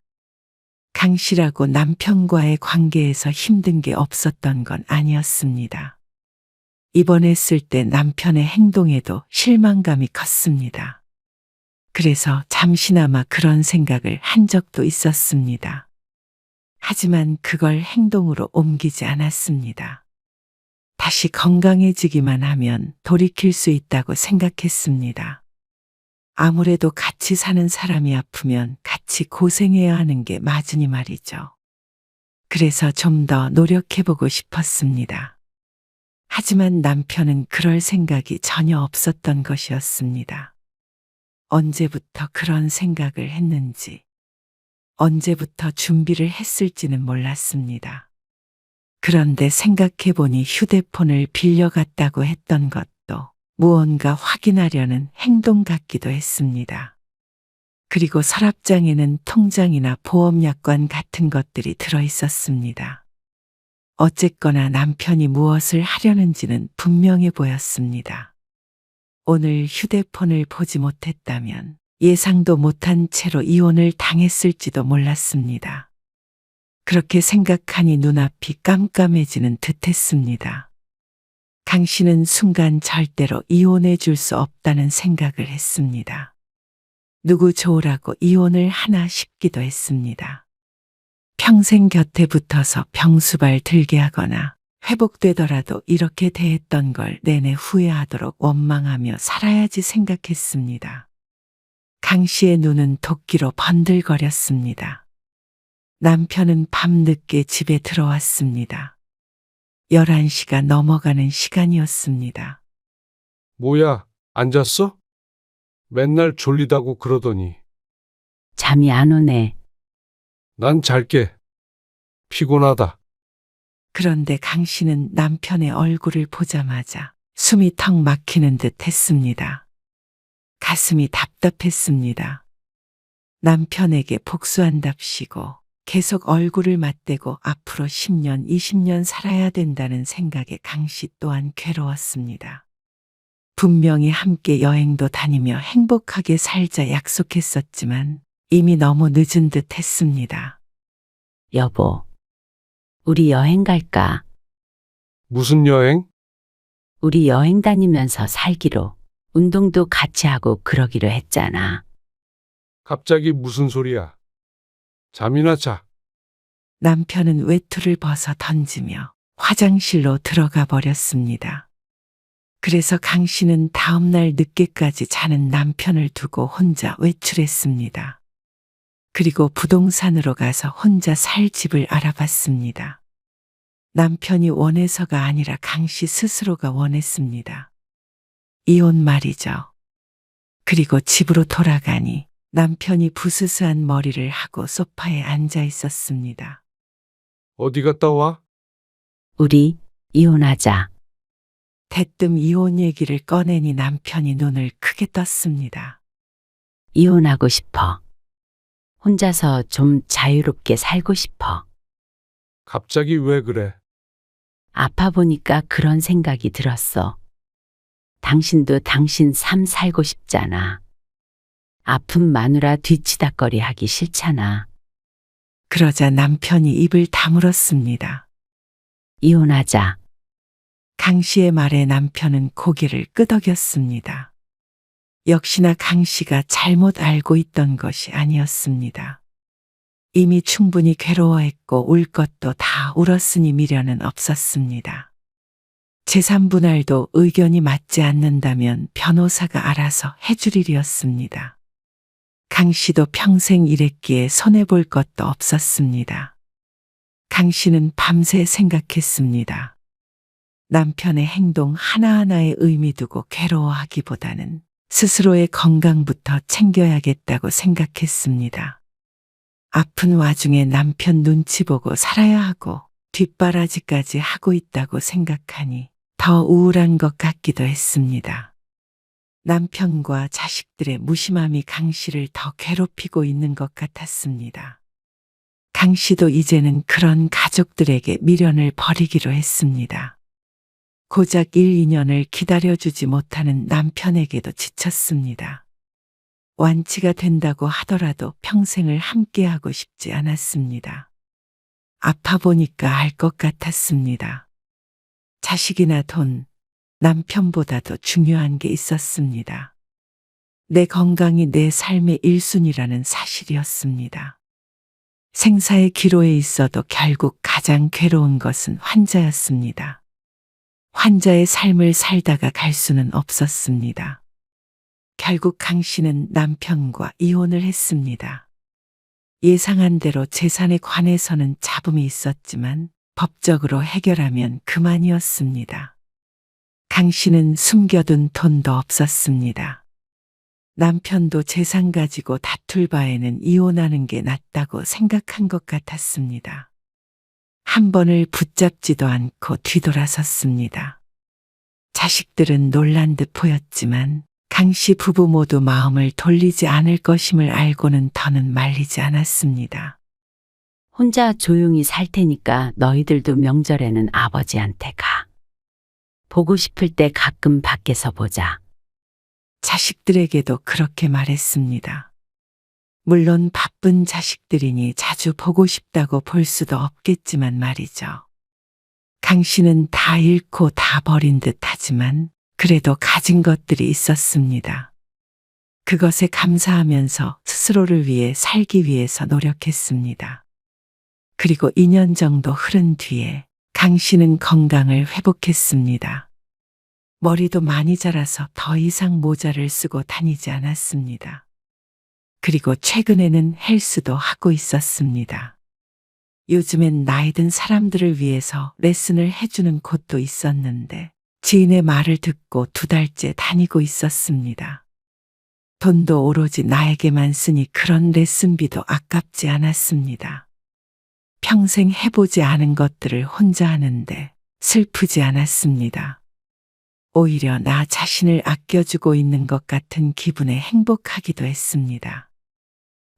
강 씨라고 남편과의 관계에서 힘든 게 없었던 건 아니었습니다. 입원했을 때 남편의 행동에도 실망감이 컸습니다. 그래서 잠시나마 그런 생각을 한 적도 있었습니다. 하지만 그걸 행동으로 옮기지 않았습니다. 다시 건강해지기만 하면 돌이킬 수 있다고 생각했습니다. 아무래도 같이 사는 사람이 아프면 같이 고생해야 하는 게 맞으니 말이죠. 그래서 좀 더 노력해보고 싶었습니다. 하지만 남편은 그럴 생각이 전혀 없었던 것이었습니다. 언제부터 그런 생각을 했는지, 언제부터 준비를 했을지는 몰랐습니다. 그런데 생각해보니 휴대폰을 빌려갔다고 했던 것도 무언가 확인하려는 행동 같기도 했습니다. 그리고 서랍장에는 통장이나 보험약관 같은 것들이 들어 있었습니다. 어쨌거나 남편이 무엇을 하려는지는 분명해 보였습니다. 오늘 휴대폰을 보지 못했다면 예상도 못한 채로 이혼을 당했을지도 몰랐습니다. 그렇게 생각하니 눈앞이 깜깜해지는 듯했습니다. 강 씨는 순간 절대로 이혼해 줄 수 없다는 생각을 했습니다. 누구 좋으라고 이혼을 하나 싶기도 했습니다. 평생 곁에 붙어서 병수발 들게 하거나 회복되더라도 이렇게 대했던 걸 내내 후회하도록 원망하며 살아야지 생각했습니다. 강 씨의 눈은 도끼로 번들거렸습니다. 남편은 밤늦게 집에 들어왔습니다. 11시가 넘어가는 시간이었습니다. 뭐야, 안 잤어? 맨날 졸리다고 그러더니. 잠이 안 오네. 난 잘게. 피곤하다. 그런데 강 씨는 남편의 얼굴을 보자마자 숨이 턱 막히는 듯 했습니다. 가슴이 답답했습니다. 남편에게 복수한답시고 계속 얼굴을 맞대고 앞으로 10년, 20년 살아야 된다는 생각에 강 씨 또한 괴로웠습니다. 분명히 함께 여행도 다니며 행복하게 살자 약속했었지만 이미 너무 늦은 듯 했습니다. 여보, 우리 여행 갈까? 무슨 여행? 우리 여행 다니면서 살기로. 운동도 같이 하고 그러기로 했잖아. 갑자기 무슨 소리야? 잠이나 자. 남편은 외투를 벗어 던지며 화장실로 들어가 버렸습니다. 그래서 강 씨는 다음날 늦게까지 자는 남편을 두고 혼자 외출했습니다. 그리고 부동산으로 가서 혼자 살 집을 알아봤습니다. 남편이 원해서가 아니라 강 씨 스스로가 원했습니다. 이혼 말이죠. 그리고 집으로 돌아가니 남편이 부스스한 머리를 하고 소파에 앉아 있었습니다. 어디 갔다 와? 우리 이혼하자. 대뜸 이혼 얘기를 꺼내니 남편이 눈을 크게 떴습니다. 이혼하고 싶어. 혼자서 좀 자유롭게 살고 싶어. 갑자기 왜 그래? 아파 보니까 그런 생각이 들었어. 당신도 당신 삶 살고 싶잖아. 아픈 마누라 뒤치다꺼리 하기 싫잖아. 그러자 남편이 입을 다물었습니다. 이혼하자. 강 씨의 말에 남편은 고개를 끄덕였습니다. 역시나 강 씨가 잘못 알고 있던 것이 아니었습니다. 이미 충분히 괴로워했고 울 것도 다 울었으니 미련은 없었습니다. 재산분할도 의견이 맞지 않는다면 변호사가 알아서 해줄 일이었습니다. 강 씨도 평생 일했기에 손해볼 것도 없었습니다. 강 씨는 밤새 생각했습니다. 남편의 행동 하나하나에 의미 두고 괴로워하기보다는 스스로의 건강부터 챙겨야겠다고 생각했습니다. 아픈 와중에 남편 눈치 보고 살아야 하고 뒷바라지까지 하고 있다고 생각하니 더 우울한 것 같기도 했습니다. 남편과 자식들의 무심함이 강 씨를 더 괴롭히고 있는 것 같았습니다. 강 씨도 이제는 그런 가족들에게 미련을 버리기로 했습니다. 고작 1, 2년을 기다려주지 못하는 남편에게도 지쳤습니다. 완치가 된다고 하더라도 평생을 함께하고 싶지 않았습니다. 아파 보니까 알 것 같았습니다. 자식이나 돈, 남편보다도 중요한 게 있었습니다. 내 건강이 내 삶의 1순위라는 사실이었습니다. 생사의 기로에 있어도 결국 가장 괴로운 것은 환자였습니다. 환자의 삶을 살다가 갈 수는 없었습니다. 결국 강 씨는 남편과 이혼을 했습니다. 예상한 대로 재산에 관해서는 잡음이 있었지만 법적으로 해결하면 그만이었습니다. 강 씨는 숨겨둔 돈도 없었습니다. 남편도 재산 가지고 다툴 바에는 이혼하는 게 낫다고 생각한 것 같았습니다. 한 번을 붙잡지도 않고 뒤돌아섰습니다. 자식들은 놀란 듯 보였지만 강 씨 부부 모두 마음을 돌리지 않을 것임을 알고는 더는 말리지 않았습니다. 혼자 조용히 살 테니까 너희들도 명절에는 아버지한테 가. 보고 싶을 때 가끔 밖에서 보자. 자식들에게도 그렇게 말했습니다. 물론 바쁜 자식들이니 자주 보고 싶다고 볼 수도 없겠지만 말이죠. 강 씨는 다 잃고 다 버린 듯 하지만 그래도 가진 것들이 있었습니다. 그것에 감사하면서 스스로를 위해 살기 위해서 노력했습니다. 그리고 2년 정도 흐른 뒤에 강 씨는 건강을 회복했습니다. 머리도 많이 자라서 더 이상 모자를 쓰고 다니지 않았습니다. 그리고 최근에는 헬스도 하고 있었습니다. 요즘엔 나이 든 사람들을 위해서 레슨을 해주는 곳도 있었는데 지인의 말을 듣고 2달째 다니고 있었습니다. 돈도 오로지 나에게만 쓰니 그런 레슨비도 아깝지 않았습니다. 평생 해보지 않은 것들을 혼자 하는데 슬프지 않았습니다. 오히려 나 자신을 아껴주고 있는 것 같은 기분에 행복하기도 했습니다.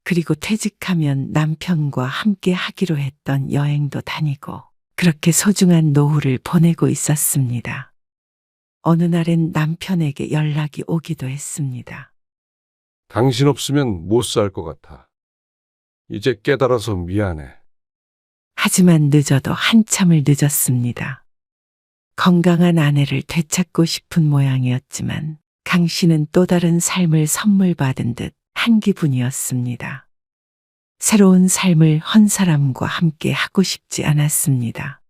그리고 퇴직하면 남편과 함께 하기로 했던 여행도 다니고 그렇게 소중한 노후를 보내고 있었습니다. 어느 날엔 남편에게 연락이 오기도 했습니다. 당신 없으면 못 살 것 같아. 이제 깨달아서 미안해. 하지만 늦어도 한참을 늦었습니다. 건강한 아내를 되찾고 싶은 모양이었지만 강 씨는 또 다른 삶을 선물 받은 듯 한 기분이었습니다. 새로운 삶을 헌 사람과 함께 하고 싶지 않았습니다.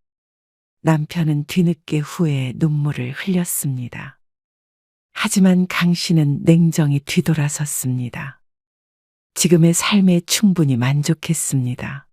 남편은 뒤늦게 후회에 눈물을 흘렸습니다. 하지만 강 씨는 냉정히 뒤돌아섰습니다. 지금의 삶에 충분히 만족했습니다.